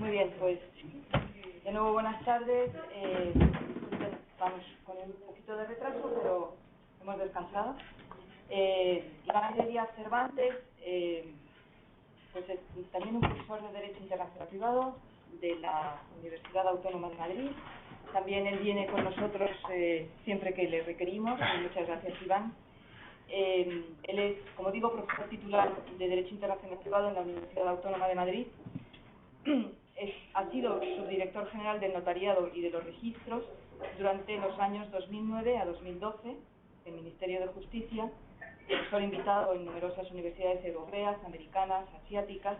Muy bien, pues de nuevo buenas tardes. Disculpen, estamos con un poquito de retraso, pero hemos descansado. Iván Heredia Cervantes, pues es también un profesor de Derecho Internacional Privado de la Universidad Autónoma de Madrid. También él viene con nosotros siempre que le requerimos. Muchas gracias, Iván. Él es, como digo, profesor titular de Derecho Internacional Privado en la Universidad Autónoma de Madrid. Ha sido subdirector general del Notariado y de los Registros durante los años 2009 a 2012 del Ministerio de Justicia, profesor invitado en numerosas universidades europeas, americanas, asiáticas,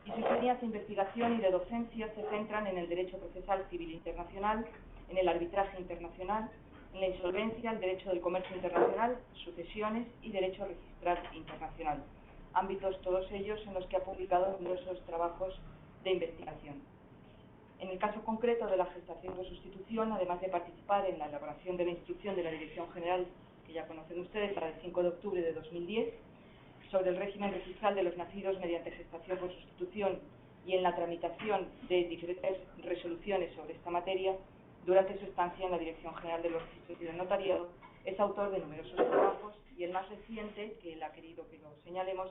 y sus líneas de investigación y de docencia se centran en el derecho procesal civil internacional, en el arbitraje internacional, en la insolvencia, el derecho del comercio internacional, sucesiones y derecho registral internacional, ámbitos todos ellos en los que ha publicado numerosos trabajos de investigación. En el caso concreto de la gestación por sustitución, además de participar en la elaboración de la instrucción de la Dirección General, que ya conocen ustedes, la del 5 de octubre de 2010, sobre el régimen registral de los nacidos mediante gestación por sustitución y en la tramitación de diferentes resoluciones sobre esta materia, durante su estancia en la Dirección General de los Registros y del Notariado, es autor de numerosos trabajos y el más reciente, que él ha querido que lo señalemos,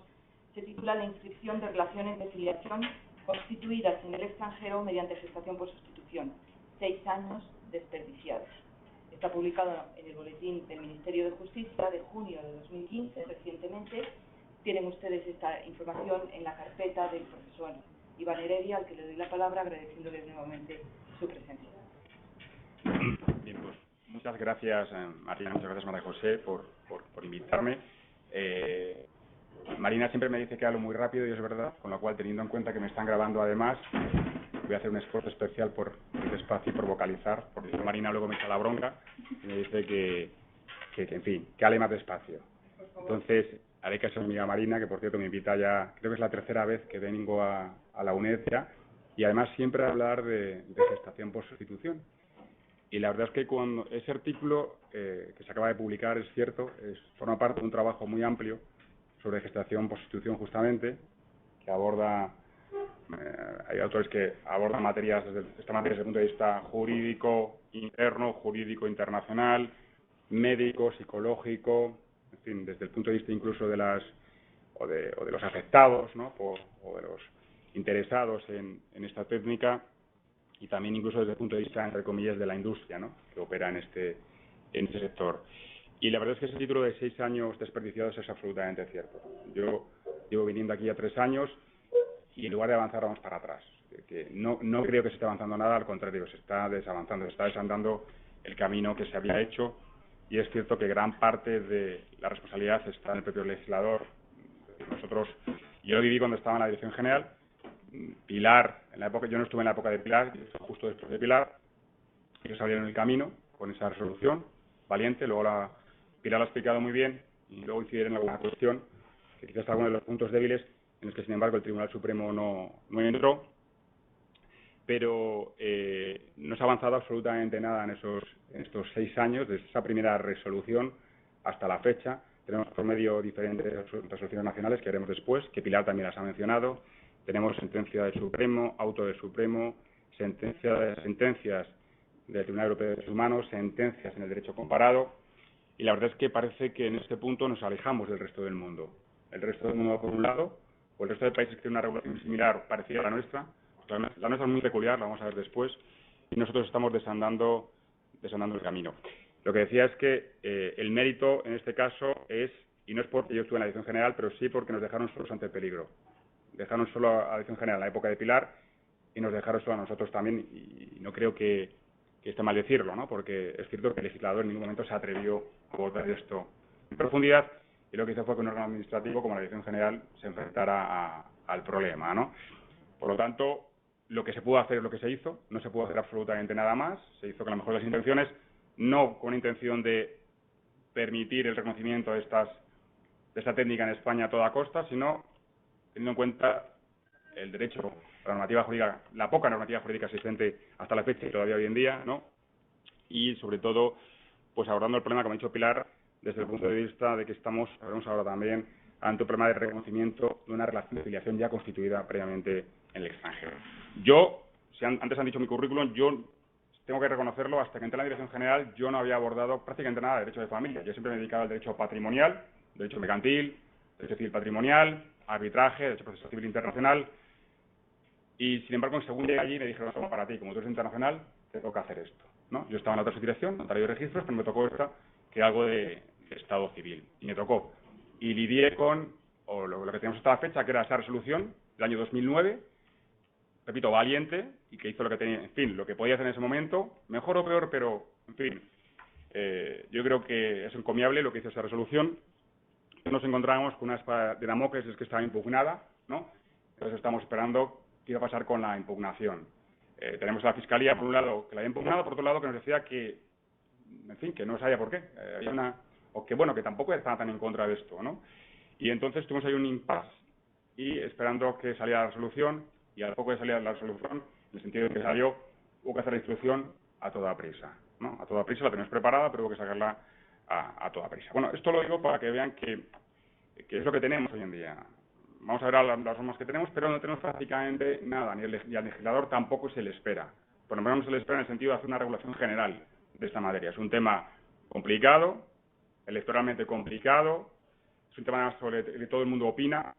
se titula La inscripción de relaciones de filiación constituidas en el extranjero mediante gestación por sustitución, 6 años desperdiciados. Está publicado en el Boletín del Ministerio de Justicia de junio de 2015, recientemente. Tienen ustedes esta información en la carpeta del profesor Iván Heredia, al que le doy la palabra agradeciéndole nuevamente su presencia. Bien, pues muchas gracias, Marina, muchas gracias, María José, por invitarme. Marina siempre me dice que hablo muy rápido y es verdad, con lo cual, teniendo en cuenta que me están grabando además, voy a hacer un esfuerzo especial por ir despacio y por vocalizar, porque Marina luego me echa la bronca y me dice que en fin, que hable más despacio. Entonces, haré caso a mi amiga Marina, que por cierto me invita ya, creo que es la tercera vez que vengo a la UNED ya, y además siempre a hablar de gestación por sustitución. Y la verdad es que cuando ese artículo que se acaba de publicar, es cierto, forma parte de un trabajo muy amplio sobre gestación por sustitución justamente, que aborda, hay autores que abordan esta materia desde el punto de vista jurídico interno, jurídico internacional, médico, psicológico, en fin, desde el punto de vista incluso de los afectados, ¿no? o de los interesados en esta técnica, y también incluso desde el punto de vista, entre comillas, de la industria, ¿no? que opera en este sector. Y la verdad es que ese título de 6 años desperdiciados es absolutamente cierto. Yo llevo viniendo aquí ya 3 años y en lugar de avanzar vamos para atrás. Que no creo que se esté avanzando nada, al contrario, se está desavanzando, se está desandando el camino que se había hecho, y es cierto que gran parte de la responsabilidad está en el propio legislador. Nosotros, yo lo viví cuando estaba en la Dirección General. Pilar, yo no estuve en la época de Pilar, justo después de Pilar, ellos abrieron el camino con esa resolución valiente, luego Pilar lo ha explicado muy bien, y luego incidieron en alguna cuestión, que quizás es alguno de los puntos débiles, en los que sin embargo el Tribunal Supremo no entró, pero no se ha avanzado absolutamente nada en estos 6 años, desde esa primera resolución hasta la fecha. Tenemos por medio diferentes resoluciones nacionales que haremos después, que Pilar también las ha mencionado. Tenemos sentencia del Supremo, auto del Supremo, sentencias del Tribunal Europeo de Derechos Humanos, sentencias en el derecho comparado, y la verdad es que parece que en este punto nos alejamos del resto del mundo. El resto del mundo, por un lado, o el resto de países que tienen una regulación similar, parecida a la nuestra. La nuestra es muy peculiar, la vamos a ver después, y nosotros estamos desandando el camino. Lo que decía es que el mérito en este caso es, y no es porque yo estuve en la Dirección General, pero sí porque nos dejaron solos ante el peligro. Dejaron solo a la Dirección General en la época de Pilar y nos dejaron solo a nosotros también, y no creo que esté mal decirlo, ¿no? Porque es cierto que el legislador en ningún momento se atrevió a abordar esto en profundidad, y lo que hizo fue que un órgano administrativo como la Dirección General se enfrentara al problema, ¿no? Por lo tanto, lo que se pudo hacer es lo que se hizo, no se pudo hacer absolutamente nada más, se hizo con la mejor de las intenciones, no con intención de permitir el reconocimiento de esta técnica en España a toda costa, sino teniendo en cuenta el derecho, la normativa jurídica, la poca normativa jurídica existente hasta la fecha y todavía hoy en día, ¿no? Y sobre todo, pues abordando el problema, como ha dicho Pilar, desde el punto de vista de que estamos, veremos ahora también, ante un problema de reconocimiento de una relación de filiación ya constituida previamente en el extranjero. Yo si antes han dicho mi currículum, yo tengo que reconocerlo, hasta que entré en la Dirección General yo no había abordado prácticamente nada de derecho de familia. Yo siempre me dedicaba al derecho patrimonial, derecho mercantil, derecho civil patrimonial, arbitraje, derecho procesal civil internacional, y sin embargo, según llegué allí me dijeron, no, para ti, como tú eres internacional, te toca hacer esto, ¿no? Yo estaba en la otra subdirección, notario de registros, pero me tocó esta, que algo de Estado civil, y me tocó. Y lidié con, o lo que tenemos hasta la fecha, que era esa resolución del año 2009, repito, valiente, y que hizo lo que tenía, en fin, lo que podía hacer en ese momento, mejor o peor, pero, en fin, yo creo que es encomiable lo que hizo esa resolución. Nos encontramos con una espada de Damocles, es que estaba impugnada, ¿no? Entonces estamos esperando qué iba a pasar con la impugnación. Tenemos a la Fiscalía, por un lado, que la había impugnado, por otro lado, que nos decía que, en fin, que no sabía por qué. Había una, o que, bueno, que tampoco estaba tan en contra de esto, ¿no? Y entonces tuvimos ahí un impasse, y esperando que saliera la resolución, y al poco de salir la resolución, en el sentido de que salió, hubo que hacer la instrucción a toda prisa, ¿no? A toda prisa, la tenemos preparada, pero hubo que sacarla a toda prisa. Bueno, esto lo digo para que vean que es lo que tenemos hoy en día. Vamos a ver las normas que tenemos, pero no tenemos prácticamente nada, y al legislador tampoco se le espera. Por lo menos no se le espera en el sentido de hacer una regulación general de esta materia. Es un tema complicado, electoralmente complicado, es un tema sobre el que todo el mundo opina,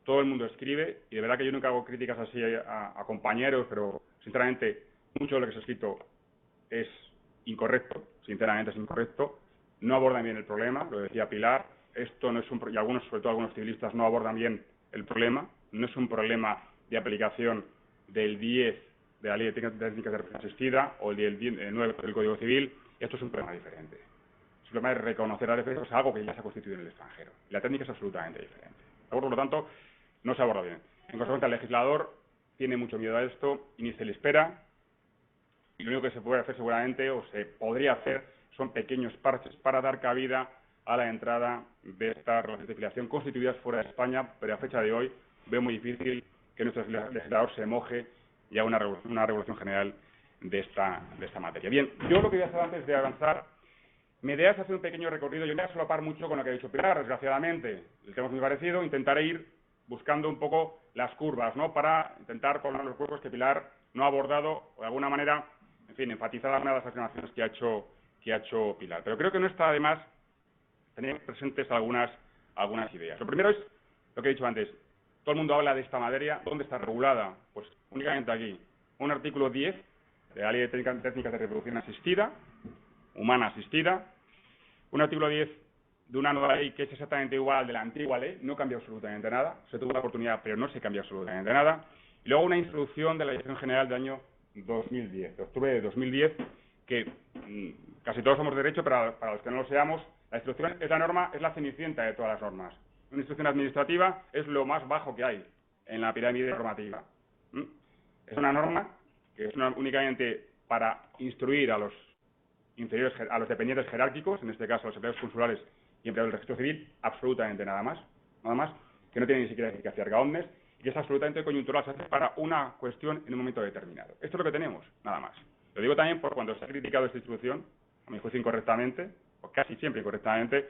todo el mundo escribe, y de verdad que yo nunca hago críticas así a compañeros, pero sinceramente mucho de lo que se ha escrito es incorrecto, sinceramente es incorrecto, no abordan bien el problema, lo decía Pilar, esto no es un, y algunos, sobre todo algunos civilistas, no abordan bien el problema, no es un problema de aplicación del 10 de la Ley de Técnicas de Represión Asistida o el del 9 del Código Civil, esto es un problema diferente. Es un problema de reconocer a defensores algo que ya se ha constituido en el extranjero. La técnica es absolutamente diferente. Por lo tanto, no se aborda bien. En consecuencia, el legislador tiene mucho miedo a esto y ni se le espera, y lo único que se puede hacer seguramente, o se podría hacer, son pequeños parches para dar cabida a la entrada de estas relaciones de filiación constituidas fuera de España, pero a fecha de hoy veo muy difícil que nuestro legislador se moje ya una regulación general de esta materia. Bien, yo lo que voy a hacer antes de avanzar, mi idea es hacer un pequeño recorrido. Yo me voy a solapar mucho con lo que ha dicho Pilar, desgraciadamente. El tema es muy parecido, intentaré ir buscando un poco las curvas, ¿no?, para intentar colocar los huecos que Pilar no ha abordado, o de alguna manera, en fin, enfatizar algunas de las afirmaciones que ha hecho Pilar. Pero creo que no está de más tener presentes algunas ideas. Lo primero es lo que he dicho antes. Todo el mundo habla de esta materia. ¿Dónde está regulada? Pues únicamente aquí. Un artículo 10 de la Ley de Técnicas de Reproducción Asistida, humana asistida. Un artículo 10 de una nueva ley que es exactamente igual al de la antigua ley, no cambia absolutamente nada. Se tuvo la oportunidad, pero no se cambia absolutamente nada. Y luego una instrucción de la Dirección General del año 2010, de octubre de 2010, que casi todos somos de derecho, pero para los que no lo seamos, la instrucción es la norma, es la cenicienta de todas las normas. Una instrucción administrativa es lo más bajo que hay en la pirámide normativa. Es una norma que es únicamente para instruir a los inferiores, a los dependientes jerárquicos, en este caso a los empleados consulares y empleados del registro civil, absolutamente nada más, que no tiene ni siquiera eficacia erga omnes, y que es absolutamente coyuntural, se hace para una cuestión en un momento determinado. Esto es lo que tenemos, nada más. Lo digo también por cuando se ha criticado esta instrucción, a mi juicio incorrectamente, o casi siempre incorrectamente,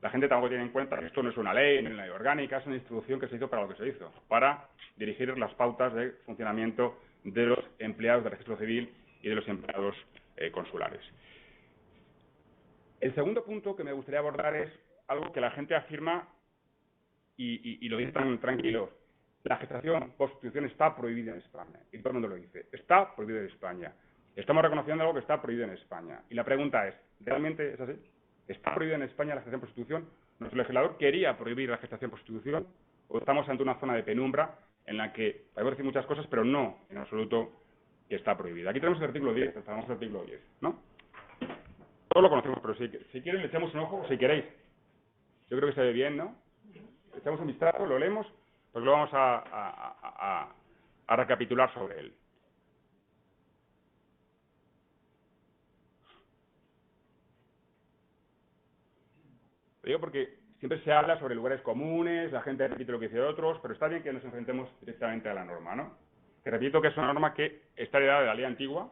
la gente tampoco tiene en cuenta que esto no es una ley, no es una ley orgánica, es una instrucción que se hizo para lo que se hizo, para dirigir las pautas de funcionamiento de los empleados del registro civil y de los empleados consulares. El segundo punto que me gustaría abordar es algo que la gente afirma y lo dice tan tranquilo. La gestación por sustitución está prohibida en España. Y todo el mundo lo dice. Está prohibida en España. Estamos reconociendo algo que está prohibido en España. Y la pregunta es, ¿realmente es así? ¿Está prohibida en España la gestación por sustitución? ¿Nuestro legislador quería prohibir la gestación por sustitución? ¿O estamos ante una zona de penumbra en la que podemos decir muchas cosas, pero no en absoluto que está prohibida? Aquí tenemos el artículo 10, estamos en el artículo 10, ¿no? Todos lo conocemos, pero si quieren le echamos un ojo, si queréis. Yo creo que se ve bien, ¿no? Le echamos un vistazo, lo leemos, porque lo vamos a recapitular sobre él. Lo digo porque siempre se habla sobre lugares comunes, la gente repite lo que dice otros, pero está bien que nos enfrentemos directamente a la norma, ¿no? Que repito que es una norma que está heredada de la ley antigua,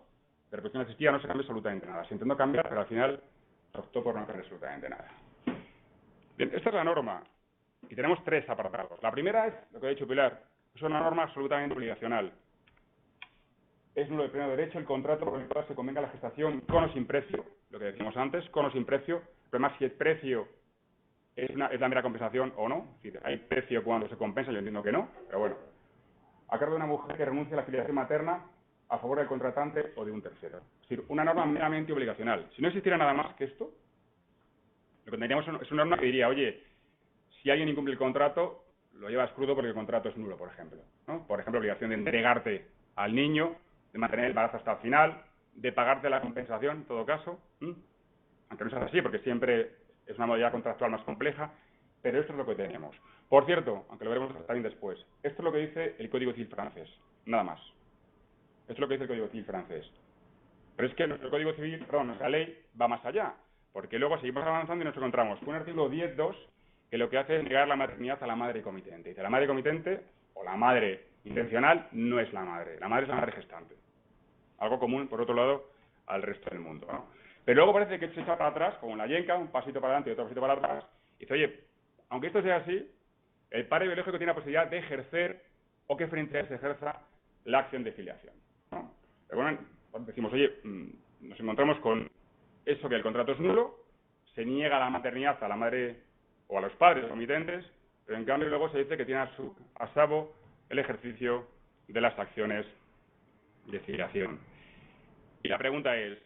de reproducción asistida, no se cambia absolutamente nada. Se intentó cambiar, pero al final optó por no cambiar absolutamente nada. Bien, esta es la norma, y tenemos tres apartados. La primera es, lo que ha dicho Pilar, es una norma absolutamente obligacional. es nulo de pleno derecho el contrato por el cual se convenga la gestación con o sin precio, lo que decimos antes, con o sin precio. El problema es si el precio es la mera compensación o no. Es decir, hay precio cuando se compensa, yo entiendo que no, pero bueno. A cargo de una mujer que renuncie a la filiación materna a favor del contratante o de un tercero. Es decir, una norma meramente obligacional. Si no existiera nada más que esto, lo que tendríamos es una norma que diría, oye, si alguien incumple el contrato, lo llevas crudo porque el contrato es nulo, por ejemplo, ¿no? Por ejemplo, obligación de entregarte al niño, de mantener el embarazo hasta el final, de pagarte la compensación, en todo caso, aunque no es así, porque siempre es una modalidad contractual más compleja, pero esto es lo que tenemos. Por cierto, aunque lo veremos también después, esto es lo que dice el Código Civil francés, nada más. Esto es lo que dice el Código Civil francés. Pero es que nuestro Código Civil, perdón, nuestra ley va más allá, porque luego seguimos avanzando y nos encontramos con un artículo 10.2 que lo que hace es negar la maternidad a la madre comitente. Dice, la madre comitente o la madre intencional no es la madre es la madre gestante. Algo común, por otro lado, al resto del mundo, ¿no? Pero luego parece que se echa para atrás, como en la yenca, un pasito para adelante y otro pasito para atrás, y dice, oye, aunque esto sea así, el padre biológico tiene la posibilidad de ejercer o que frente a él se ejerza la acción de filiación, ¿no? Pero bueno, decimos, oye, nos encontramos con eso, que el contrato es nulo, se niega la maternidad a la madre o a los padres comitentes, pero en cambio luego se dice que tiene a salvo el ejercicio de las acciones de filiación. Y la pregunta es,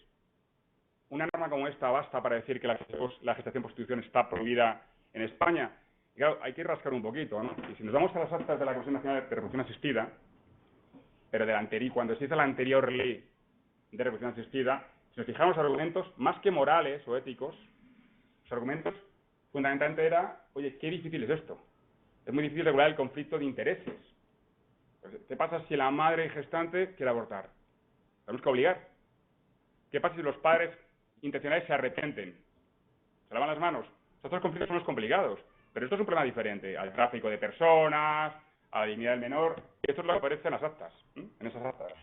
¿una norma como esta basta para decir que la gestación por sustitución está prohibida en España? Y claro, hay que rascar un poquito, ¿no? Y si nos vamos a las actas de la Comisión Nacional de Reproducción Asistida, pero cuando se hizo la anterior ley de reproducción asistida, si nos fijamos en argumentos, más que morales o éticos, los argumentos fundamentalmente era, oye, qué difícil es esto. Es muy difícil regular el conflicto de intereses. ¿Qué pasa si la madre gestante quiere abortar? Tenemos que obligar. ¿Qué pasa si los padres intencionales se arrepienten? ¿Se lavan las manos? Estos conflictos son los complicados, pero esto es un problema diferente al tráfico de personas, a la dignidad del menor. Esto es lo que aparece en las actas, en esas actas.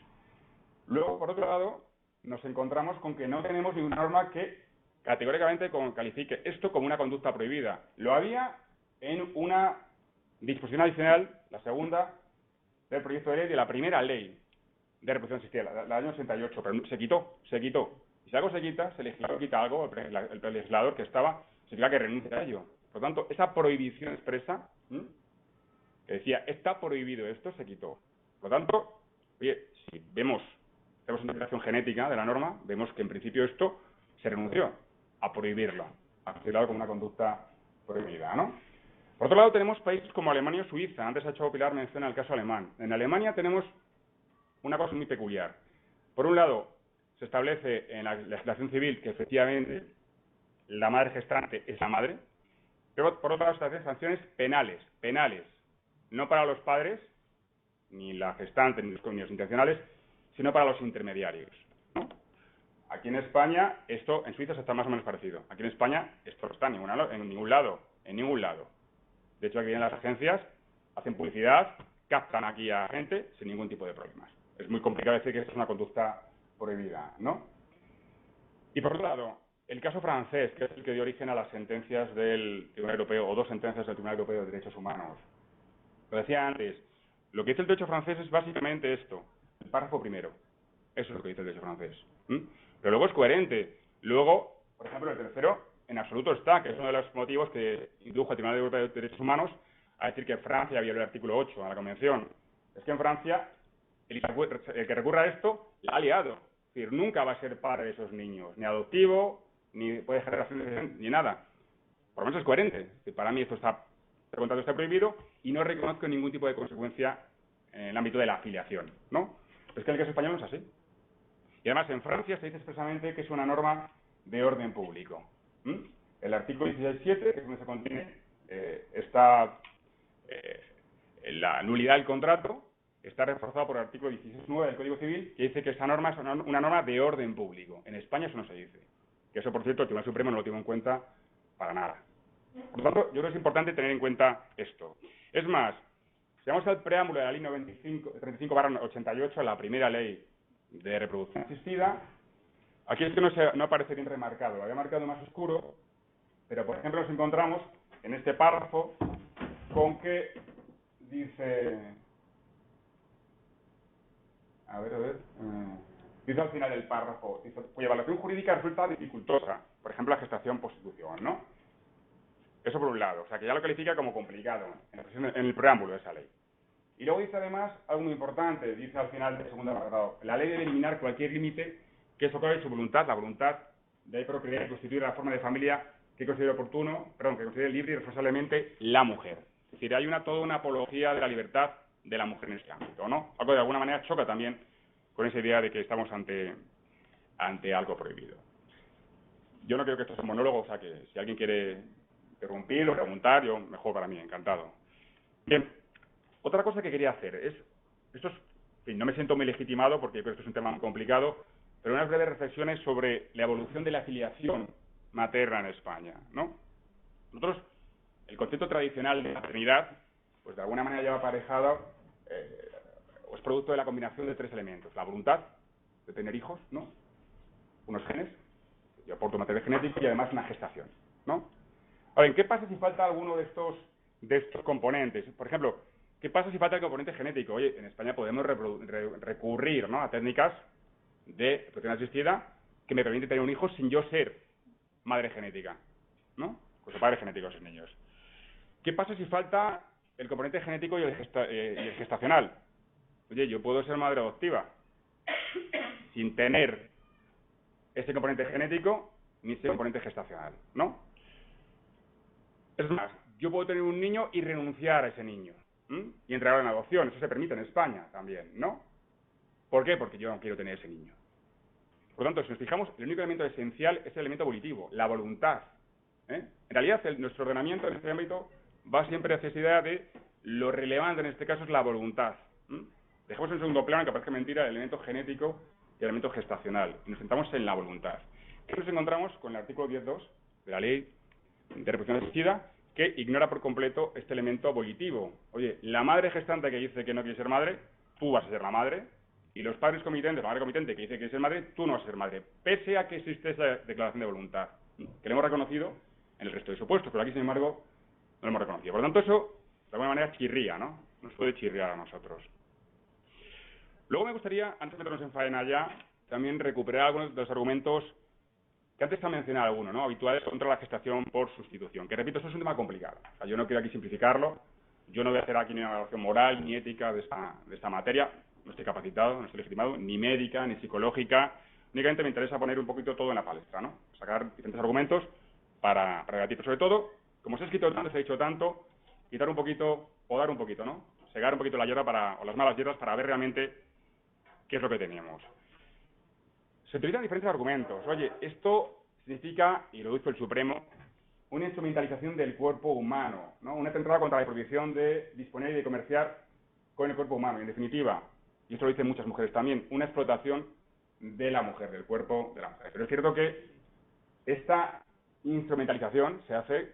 Luego, por otro lado, nos encontramos con que no tenemos ninguna norma que categóricamente califique esto como una conducta prohibida. Lo había en una disposición adicional, la segunda, del proyecto de ley de la primera ley de reproducción asistida, la del año 68, pero se quitó. Y si algo se quita, se quita algo, el legislador que estaba, significa que renuncia a ello. Por lo tanto, esa prohibición expresa, que decía, está prohibido esto, se quitó. Por lo tanto, oye, si hacemos una interpretación genética de la norma, vemos que en principio esto se renunció a prohibirlo, a considerarlo como una conducta prohibida, ¿no? Por otro lado, tenemos países como Alemania o Suiza. Antes ha hecho Pilar mención al caso alemán. En Alemania tenemos una cosa muy peculiar. Por un lado, se establece en la legislación civil que efectivamente la madre gestante es la madre, pero por otro lado se establecen sanciones penales, no para los padres, ni la gestante, ni los intencionales, sino para los intermediarios, ¿no? Aquí en España, esto en Suiza está más o menos parecido. Aquí en España esto no está en ningún lado. De hecho, aquí vienen las agencias, hacen publicidad, captan aquí a gente sin ningún tipo de problemas. Es muy complicado decir que esto es una conducta prohibida, ¿no? Y por otro lado, el caso francés, que es el que dio origen a las sentencias del Tribunal Europeo, o dos sentencias del Tribunal Europeo de Derechos Humanos. Lo decía antes, lo que dice el derecho francés es básicamente esto, el párrafo primero. Eso es lo que dice el derecho francés. Pero luego es coherente. Luego, por ejemplo, el tercero, en absoluto está, que es uno de los motivos que indujo al Tribunal Europeo de Derechos Humanos a decir que Francia violó el artículo 8 de la Convención. Es que en Francia, el que recurra a esto, la ha liado. Es decir, nunca va a ser padre de esos niños, ni adoptivo, ni puede generación, ni nada. Por lo menos es coherente. Para mí esto está, el contrato está prohibido y no reconozco ningún tipo de consecuencia en el ámbito de la afiliación, ¿no? Pero es que en el caso español no es así. Y además en Francia se dice expresamente que es una norma de orden público. El artículo 16.7, que es donde se contiene la nulidad del contrato, está reforzado por el artículo 16.9 del Código Civil, que dice que esta norma es una norma de orden público. En España eso no se dice. Que eso, por cierto, el Tribunal Supremo no lo tuvo en cuenta para nada. Por lo tanto, yo creo que es importante tener en cuenta esto. Es más, si vamos al preámbulo de la ley 35/88, la primera ley de reproducción asistida, aquí es que no aparece bien remarcado, lo había marcado más oscuro, pero por ejemplo nos encontramos en este párrafo con que dice, A ver. Dice al final del párrafo, dice, cuya evaluación jurídica resulta dificultosa, por ejemplo, la gestación post-sustitución, ¿no? Eso por un lado, o sea, que ya lo califica como complicado en el preámbulo de esa ley. Y luego dice además algo muy importante, dice al final del segundo apartado, la ley debe eliminar cualquier límite que socave su voluntad, la voluntad de procrear y constituir la forma de familia que considere que considere libre y responsablemente la mujer. Es decir, hay toda una apología de la libertad de la mujer en este ámbito, ¿no? Algo de alguna manera choca también con esa idea de que estamos ante algo prohibido. Yo no creo que esto sea un monólogo, o sea que si alguien quiere interrumpir o preguntar, yo mejor para mí, encantado. Bien, otra cosa que quería hacer es, en fin, no me siento muy legitimado porque creo que esto es un tema muy complicado, pero unas breves reflexiones sobre la evolución de la filiación materna en España, ¿no? Nosotros, el concepto tradicional de maternidad, pues de alguna manera lleva aparejado, o es producto de la combinación de tres elementos: la voluntad de tener hijos, ¿no? Unos genes, yo aporto material genético, y además una gestación, ¿no? Ahora, ¿en qué pasa si falta alguno de estos componentes? Por ejemplo, ¿qué pasa si falta el componente genético? Oye, en España podemos recurrir, ¿no?, a técnicas de reproducción asistida que me permiten tener un hijo sin yo ser madre genética, ¿no? Pues padre genético de esos niños. ¿Qué pasa si falta el componente genético y el gestacional? Oye, yo puedo ser madre adoptiva sin tener ese componente genético ni ese componente gestacional, ¿no? Es más, yo puedo tener un niño y renunciar a ese niño, y entregarlo en adopción. Eso se permite en España también, ¿no? ¿Por qué? Porque yo no quiero tener ese niño. Por lo tanto, si nos fijamos, el único elemento esencial es el elemento volitivo, la voluntad. En realidad, nuestro ordenamiento en este ámbito va siempre hacia esa idea de lo relevante en este caso es la voluntad. Dejemos en segundo plano, que parece mentira, el elemento genético y el elemento gestacional, y nos centramos en la voluntad. ¿Qué nos encontramos con el artículo 10.2 de la Ley de Reproducción Asistida, que ignora por completo este elemento volitivo? Oye, la madre gestante que dice que no quiere ser madre, tú vas a ser la madre, y los padres comitentes, la madre comitente que dice que quiere ser madre, tú no vas a ser madre, pese a que existe esa declaración de voluntad, que le hemos reconocido en el resto de supuestos, pero aquí, sin embargo, no lo hemos reconocido. Por lo tanto, eso, de alguna manera, chirría, ¿no? Nos puede chirriar a nosotros. Luego me gustaría, antes de meternos en faena ya, también recuperar algunos de los argumentos que antes se ha mencionado alguno, ¿no?, habituales contra la gestación por sustitución, que repito, esto es un tema complicado. O sea, yo no quiero aquí simplificarlo, yo no voy a hacer aquí ni una evaluación moral ni ética de esta materia, no estoy capacitado, no estoy legitimado, ni médica, ni psicológica, únicamente me interesa poner un poquito todo en la palestra, ¿no?, sacar diferentes argumentos para debatir, pero sobre todo, como se ha escrito tanto, se ha dicho tanto, quitar un poquito, podar un poquito, ¿no?, segar un poquito la hierba o las malas hierbas para ver realmente qué es lo que tenemos. Se utilizan diferentes argumentos. Oye, esto significa, y lo dice el Supremo, una instrumentalización del cuerpo humano, ¿no?, una atentado contra la prohibición de disponer y de comerciar con el cuerpo humano. Y en definitiva, y esto lo dicen muchas mujeres también, una explotación de la mujer, del cuerpo de la mujer. Pero es cierto que esta instrumentalización se hace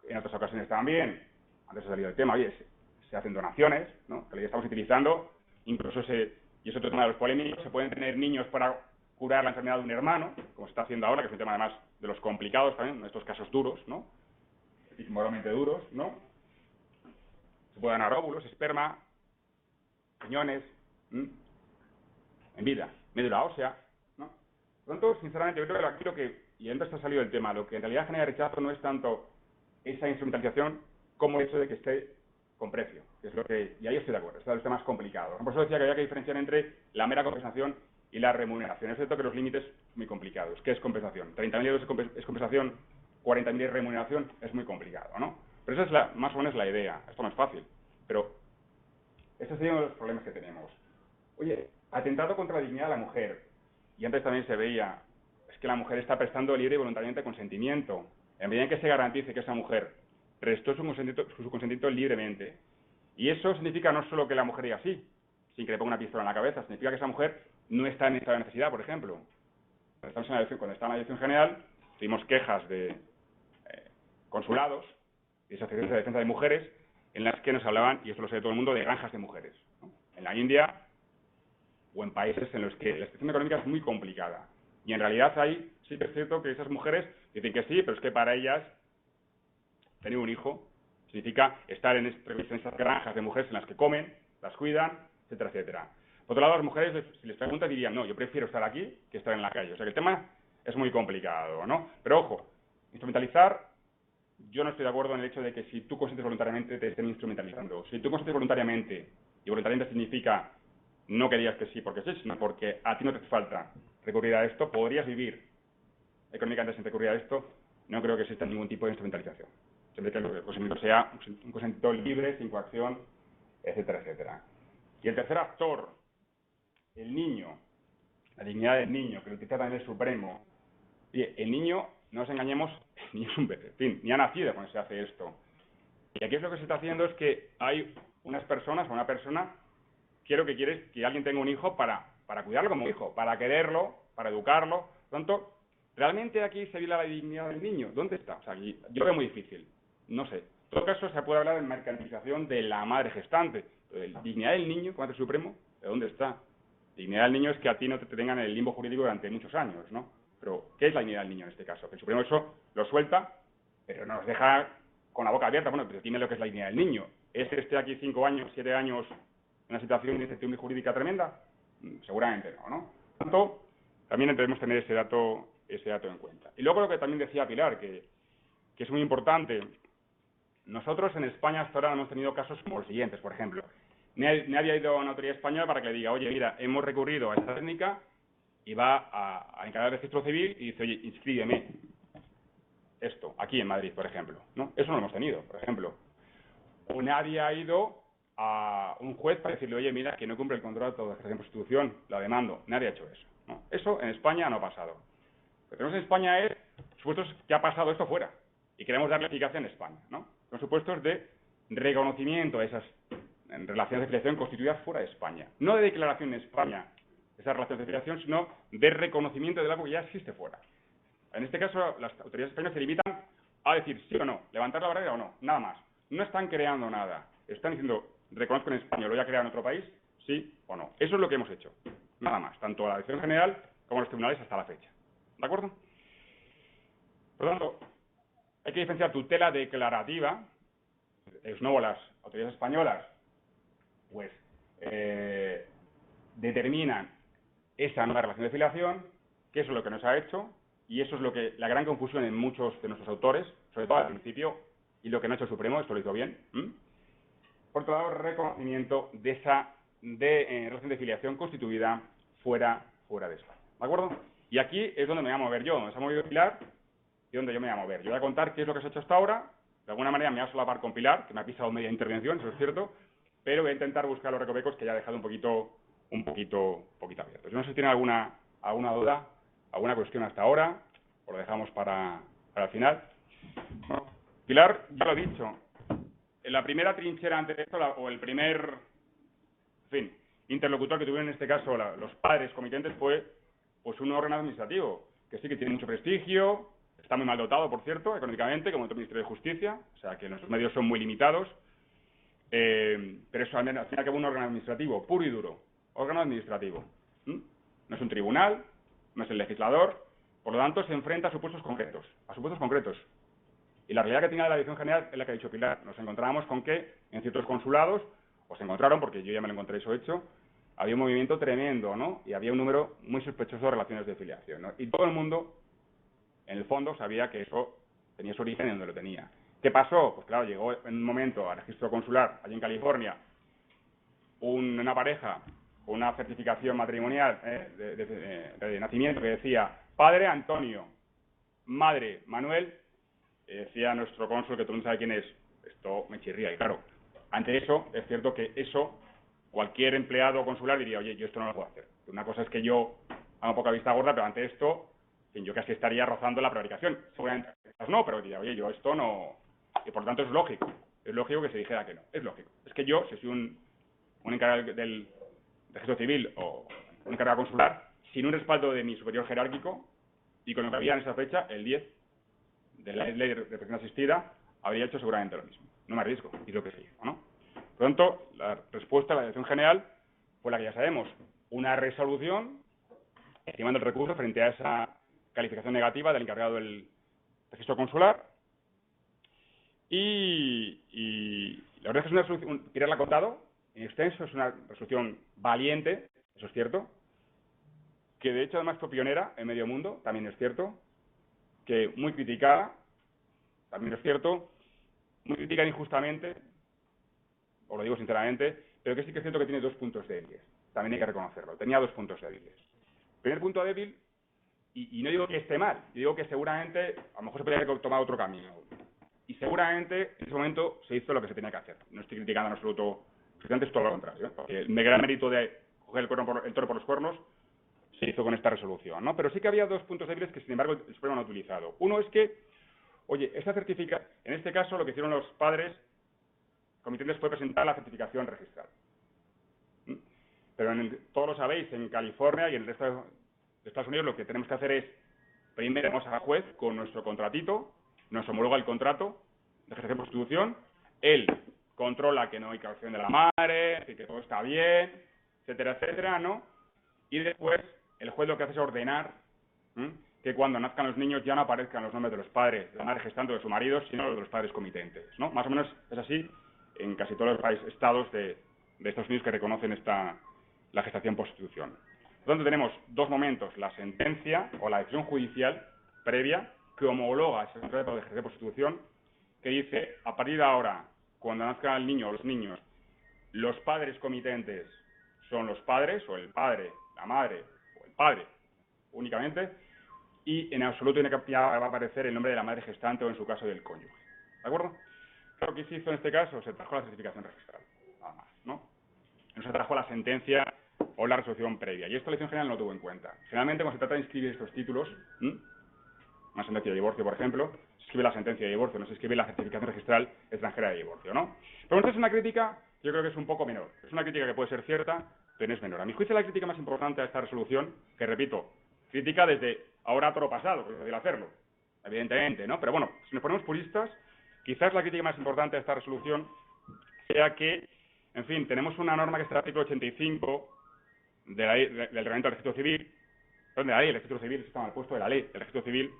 en otras ocasiones también. Antes ha salido el tema, oye, se hacen donaciones, ¿no?, que ya estamos utilizando, incluso y es otro tema de los polémicos, se pueden tener niños para curar la enfermedad de un hermano, como se está haciendo ahora, que es un tema además de los complicados también, en estos casos duros, ¿no?, y moralmente duros, ¿no? Se pueden dar óvulos, esperma, riñones, en vida, médula ósea, ¿no? Por lo tanto, sinceramente, yo creo que aquí y antes ha salido el tema, lo que en realidad genera rechazo no es tanto esa instrumentalización como el hecho de que esté con precio, que es lo que, y ahí estoy de acuerdo, es el tema más complicado. Por eso decía que había que diferenciar entre la mera compensación y la remuneración. Es cierto que los límites son muy complicados. ¿Qué es compensación? 30.000 euros es compensación, 40.000 es remuneración, es muy complicado, ¿no? Pero esa es más o menos la idea. Esto no es fácil, pero ese sería uno de los problemas que tenemos. Oye, atentado contra la dignidad de la mujer, y antes también se veía, es que la mujer está prestando libre y voluntariamente consentimiento. En medida en que se garantice que esa mujer prestó su consentimiento libremente, y eso significa no solo que la mujer diga sí, sin que le ponga una pistola en la cabeza, significa que esa mujer no está en estado de necesidad, por ejemplo. Cuando está en la dirección general, tuvimos quejas de consulados y asociaciones de defensa de mujeres en las que nos hablaban, y esto lo sabe todo el mundo, de granjas de mujeres, ¿no?, en la India o en países en los que la situación económica es muy complicada. Y en realidad ahí sí que es cierto que esas mujeres dicen que sí, pero es que para ellas tener un hijo significa estar en estas granjas de mujeres en las que comen, las cuidan, etcétera, etcétera. Por otro lado, las mujeres, si les preguntas, dirían, no, yo prefiero estar aquí que estar en la calle. O sea que el tema es muy complicado, ¿no? Pero ojo, instrumentalizar, yo no estoy de acuerdo en el hecho de que si tú consientes voluntariamente te estén instrumentalizando. Si tú consientes voluntariamente, y voluntariamente significa no que digas que sí porque sí, sino porque a ti no te hace falta recurrir a esto, podrías vivir económicamente sin recurrir a esto, no creo que exista ningún tipo de instrumentalización. Siempre que el consentimiento sea un consentimiento libre, sin coacción, etcétera, etcétera. Y el tercer actor, el niño, la dignidad del niño, que lo utiliza también el Supremo. Oye, el niño, no nos engañemos, ni es un bebé, en fin, ni ha nacido cuando se hace esto. Y aquí es lo que se está haciendo es que hay unas personas, una persona, quiero que quieres que alguien tenga un hijo para cuidarlo como hijo, para quererlo, para educarlo. Por tanto, ¿realmente aquí se viola la dignidad del niño? ¿Dónde está? O sea, aquí, yo lo veo muy difícil. No sé. En todo caso, se puede hablar de mercantilización de la madre gestante. Pero la dignidad del niño, como hace el Supremo, ¿de dónde está? La dignidad del niño es que a ti no te tengan en el limbo jurídico durante muchos años, ¿no? Pero, ¿qué es la dignidad del niño en este caso? Que el Supremo eso lo suelta, pero nos deja con la boca abierta. Bueno, pero dime lo que es la dignidad del niño. ¿Es que esté aquí 5 años, 7 años en una situación de incertidumbre jurídica tremenda? Seguramente no, ¿no? Por tanto, también debemos tener ese dato en cuenta. Y luego lo que también decía Pilar, que es muy importante, nosotros en España hasta ahora hemos tenido casos como los siguientes, por ejemplo. Nadie ha ido a una autoridad española para que le diga, oye, mira, hemos recurrido a esta técnica y va a encargar el registro civil y dice, oye, inscríbeme esto, aquí en Madrid, por ejemplo, ¿no? Eso no lo hemos tenido, por ejemplo. O nadie ha ido a un juez para decirle, oye, mira, que no cumple el contrato de ejecución por sustitución, la demando. Nadie ha hecho eso, ¿no? Eso en España no ha pasado. Lo que tenemos en España es supuestos que ha pasado esto fuera y queremos darle eficacia en España, ¿no? Son supuestos de reconocimiento de esas relaciones de filiación constituidas fuera de España. No de declaración en España de esas relaciones de filiación, sino de reconocimiento de algo que ya existe fuera. En este caso, las autoridades españolas se limitan a decir sí o no, levantar la barrera o no, nada más. No están creando nada. Están diciendo, reconozco en España, lo voy a crear en otro país, sí o no. Eso es lo que hemos hecho. Nada más. Tanto la Dirección General como los tribunales hasta la fecha. ¿De acuerdo? Por lo tanto, hay que diferenciar tutela declarativa. Es nuevo, las autoridades españolas, pues, determinan esa nueva relación de filiación, que eso es lo que nos ha hecho, y eso es lo que la gran confusión en muchos de nuestros autores, sobre todo al principio, y lo que no ha hecho el Supremo, esto lo hizo bien. Por otro lado, reconocimiento de esa relación de filiación constituida fuera de España. ¿De acuerdo? Y aquí es donde me voy a mover yo, donde se ha movido Pilar, y donde yo me voy a mover. Yo voy a contar qué es lo que se ha hecho hasta ahora. De alguna manera me voy a solapar con Pilar, que me ha pisado media intervención, eso es cierto, pero voy a intentar buscar los recovecos que ya he dejado un poquito abiertos. Yo no sé si tienen alguna duda, alguna cuestión hasta ahora, o lo dejamos para el final. Bueno, Pilar, ya lo he dicho, en la primera trinchera ante esto, o el primer, en fin, interlocutor que tuvieron en este caso los padres comitentes fue pues un órgano administrativo, que sí que tiene mucho prestigio, está muy mal dotado, por cierto, económicamente, como el Ministerio de Justicia, o sea que nuestros medios son muy limitados, pero eso al final que un órgano administrativo, puro y duro, órgano administrativo. No es un tribunal, no es el legislador, por lo tanto se enfrenta a supuestos concretos, Y la realidad que tiene la Dirección General es la que ha dicho Pilar. Nos encontrábamos con que en ciertos consulados, o se encontraron, porque yo ya me lo encontré eso hecho, había un movimiento tremendo, ¿no? Y había un número muy sospechoso de relaciones de filiación, ¿no? Y todo el mundo, en el fondo, sabía que eso tenía su origen y donde lo tenía. ¿Qué pasó? Pues claro, llegó en un momento al registro consular, allí en California, una pareja con una certificación matrimonial de nacimiento que decía padre Antonio, madre Manuel, decía nuestro cónsul, que todo el mundo sabe quién es. Esto me chirría. Y claro, ante eso, es cierto que eso, cualquier empleado consular diría, oye, yo esto no lo puedo hacer. Una cosa es que yo hago poca vista gorda, pero ante esto, en fin, yo casi estaría rozando la prevaricación. Seguramente no, pero diría, oye, yo esto no... Y por lo tanto es lógico que se dijera que no. Es lógico. Es que yo, si soy un encargado del registro civil o un encargado consular, sin un respaldo de mi superior jerárquico, y con lo que había en esa fecha, el 10 de la ley de protección asistida, habría hecho seguramente lo mismo. No me arriesgo, y lo que se hizo, ¿no? Por lo tanto, la respuesta a la Dirección General fue la que ya sabemos, una resolución estimando el recurso frente a esa calificación negativa del encargado del registro consular, y la verdad es que es una resolución, Pilar la ha contado, en extenso, es una resolución valiente, eso es cierto, que de hecho además fue pionera en medio mundo, también es cierto, que muy criticada, también es cierto, muy criticada injustamente, os lo digo sinceramente, pero que sí que es cierto que tiene dos puntos débiles, también hay que reconocerlo, tenía dos puntos débiles. Primer punto débil, y no digo que esté mal, digo que seguramente a lo mejor se podría haber tomado otro camino, y seguramente en ese momento se hizo lo que se tenía que hacer. No estoy criticando en absoluto, precisamente es todo lo contrario, ¿eh? Porque el gran mérito de coger el toro por los cuernos se hizo con esta resolución, ¿no? Pero sí que había dos puntos débiles que, sin embargo, el Supremo no ha utilizado. Uno es que, oye, esta certificación, en este caso lo que hicieron los padres comitentes fue presentar la certificación registral. Pero todos lo sabéis, en California y en el resto de Estados Unidos lo que tenemos que hacer es, primero vamos al juez con nuestro contratito, nos homologa el contrato de ejecución por sustitución, él controla que no hay causación de la madre, que todo está bien, etcétera, etcétera, ¿no? Y después el juez lo que hace es ordenar que cuando nazcan los niños ya no aparezcan los nombres de los padres, de la madre gestante o de su marido, sino los de los padres comitentes, ¿no? Más o menos es así en casi todos los estados de Estados Unidos que reconocen la gestación por sustitución. Por tanto, tenemos dos momentos, la sentencia o la decisión judicial previa que homologa ese contrato de gestación por sustitución, que dice, a partir de ahora, cuando nazca el niño o los niños, los padres comitentes son los padres, o el padre, la madre, o el padre únicamente, y en absoluto ya va a aparecer el nombre de la madre gestante o en su caso del cónyuge. ¿De acuerdo? Lo que se hizo en este caso, se trajo la certificación registral, nada más, ¿no? No se trajo la sentencia o la resolución previa. Y esto la elección general no lo tuvo en cuenta. Generalmente, cuando se trata de inscribir estos títulos, una sentencia de divorcio, por ejemplo, se escribe la sentencia de divorcio, no se escribe la certificación registral extranjera de divorcio, ¿no? Pero esta es una crítica, yo creo que es un poco menor. Es una crítica que puede ser cierta, pero no es menor. A mi juicio, la crítica más importante a esta resolución, que repito, crítica desde ahora a toro pasado, es fácil hacerlo, evidentemente, ¿no? Pero bueno, si nos ponemos puristas, quizás la crítica más importante a esta resolución sea que, en fin, tenemos una norma que es el artículo 85 de la ley, del reglamento del registro civil, perdón, de la ley del registro civil, está mal puesto, de la ley del registro civil,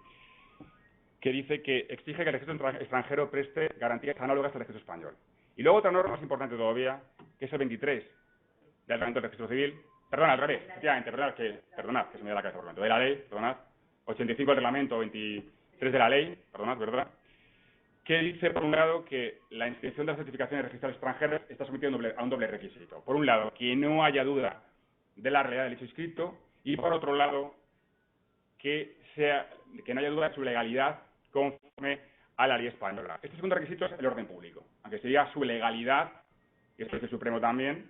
que dice que exige que el registro extranjero preste garantías análogas al registro español. Y luego otra norma más importante todavía, que es el 23 del reglamento del registro civil, perdón, al revés, efectivamente, perdonad, que se me da la cabeza por un momento, de la ley, perdonad, 85 del reglamento, 23 de la ley, perdonad, ¿verdad?, que dice, por un lado, que la inscripción de las certificaciones registrales extranjeras está sometida a un doble requisito. Por un lado, que no haya duda de la realidad del hecho inscrito, y por otro lado, que no haya duda de su legalidad conforme a la ley española. Este segundo requisito es el orden público, aunque sería su legalidad, y esto dice el Supremo también,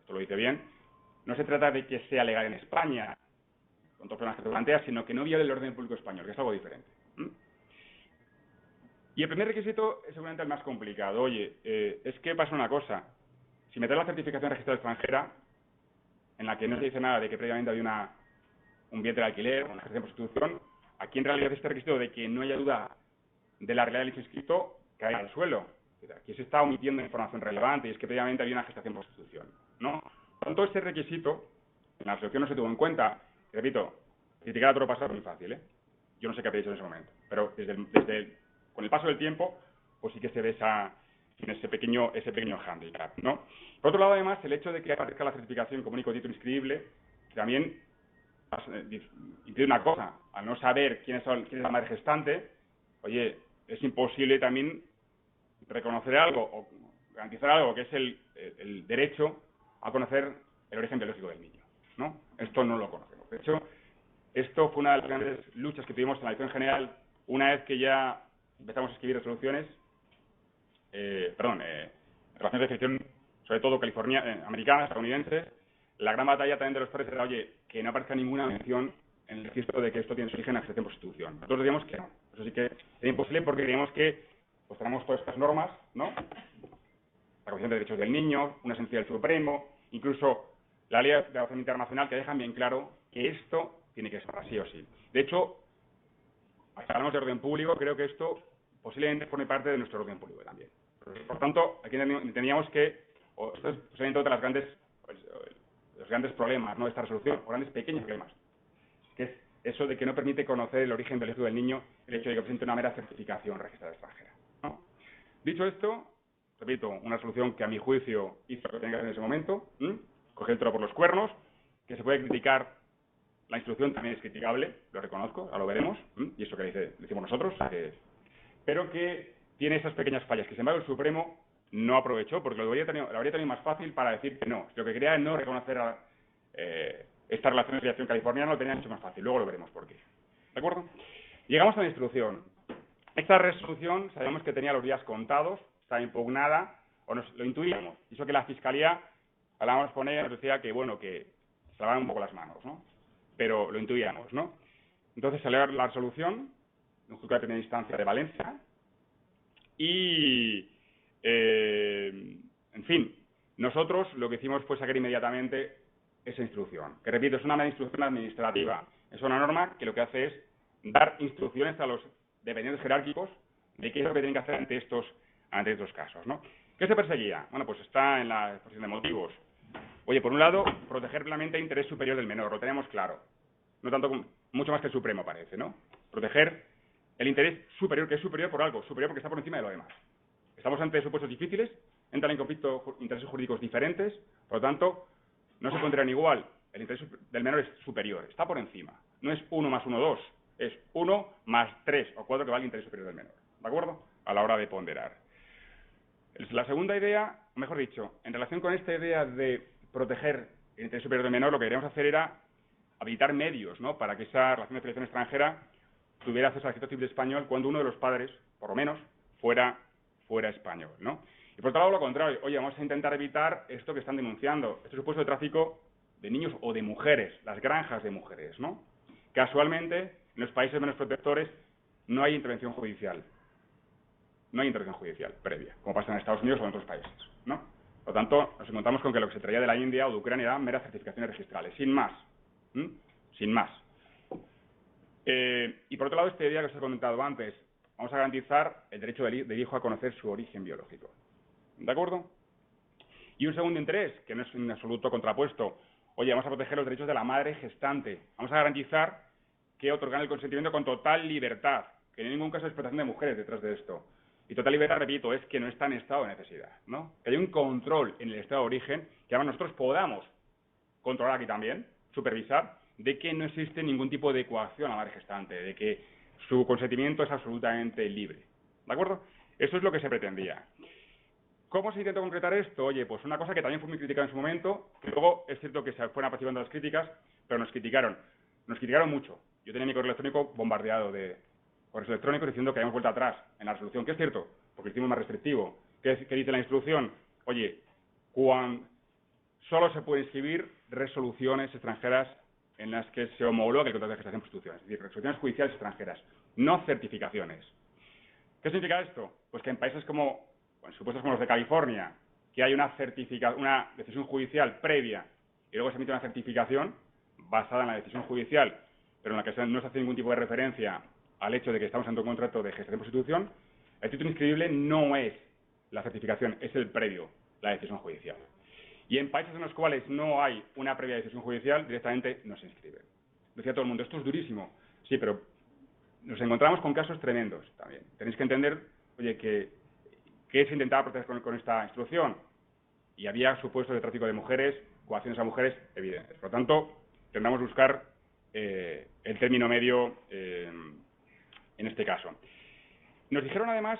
esto lo dice bien, no se trata de que sea legal en España, con todos los problemas que se plantea, sino que no viole el orden público español, que es algo diferente. Y el primer requisito es seguramente el más complicado. Oye, es que pasa una cosa. Si metes la certificación registral extranjera, en la que no se dice nada de que previamente había un vientre de alquiler, una ejercicio por sustitución, aquí en realidad este requisito de que no haya duda de la realidad del hecho inscrito cae al suelo. Aquí se está omitiendo información relevante y es que previamente había una gestación por sustitución, ¿no? Por tanto, ese requisito en la resolución no se tuvo en cuenta. Y repito, criticar a todo pasado es muy fácil, ¿eh? Yo no sé qué habéis hecho en ese momento, pero con el paso del tiempo, pues sí que se ve ese pequeño hándicap, ¿no? Por otro lado, además, el hecho de que aparezca la certificación como único título inscribible, también impide una cosa, al no saber quién es la madre gestante, oye, es imposible también reconocer algo o garantizar algo que es el derecho a conocer el origen biológico del niño, ¿no? Esto no lo conocemos. De hecho, esto fue una de las grandes luchas que tuvimos en la elección general una vez que ya empezamos a escribir resoluciones, relaciones de elección, sobre todo americanas, estadounidenses. La gran batalla también de los padres era, oye, que no aparezca ninguna mención en el registro de que esto tiene su origen en la gestación por sustitución. Nosotros decíamos que no. Eso sí que era imposible porque creíamos que pues tenemos todas estas normas, ¿no? La Convención de Derechos del Niño, una sentencia del Supremo, incluso la Ley de Adopción Internacional, que dejan bien claro que esto tiene que ser así o sí. De hecho, si hablamos de orden público, creo que esto posiblemente forme parte de nuestro orden público también. Por tanto, aquí entendíamos que esto es posiblemente otra de los grandes problemas, ¿no?, de esta resolución, o grandes pequeños problemas, que es eso de que no permite conocer el origen biológico del niño, el hecho de que presente una mera certificación registrada extranjera, ¿no? Dicho esto, repito, una resolución que a mi juicio hizo lo que tenía que hacer en ese momento, cogió el toro por los cuernos, que se puede criticar, la instrucción también es criticable, lo reconozco, ahora lo veremos, y eso que decimos nosotros, pero que tiene esas pequeñas fallas, que sin embargo el Supremo no aprovechó, porque lo habría tenido más fácil para decir que no. Lo que quería es no reconocer esta relación de filiación californiana, lo tenía mucho más fácil, luego lo veremos por qué. ¿De acuerdo? Llegamos a la instrucción. Esta resolución sabemos que tenía los días contados, está impugnada, o lo intuíamos. Hizo que la Fiscalía, hablábamos con ella, nos decía que, bueno, que se lavaban un poco las manos, ¿no? Pero lo intuíamos, ¿no? Entonces salió la resolución de un juzgado de primera instancia de Valencia y, en fin, nosotros lo que hicimos fue sacar inmediatamente esa instrucción, que repito, es una mera instrucción administrativa. Es una norma que lo que hace es dar instrucciones a los dependientes jerárquicos de qué es lo que tienen que hacer ante estos casos, ¿no? ¿Qué se perseguía? Bueno, pues está en la exposición de motivos. Oye, por un lado, proteger plenamente el interés superior del menor, lo tenemos claro. No tanto, mucho más que el Supremo parece, ¿no? Proteger el interés superior, que es superior por algo, superior porque está por encima de lo demás. Estamos ante supuestos difíciles, entran en conflicto intereses jurídicos diferentes, por lo tanto, no se pondrían igual. El interés del menor es superior, está por encima. No es 1 más 1, 2. Es 1 más 3 o 4 que vale el interés superior del menor. ¿De acuerdo? A la hora de ponderar. La segunda idea, mejor dicho, en relación con esta idea de proteger el interés superior del menor, lo que queríamos hacer era habilitar medios, ¿no?, para que esa relación de filiación extranjera tuviera acceso al registro civil español cuando uno de los padres, por lo menos, fuera español, ¿no? Y por otro lado, lo contrario, oye, vamos a intentar evitar esto que están denunciando, este supuesto de tráfico de niños o de mujeres, las granjas de mujeres, ¿no? Casualmente, en los países menos protectores no hay intervención judicial. No hay intervención judicial previa, como pasa en Estados Unidos o en otros países, ¿no? Por lo tanto, nos encontramos con que lo que se traía de la India o de Ucrania eran meras certificaciones registrales, sin más. Sin más. Y por otro lado, esta idea que os he comentado antes, vamos a garantizar el derecho del hijo a conocer su origen biológico. ¿De acuerdo? Y un segundo interés, que no es en absoluto contrapuesto. Oye, vamos a proteger los derechos de la madre gestante. Vamos a garantizar que otorgan el consentimiento con total libertad, que en ningún caso hay explotación de mujeres detrás de esto. Y total libertad, repito, es que no está en estado de necesidad, ¿no? Que hay un control en el estado de origen, que además nosotros podamos controlar aquí también, supervisar, de que no existe ningún tipo de coacción a la madre gestante, de que su consentimiento es absolutamente libre. ¿De acuerdo? Eso es lo que se pretendía. ¿Cómo se intentó concretar esto? Oye, pues una cosa que también fue muy criticada en su momento, que luego es cierto que se fueron participando las críticas, pero nos criticaron mucho. Yo tenía mi correo electrónico bombardeado de correos electrónicos diciendo que habíamos vuelto atrás en la resolución, que es cierto, porque lo hicimos más restrictivo. ¿Qué dice la instrucción? Oye, solo se pueden inscribir resoluciones extranjeras en las que se homologue el contrato de gestación por sustitución, es decir, resoluciones judiciales extranjeras, no certificaciones. ¿Qué significa esto? Pues que en países como, en supuestos como los de California, que hay una decisión judicial previa y luego se emite una certificación basada en la decisión judicial, pero en la que no se hace ningún tipo de referencia al hecho de que estamos ante un contrato de gestación por sustitución, el título inscribible no es la certificación, es el previo, la decisión judicial. Y en países en los cuales no hay una previa decisión judicial, directamente no se inscribe. Decía todo el mundo, esto es durísimo. Sí, pero nos encontramos con casos tremendos también. Tenéis que entender, oye, que se intentaba proteger con esta instrucción. Y había supuestos de tráfico de mujeres, coacciones a mujeres evidentes. Por lo tanto, tendremos que buscar el término medio en este caso. Nos dijeron además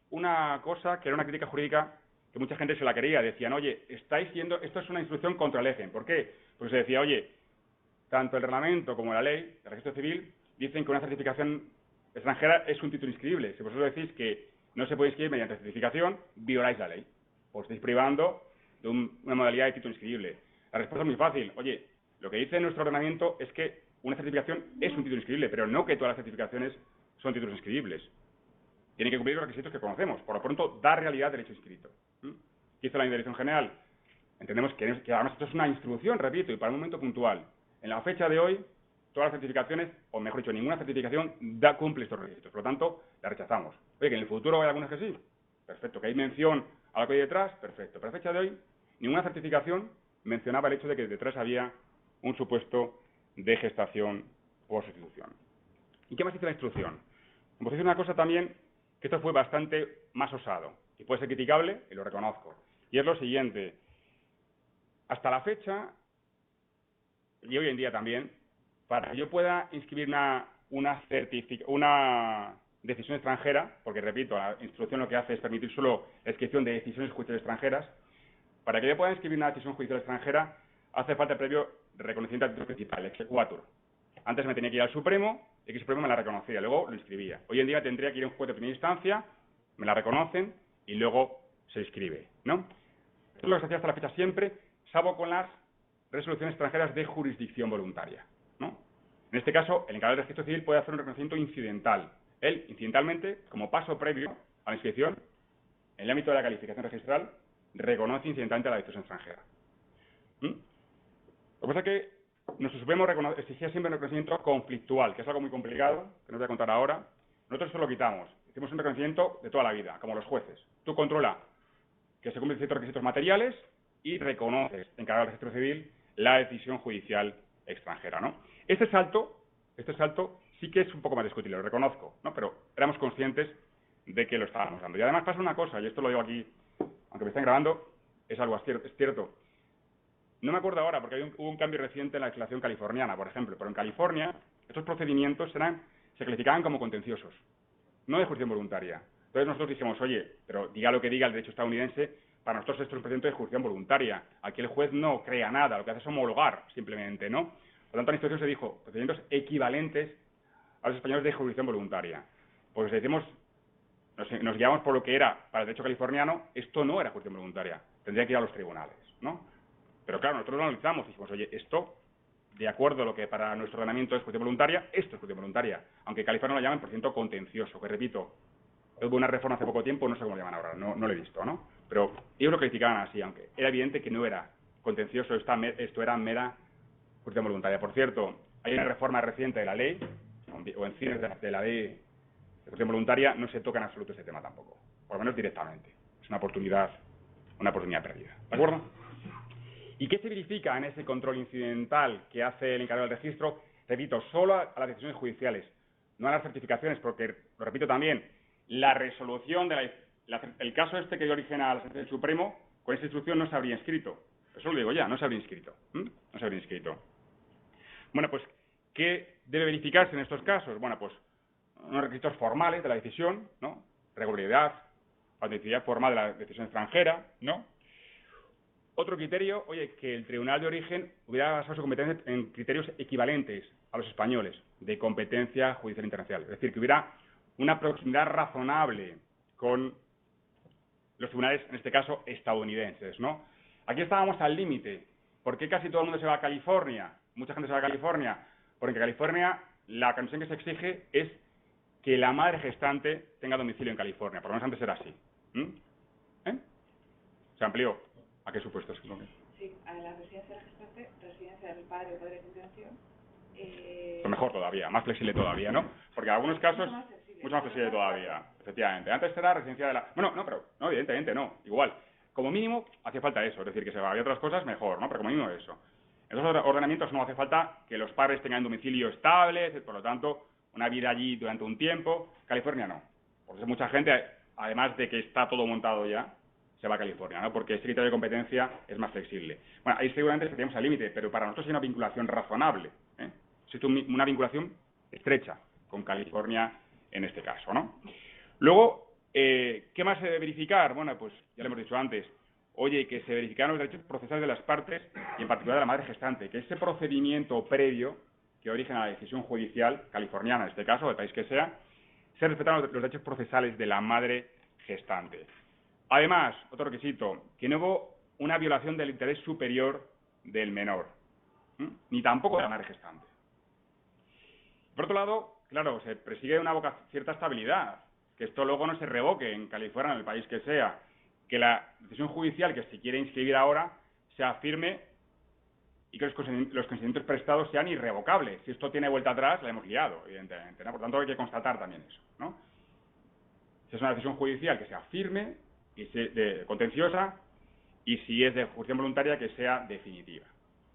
una cosa que era una crítica jurídica que mucha gente se la quería. Decían, oye, esto es una instrucción contra el EGEN. ¿Por qué? Porque se decía, oye, tanto el reglamento como la ley del registro civil dicen que una certificación extranjera es un título inscribible. Si vosotros decís que no se puede inscribir mediante certificación, violáis la ley. Os estáis privando de una modalidad de título inscribible. La respuesta es muy fácil. Oye, lo que dice nuestro ordenamiento es que una certificación es un título inscribible, pero no que todas las certificaciones son títulos inscribibles. Tiene que cumplir los requisitos que conocemos. Por lo pronto, da realidad del hecho inscrito. ¿Qué hizo la Dirección General? Entendemos que además esto es una instrucción, repito, y para un momento puntual. En la fecha de hoy, todas las certificaciones, o mejor dicho, ninguna certificación cumple estos requisitos. Por lo tanto, la rechazamos. Oye, que en el futuro hay algunas que sí. Perfecto. Que hay mención a lo que hay detrás. Perfecto. Pero a fecha de hoy, ninguna certificación mencionaba el hecho de que detrás había un supuesto de gestación por sustitución. ¿Y qué más dice la instrucción? Pues dice una cosa también, que esto fue bastante más osado, y puede ser criticable, y lo reconozco. Y es lo siguiente. Hasta la fecha, y hoy en día también, para que yo pueda inscribir una decisión extranjera, porque repito, la instrucción lo que hace es permitir solo la inscripción de decisiones judiciales extranjeras, para que yo pueda inscribir una decisión judicial extranjera hace falta previo reconocimiento del título principal, el exequatur. Antes me tenía que ir al Supremo, y que el Supremo me la reconocía, luego lo inscribía. Hoy en día tendría que ir a un juez de primera instancia, me la reconocen y luego se inscribe, ¿no? Esto es lo que se hacía hasta la fecha siempre, salvo con las resoluciones extranjeras de jurisdicción voluntaria, ¿no? En este caso, el encargado del registro civil puede hacer un reconocimiento incidental. Él, incidentalmente, como paso previo a la inscripción, en el ámbito de la calificación registral, reconoce incidentalmente a la decisión extranjera. Lo que pasa es que nuestro Supremo exigía siempre un reconocimiento conflictual, que es algo muy complicado, que no voy a contar ahora. Nosotros eso lo quitamos. Hicimos un reconocimiento de toda la vida, como los jueces. Tú controla que se cumplen ciertos requisitos materiales y reconoces, encargado del registro civil, la decisión judicial extranjera, ¿no? Este salto sí que es un poco más discutible, lo reconozco, ¿no? Pero éramos conscientes de que lo estábamos dando. Y además pasa una cosa, y esto lo digo aquí, aunque me estén grabando, es algo es cierto. No me acuerdo ahora, porque hubo un cambio reciente en la legislación californiana, por ejemplo, pero en California estos procedimientos se calificaban como contenciosos, no de jurisdicción voluntaria. Entonces nosotros dijimos, oye, pero diga lo que diga el derecho estadounidense, para nosotros esto es un procedimiento de jurisdicción voluntaria. Aquí el juez no crea nada, lo que hace es homologar, simplemente, ¿no? Por lo tanto, en la instrucción se dijo, procedimientos equivalentes a los españoles de jurisdicción voluntaria. Pues decimos, nos guiamos por lo que era para el derecho californiano, esto no era jurisdicción voluntaria, tendría que ir a los tribunales, ¿no? Pero claro, nosotros lo analizamos y dijimos, oye, esto, de acuerdo a lo que para nuestro ordenamiento es jurisdicción voluntaria, esto es jurisdicción voluntaria, aunque en California lo llaman procedimiento contencioso, que repito, hubo una reforma hace poco tiempo, no sé cómo lo llaman ahora, no lo he visto, ¿no? Pero ellos lo criticaban así, aunque era evidente que no era contencioso, esto era mera jurisdicción voluntaria. Por cierto, hay una reforma reciente de la ley, o en cines de la ley de jurisdicción voluntaria, no se toca en absoluto ese tema tampoco, por lo menos directamente. Es una oportunidad perdida, ¿de acuerdo? ¿Y qué se verifica en ese control incidental que hace el encargado del registro? Repito, solo a las decisiones judiciales, no a las certificaciones, porque, lo repito también, la resolución el caso este que dio origen a la sentencia del Supremo, con esa instrucción no se habría inscrito. Eso lo digo ya, no se habría inscrito. No se habría inscrito. Bueno, pues, ¿qué debe verificarse en estos casos? Bueno, pues, unos requisitos formales de la decisión, ¿no? Regularidad, autenticidad formal de la decisión extranjera, ¿no? Otro criterio, oye, que el Tribunal de Origen hubiera basado su competencia en criterios equivalentes a los españoles de competencia judicial internacional. Es decir, que hubiera una proximidad razonable con los tribunales, en este caso, estadounidenses, ¿no? Aquí estábamos al límite. ¿Por qué casi todo el mundo se va a California? Mucha gente se va a California. Porque en California la condición que se exige es que la madre gestante tenga domicilio en California. Por lo menos antes era así. Se amplió. ¿A qué supuestos? Sí, a la residencia del gestante, residencia del padre o padre de continuación. Mejor todavía, más flexible todavía, ¿no? Porque en algunos casos, mucho más flexible todavía, efectivamente. Antes era residencia de la... Bueno, no, pero, no, evidentemente no, igual. Como mínimo, hacía falta eso, es decir, que si había otras cosas, mejor, ¿no? Pero como mínimo eso. En esos ordenamientos no hace falta que los padres tengan domicilio estable, por lo tanto, una vida allí durante un tiempo. California no. Por eso mucha gente, además de que está todo montado ya, se va a California, ¿no? Porque ese criterio de competencia es más flexible. Bueno, ahí seguramente estaríamos al límite, pero para nosotros hay una vinculación razonable, ¿eh? Existe una vinculación estrecha con California en este caso, ¿no? Luego, ¿qué más se debe verificar? Bueno, pues ya lo hemos dicho antes. Oye, que se verificaran los derechos procesales de las partes y en particular de la madre gestante, que ese procedimiento previo que origen a la decisión judicial californiana, en este caso, del país que sea, se respetaran los derechos procesales de la madre gestante. Además, otro requisito, que no hubo una violación del interés superior del menor, ni tampoco de la madre gestante. Por otro lado, claro, se persigue cierta estabilidad, que esto luego no se revoque en California, en el país que sea, que la decisión judicial que se quiere inscribir ahora sea firme y que los consentimientos prestados sean irrevocables. Si esto tiene vuelta atrás, la hemos liado, evidentemente, ¿no? Por tanto, hay que constatar también eso, ¿no? Si es una decisión judicial que sea firme y contenciosa, y si es de jurisdicción voluntaria, que sea definitiva,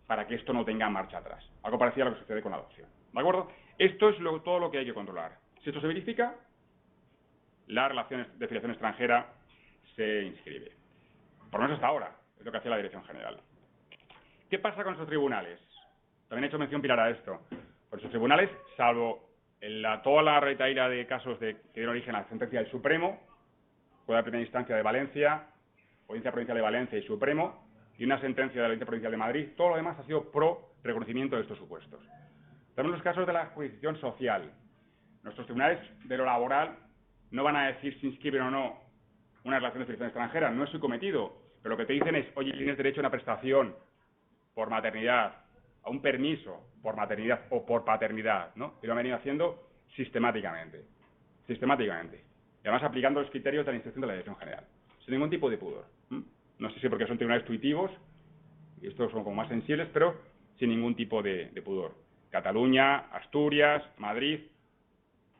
para que esto no tenga marcha atrás. Algo parecido a lo que sucede con la adopción. ¿De acuerdo? Esto es todo lo que hay que controlar. Si esto se verifica, la relación de filiación extranjera se inscribe. Por lo menos hasta ahora, es lo que hacía la Dirección General. ¿Qué pasa con esos tribunales? también he hecho mención Pilar a esto. Por sus tribunales, salvo toda la retahíla de casos que dieron origen a la sentencia del Supremo, fue la primera instancia de Valencia, Audiencia Provincial de Valencia y Supremo, y una sentencia de la Audiencia Provincial de Madrid, todo lo demás ha sido pro reconocimiento de estos supuestos. También los casos de la jurisdicción social. Nuestros tribunales de lo laboral no van a decir si inscriben o no una relación de jurisdicción extranjera, no es su cometido, pero lo que te dicen es, oye, tienes derecho a una prestación por maternidad, a un permiso por maternidad o por paternidad, ¿no? Y lo han venido haciendo sistemáticamente. Sistemáticamente. Y además aplicando los criterios de la instrucción de la Dirección General, sin ningún tipo de pudor. No sé si porque son tribunales tuitivos, y estos son como más sensibles, pero sin ningún tipo de pudor. Cataluña, Asturias, Madrid,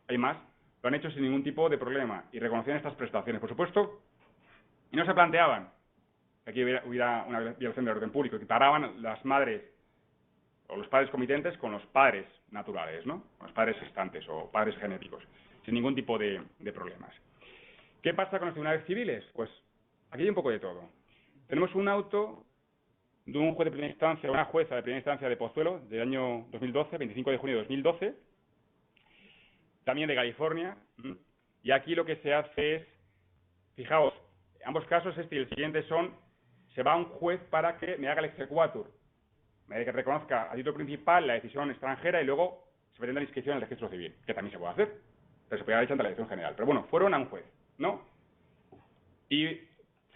hay más, lo han hecho sin ningún tipo de problema y reconocían estas prestaciones, por supuesto, y no se planteaban que aquí hubiera una violación del orden público, que paraban las madres o los padres comitentes con los padres naturales, ¿no? Con los padres gestantes o padres genéticos, sin ningún tipo de problemas. ¿Qué pasa con los tribunales civiles? Pues aquí hay un poco de todo. Tenemos un auto de un juez de primera instancia, una jueza de primera instancia de Pozuelo, del año 2012, 25 de junio de 2012, también de California, y aquí lo que se hace es, fijaos, ambos casos, este y el siguiente son, se va a un juez para que me haga el exequatur, me reconozca a título principal la decisión extranjera y luego se pretende la inscripción en el registro civil, que también se puede hacer, pero se puede haber hecho ante la Dirección General. Pero bueno, fueron a un juez, ¿no? Y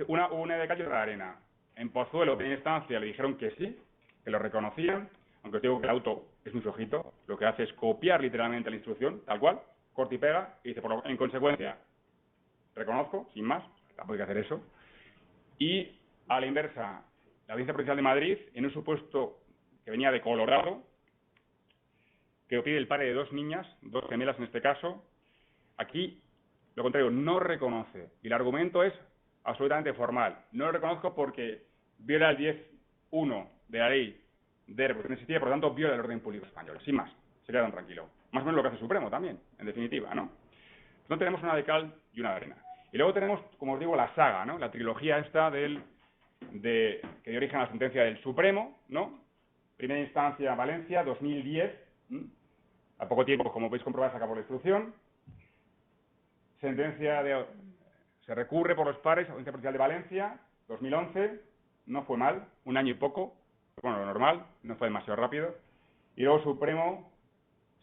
una de calle y otra de arena. En Pozuelo, en primera instancia, le dijeron que sí, que lo reconocían, aunque os digo que el auto es muy flojito, lo que hace es copiar literalmente la instrucción, tal cual, corta y pega, y dice, en consecuencia, reconozco, sin más, tampoco hay que hacer eso, y a la inversa, la Audiencia Provincial de Madrid, en un supuesto que venía de Colorado, que pide el padre de dos niñas, dos gemelas en este caso, aquí, lo contrario, no reconoce, y el argumento es absolutamente formal. No lo reconozco porque viola el 10.1 de la ley de reproducción asistida, por lo tanto viola el orden público español, sin más, se quedan tranquilos. Más o menos lo que hace el Supremo también, en definitiva, ¿no? Entonces tenemos una de cal y una de arena. Y luego tenemos, como os digo, la saga, ¿no? La trilogía esta que dio origen a la sentencia del Supremo, ¿no? Primera instancia, Valencia, 2010, a poco tiempo, como podéis comprobar, se acabó la instrucción. Se recurre por los pares a la Audiencia Provincial de Valencia, 2011, no fue mal, un año y poco, bueno, lo normal, no fue demasiado rápido. Y luego Supremo,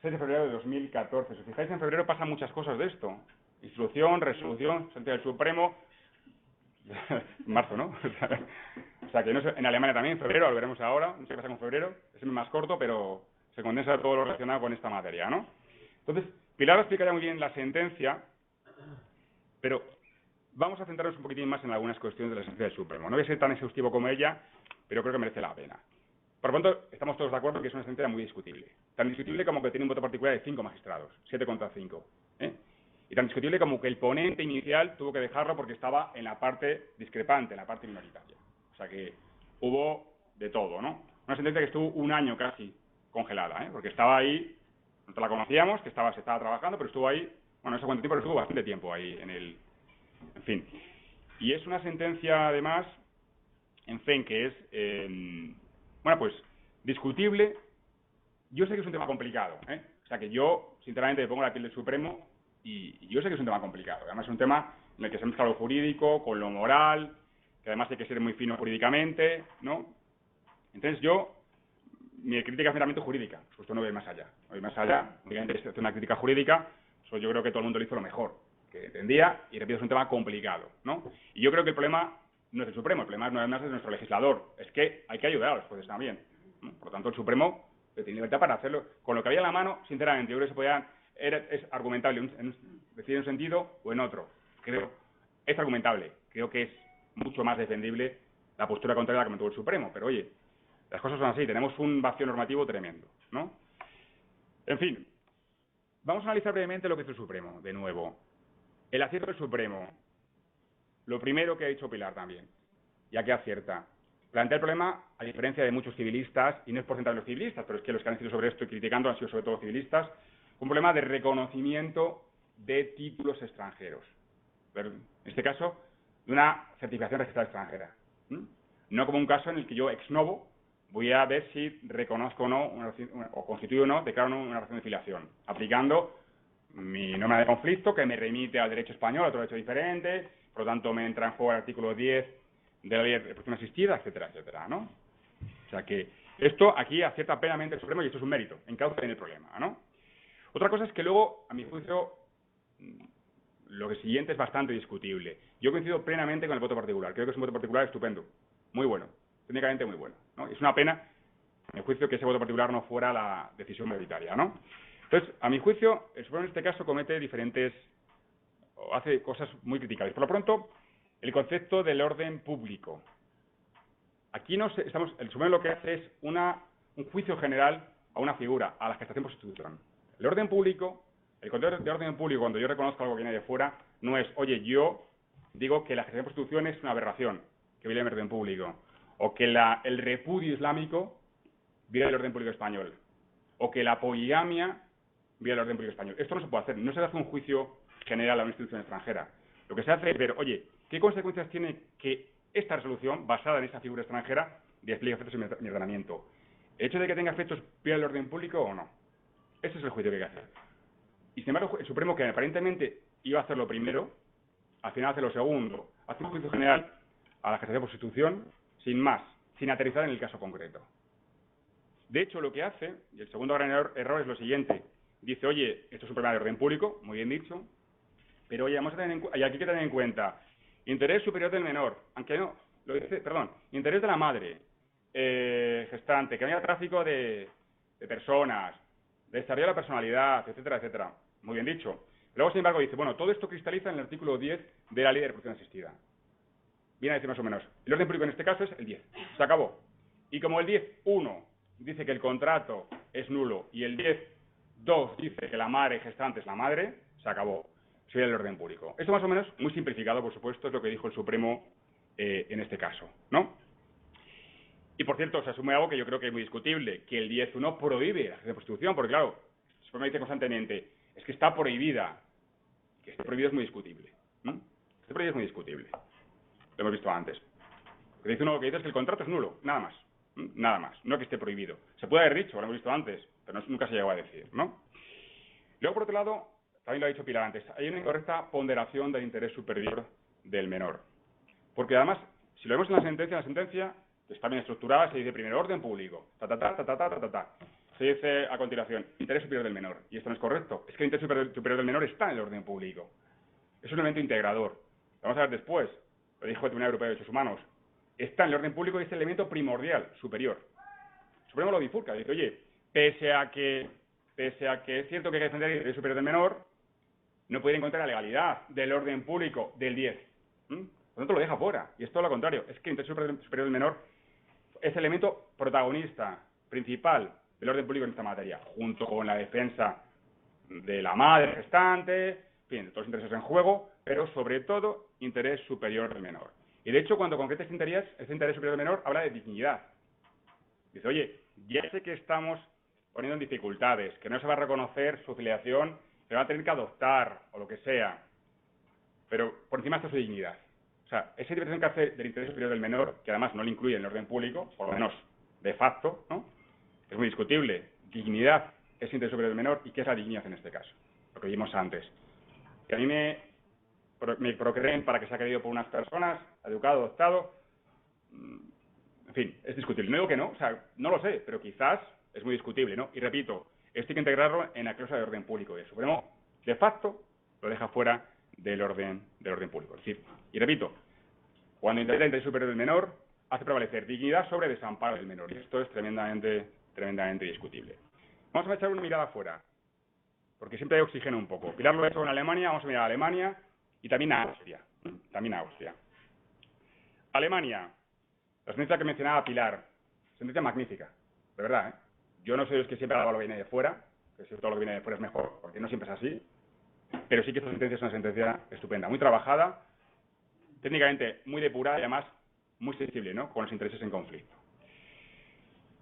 6 de febrero de 2014. Si os fijáis, en febrero pasan muchas cosas de esto. Instrucción, resolución, sentencia del Supremo, marzo, ¿no? O sea, que no sé, en Alemania también, febrero, lo veremos ahora, no sé qué pasa con febrero, es más corto, pero se condensa todo lo relacionado con esta materia, ¿no? Entonces, Pilar explica ya muy bien la sentencia, pero vamos a centrarnos un poquitín más en algunas cuestiones de la sentencia del Supremo. No voy a ser tan exhaustivo como ella, pero creo que merece la pena. Por lo tanto, estamos todos de acuerdo que es una sentencia muy discutible. Tan discutible como que tiene un voto particular de 5 magistrados, 7 contra 5. Y tan discutible como que el ponente inicial tuvo que dejarlo porque estaba en la parte discrepante, en la parte minoritaria. O sea que hubo de todo, ¿no? Una sentencia que estuvo un año casi congelada, porque estaba ahí, no la conocíamos, que se estaba trabajando, pero estuvo ahí, bueno, no sé cuánto tiempo, pero estuvo bastante tiempo ahí en fin. Y es una sentencia, además, en fin, que es, bueno, pues, discutible. Yo sé que es un tema complicado, O sea, que yo, sinceramente, me pongo la piel del Supremo y yo sé que es un tema complicado. Además, es un tema en el que se mezcla lo jurídico con lo moral, que además hay que ser muy fino jurídicamente, ¿no? Entonces, mi crítica es meramente jurídica. Justo no voy más allá. No voy más allá. Obviamente, es una crítica jurídica, yo creo que todo el mundo lo hizo lo mejor que entendía, y repito, es un tema complicado, ¿no? Y yo creo que el problema no es el Supremo, el problema no es más de nuestro legislador, es que hay que ayudar a los jueces también, ¿no? Por lo tanto, el Supremo tiene libertad para hacerlo. Con lo que había en la mano, sinceramente, yo creo que es argumentable, decir en un sentido o en otro. Es argumentable, creo que es mucho más defendible la postura contraria a la que mantuvo el Supremo, pero oye, las cosas son así, tenemos un vacío normativo tremendo, ¿no? En fin, vamos a analizar brevemente lo que hizo el Supremo, de nuevo. El acierto del Supremo, lo primero que ha dicho Pilar también, ya que acierta, plantea el problema, a diferencia de muchos civilistas, y no es por centrar en los civilistas, pero es que los que han escrito sobre esto y criticando han sido sobre todo civilistas, un problema de reconocimiento de títulos extranjeros. Pero, en este caso, de una certificación registrada extranjera. No como un caso en el que yo, ex novo, voy a ver si reconozco o no, o constituyo o no, declaro o no una relación de filiación, aplicando mi norma de conflicto, que me remite al derecho español, a otro derecho diferente, por lo tanto me entra en juego el artículo 10 de la ley de reproducción asistida, etcétera, etcétera, ¿no? O sea que esto aquí acierta plenamente el Supremo y esto es un mérito, encauza en el problema, ¿no? Otra cosa es que luego, a mi juicio, lo que siguiente es bastante discutible. Yo coincido plenamente con el voto particular, creo que es un voto particular estupendo, muy bueno, técnicamente muy bueno, ¿no? Es una pena, a mi juicio, que ese voto particular no fuera la decisión mayoritaria, ¿no? Entonces, a mi juicio, el Supremo en este caso comete diferentes, o hace cosas muy criticables. Por lo pronto, el concepto del orden público. Aquí el Supremo lo que hace es un juicio general a una figura, a la gestación por sustitución. El orden público, el concepto de orden público, cuando yo reconozco algo que viene de fuera, no es, oye, yo digo que la gestación por sustitución es una aberración, que viola el orden público, o que el repudio islámico viola el orden público español, o que la poligamia viola el orden público español. Esto no se puede hacer, no se hace un juicio general a una institución extranjera. Lo que se hace es ver, oye, ¿qué consecuencias tiene que esta resolución, basada en esa figura extranjera, despliegue efectos en mi ordenamiento? ¿El hecho de que tenga efectos viola el orden público o no? Ese es el juicio que hay que hacer. Y sin embargo, el Supremo, que aparentemente iba a hacer lo primero, al final hace lo segundo, hace un juicio general a la gestación por sustitución, sin más, sin aterrizar en el caso concreto. De hecho, lo que hace, y el segundo gran error es lo siguiente, dice, oye, esto es un problema de orden público, muy bien dicho, pero oye, vamos a tener y aquí hay que tener en cuenta interés superior del menor, aunque no, lo dice, perdón, interés de la madre gestante, que haya tráfico de personas, de desarrollo de la personalidad, etcétera, etcétera. Muy bien dicho. Luego, sin embargo, dice, bueno, todo esto cristaliza en el artículo 10 de la ley de reproducción asistida. Viene a decir más o menos, el orden público en este caso es el 10. Se acabó. Y como el 10.1 dice que el contrato es nulo y el 10.2 dice que la madre gestante es la madre, se acabó. Sería el orden público. Esto más o menos, muy simplificado, por supuesto, es lo que dijo el Supremo en este caso, ¿no? Y por cierto, se asume algo que yo creo que es muy discutible, que el 10.1 prohíbe la gestación por sustitución, porque claro, el Supremo dice constantemente, es que está prohibida. Que esté prohibido es muy discutible, ¿no? Esté prohibido es muy discutible. Lo hemos visto antes. Lo que dice uno, lo que dice es que el contrato es nulo, nada más. Nada más, no que esté prohibido. Se puede haber dicho, lo hemos visto antes, pero nunca se llegó a decir, ¿no? Luego, por otro lado, también lo ha dicho Pilar antes, hay una incorrecta ponderación del interés superior del menor. Porque además, si lo vemos en la sentencia está bien estructurada, se dice primero orden público, Se dice a continuación, interés superior del menor. Y esto no es correcto. Es que el interés superior del menor está en el orden público. Es un elemento integrador. Lo vamos a ver después. Lo dijo el Tribunal Europeo de Derechos Humanos. Está en el orden público y es el elemento primordial, superior. El Supremo lo bifurca. Dice, oye, pese a que es cierto que hay que defender el interés superior del menor, no puede encontrar la legalidad del orden público del 10. Por lo tanto, lo deja fuera. Y es todo lo contrario. Es que el interés superior del menor es el elemento protagonista, principal, del orden público en esta materia, junto con la defensa de la madre gestante, en fin, de todos los intereses en juego, pero sobre todo, interés superior del menor. Y de hecho, cuando concreta este interés superior del menor, habla de dignidad. Dice, oye, ya sé que estamos poniendo en dificultades, que no se va a reconocer su filiación, que va a tener que adoptar, o lo que sea, pero por encima está su dignidad. O sea, esa interpretación que hace del interés superior del menor, que además no le incluye en el orden público, por lo menos de facto, ¿no? Es muy discutible. Dignidad es interés superior del menor, ¿y qué es la dignidad en este caso? Lo que vimos antes. Que a mí me procreen para que sea querido por unas personas, educado, adoptado, en fin, es discutible. No digo que no, o sea, no lo sé, pero quizás es muy discutible, ¿no? Y repito, esto hay que integrarlo en la cláusula de orden público. Y el Supremo, de facto, lo deja fuera del orden público. Es decir, y repito, cuando interpreta el interés superior del menor, hace prevalecer dignidad sobre desamparo del menor. Y esto es tremendamente discutible. Vamos a echar una mirada afuera, porque siempre hay oxígeno un poco. Pilar lo ha hecho en Alemania, vamos a mirar a Alemania y también a Austria. Alemania, la sentencia que mencionaba Pilar, sentencia magnífica, de verdad, ¿eh? Yo no soy los que siempre alaba lo que viene de fuera, que si todo lo que viene de fuera es mejor, porque no siempre es así, pero sí que esta sentencia es una sentencia estupenda, muy trabajada, técnicamente muy depurada y además muy sensible, ¿no?, con los intereses en conflicto.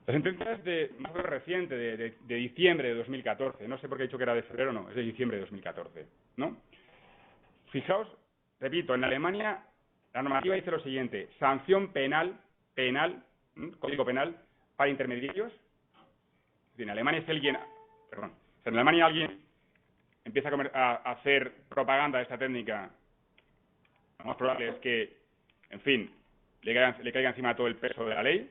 La sentencia es más reciente, de diciembre de 2014, no sé por qué he dicho que era de febrero, no, es de diciembre de 2014, ¿no? Fijaos, repito, en Alemania la normativa dice lo siguiente: sanción penal, Código Penal, para intermediarios. En Alemania, en Alemania alguien empieza a hacer propaganda de esta técnica, lo más probable es que, en fin, le caiga encima todo el peso de la ley.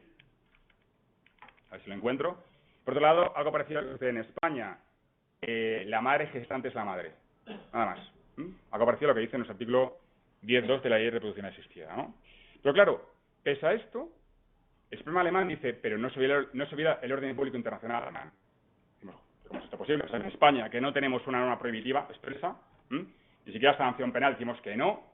A ver si lo encuentro. Por otro lado, algo parecido a lo que sucede en España. La madre gestante es la madre. Nada más. Algo parecido a lo que dice en nuestro artículo 10.2 de la Ley de Reproducción Asistida, ¿no? Pero claro, pese a esto, el Supremo alemán dice, pero no se olvida el orden público internacional alemán. Decimos, ¿cómo es esto posible? O sea, en España, que no tenemos una norma prohibitiva expresa, ni siquiera sanción penal, decimos que no.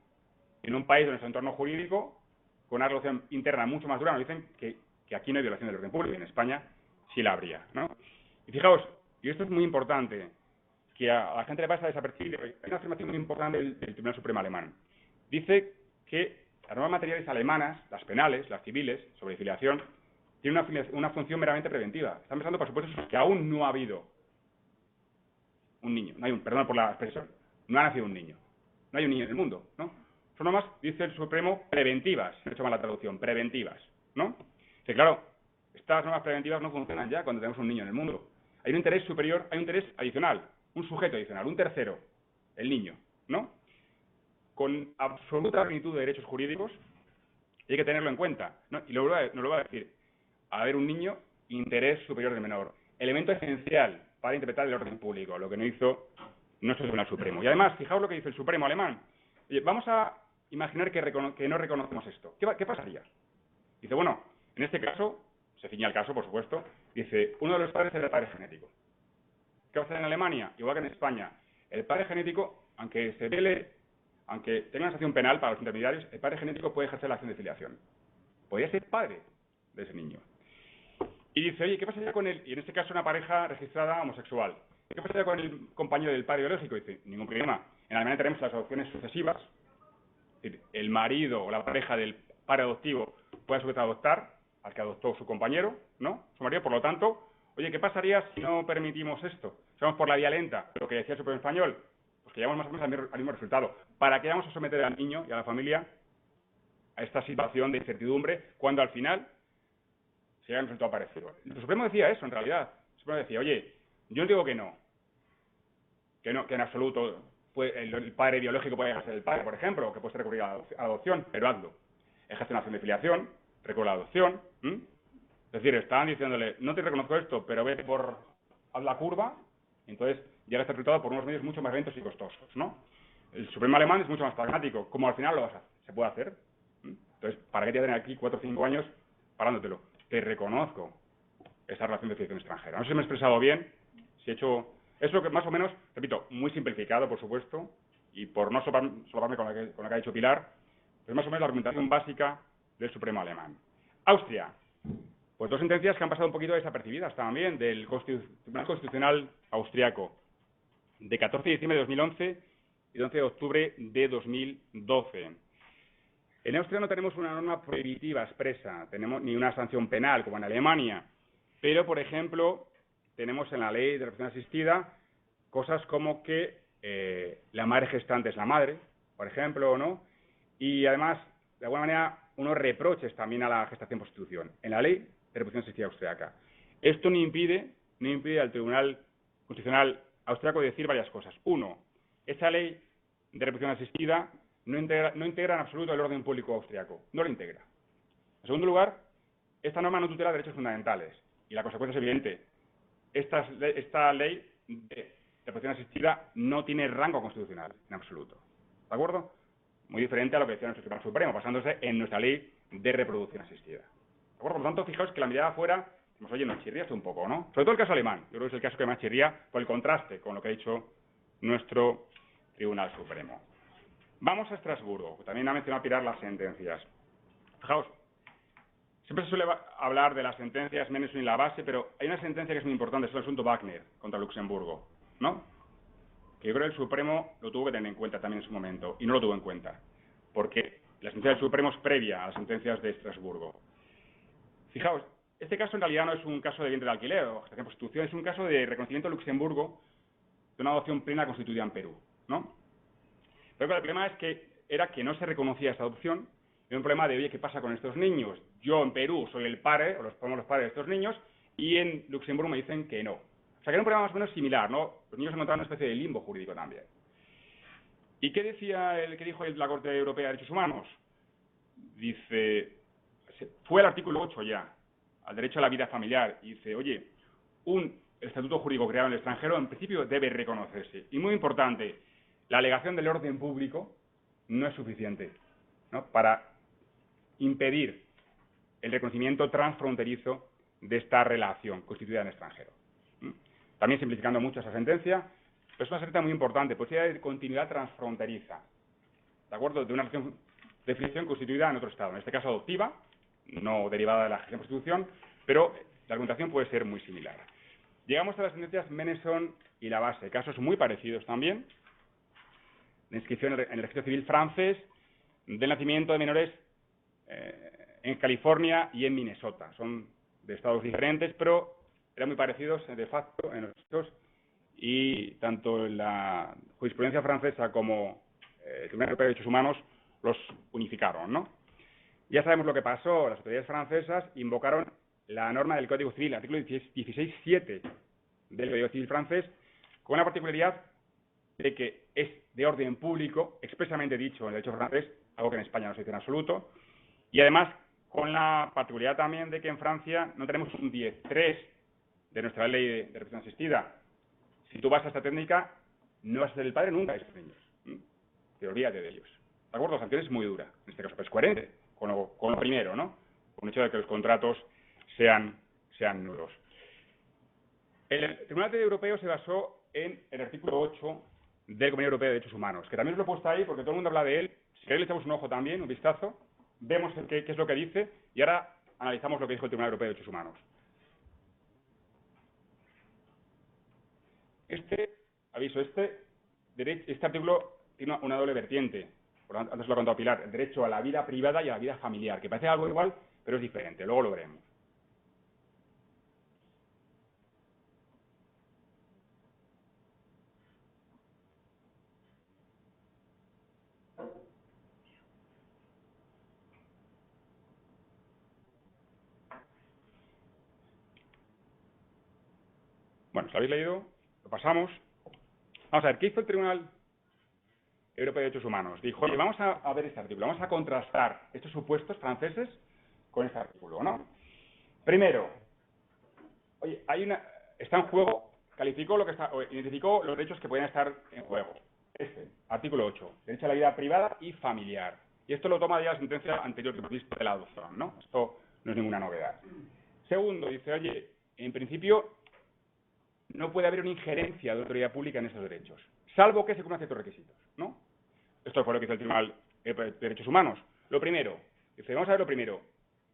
En un país de nuestro entorno jurídico, con una relación interna mucho más dura, nos dicen que aquí no hay violación del orden público, y en España sí la habría, ¿no? Y fijaos, y esto es muy importante, que a la gente le pasa desapercibido, hay una afirmación muy importante del Tribunal Supremo alemán. Dice que las normas materiales alemanas, las penales, las civiles, sobre filiación, tienen una función meramente preventiva. Están pensando, por supuesto, que aún no ha habido un niño, perdón por la expresión, no ha nacido un niño. No hay un niño en el mundo, ¿no? Son normas, dice el Supremo, preventivas, he hecho mal la traducción, preventivas, ¿no? Dice, claro, estas normas preventivas no funcionan ya cuando tenemos un niño en el mundo. Hay un interés superior, hay un interés adicional, un sujeto adicional, un tercero, el niño, ¿no? Con absoluta plenitud de derechos jurídicos, y hay que tenerlo en cuenta, ¿no? Y nos lo va a decir, al haber un niño, interés superior del menor. Elemento esencial para interpretar el orden público, lo que no hizo nuestro Tribunal Supremo. Y además, fijaos lo que dice el Supremo alemán. Oye, vamos a imaginar que no reconocemos esto. ¿Qué pasaría? Dice, bueno, en este caso, se ciña el caso, por supuesto, dice, uno de los padres es el padre genético. ¿Qué va a hacer en Alemania? Igual que en España. El padre genético, aunque tenga una sanción penal para los intermediarios, el padre genético puede ejercer la acción de filiación. Podría ser padre de ese niño. Y dice, oye, ¿qué pasaría con él? Y en este caso una pareja registrada homosexual. ¿Qué pasaría con el compañero del padre biológico? Dice, ningún problema. En Alemania tenemos las adopciones sucesivas. Es decir, el marido o la pareja del padre adoptivo puede a su vez adoptar al que adoptó su compañero, ¿no? Su marido. Por lo tanto, oye, ¿qué pasaría si no permitimos esto? Si vamos por la vía lenta, lo que decía el Supremo español, pues que llegamos más o menos al mismo resultado. ¿Para qué vamos a someter al niño y a la familia a esta situación de incertidumbre cuando al final se llega a un resultado parecido? El Supremo decía eso, en realidad. El Supremo decía, oye, yo no digo que en absoluto el padre biológico puede ejercer el padre, por ejemplo, o que puede recurrir a la adopción, pero hazlo. Ejerce una acción de filiación, recurre a la adopción. Es decir, estaban diciéndole, no te reconozco esto, pero vete haz la curva, y entonces llega este resultado por unos medios mucho más lentos y costosos, ¿no? El Supremo alemán es mucho más pragmático. Como al final lo vas a hacer, se puede hacer. Entonces, ¿para qué te tener aquí 4 o 5 años parándotelo? Te reconozco esa relación de filiación extranjera. No sé si me he expresado bien, si he hecho... Es lo que más o menos, repito, muy simplificado, por supuesto, y por no solaparme con lo que ha dicho Pilar, es más o menos la argumentación básica del Supremo alemán. Austria. Pues 2 sentencias que han pasado un poquito desapercibidas también del Tribunal Constitucional austriaco, de 14 de diciembre de 2011 y de 11 de octubre de 2012. En Austria no tenemos una norma prohibitiva expresa, ni una sanción penal como en Alemania, pero, por ejemplo, tenemos en la ley de reproducción asistida cosas como que la madre gestante es la madre, por ejemplo, ¿no? Y además, de alguna manera, unos reproches también a la gestación por sustitución en la ley de reproducción asistida austriaca. Esto no impide al Tribunal Constitucional austriaco decir varias cosas. Uno, esta ley de reproducción asistida no integra en absoluto el orden público austriaco, no lo integra. En segundo lugar, esta norma no tutela derechos fundamentales, y la consecuencia es evidente. Esta ley de reproducción asistida no tiene rango constitucional, en absoluto. ¿De acuerdo? Muy diferente a lo que decía nuestro Tribunal Supremo, basándose en nuestra ley de reproducción asistida. ¿De acuerdo? Por lo tanto, fijaos que la mirada afuera, pues, oye, nos chirría esto un poco, ¿no? Sobre todo el caso alemán. Yo creo que es el caso que más chirría por el contraste con lo que ha dicho nuestro Tribunal Supremo. Vamos a Estrasburgo, que también ha mencionado Pilar las sentencias. Fijaos, siempre se suele hablar de las sentencias menos ni la base, pero hay una sentencia que es muy importante, es el asunto Wagner contra Luxemburgo, ¿no? Que yo creo que el Supremo lo tuvo que tener en cuenta también en su momento, y no lo tuvo en cuenta, porque la sentencia del Supremo es previa a las sentencias de Estrasburgo. Fijaos, este caso en realidad no es un caso de vientre de alquiler o gestación por sustitución, es un caso de reconocimiento de Luxemburgo de una adopción plena constituida en Perú, ¿no? Pero el problema era que no se reconocía esta adopción Hay un problema de, oye, ¿qué pasa con estos niños? Yo en Perú soy el padre, o somos los padres de estos niños, y en Luxemburgo me dicen que no. O sea, que era un problema más o menos similar, ¿no? Los niños encontraban una especie de limbo jurídico también. ¿Y qué dijo la Corte Europea de Derechos Humanos? Dice, fue al artículo 8 ya, al derecho a la vida familiar, y dice, oye, un estatuto jurídico creado en el extranjero en principio debe reconocerse. Y muy importante, la alegación del orden público no es suficiente, ¿no?, para impedir el reconocimiento transfronterizo de esta relación constituida en el extranjero. También simplificando mucho esa sentencia, pero es una sentencia muy importante, posibilidad de continuidad transfronteriza, ¿de acuerdo?, de una relación de filiación constituida en otro Estado, en este caso adoptiva, no derivada de la Constitución, pero la argumentación puede ser muy similar. Llegamos a las sentencias Menesson y La Base, casos muy parecidos también, de inscripción en el registro civil francés, del nacimiento de menores en California y en Minnesota. Son de estados diferentes, pero eran muy parecidos de facto en los hechos, y tanto la jurisprudencia francesa como el Tribunal Europeo de Derechos Humanos los unificaron, ¿no? Ya sabemos lo que pasó. Las autoridades francesas invocaron la norma del Código Civil, artículo 16.7 del Código Civil francés, con la particularidad de que es de orden público, expresamente dicho en el derecho francés, algo que en España no se dice en absoluto, y además con la particularidad también de que en Francia no tenemos un 10.3 de nuestra ley de representación asistida. Si tú vas a esta técnica, no vas a ser el padre nunca de esos niños. Te olvídate de ellos. ¿De acuerdo? La sanción es muy dura, en este caso, pero es coherente con lo primero, ¿no? Con el hecho de que los contratos sean nulos. El Tribunal Europeo se basó en el artículo 8 del Convenio Europeo de Derechos Humanos, que también os lo he puesto ahí porque todo el mundo habla de él. Si queréis le echamos un ojo también, un vistazo, vemos qué es lo que dice y ahora analizamos lo que dijo el Tribunal Europeo de Derechos Humanos. Este artículo tiene una doble vertiente. Antes lo ha contado Pilar, el derecho a la vida privada y a la vida familiar, que parece algo igual, pero es diferente. Luego lo veremos. Bueno, si lo habéis leído, lo pasamos. Vamos a ver, ¿qué hizo el Tribunal Europeo de Derechos Humanos? Dijo, oye, vamos a ver este artículo, vamos a contrastar estos supuestos franceses con este artículo, ¿no? Primero, oye, está en juego, identificó los derechos que pueden estar en juego. Artículo 8, derecho a la vida privada y familiar. Y esto lo toma ya la sentencia anterior que hemos visto de la adopción, ¿no? Esto no es ninguna novedad. Segundo, dice, oye, en principio no puede haber una injerencia de autoridad pública en esos derechos, salvo que se cumplan ciertos requisitos, ¿no? Esto fue lo que hizo el Tribunal de Derechos Humanos. Lo primero, dice, vamos a ver lo primero.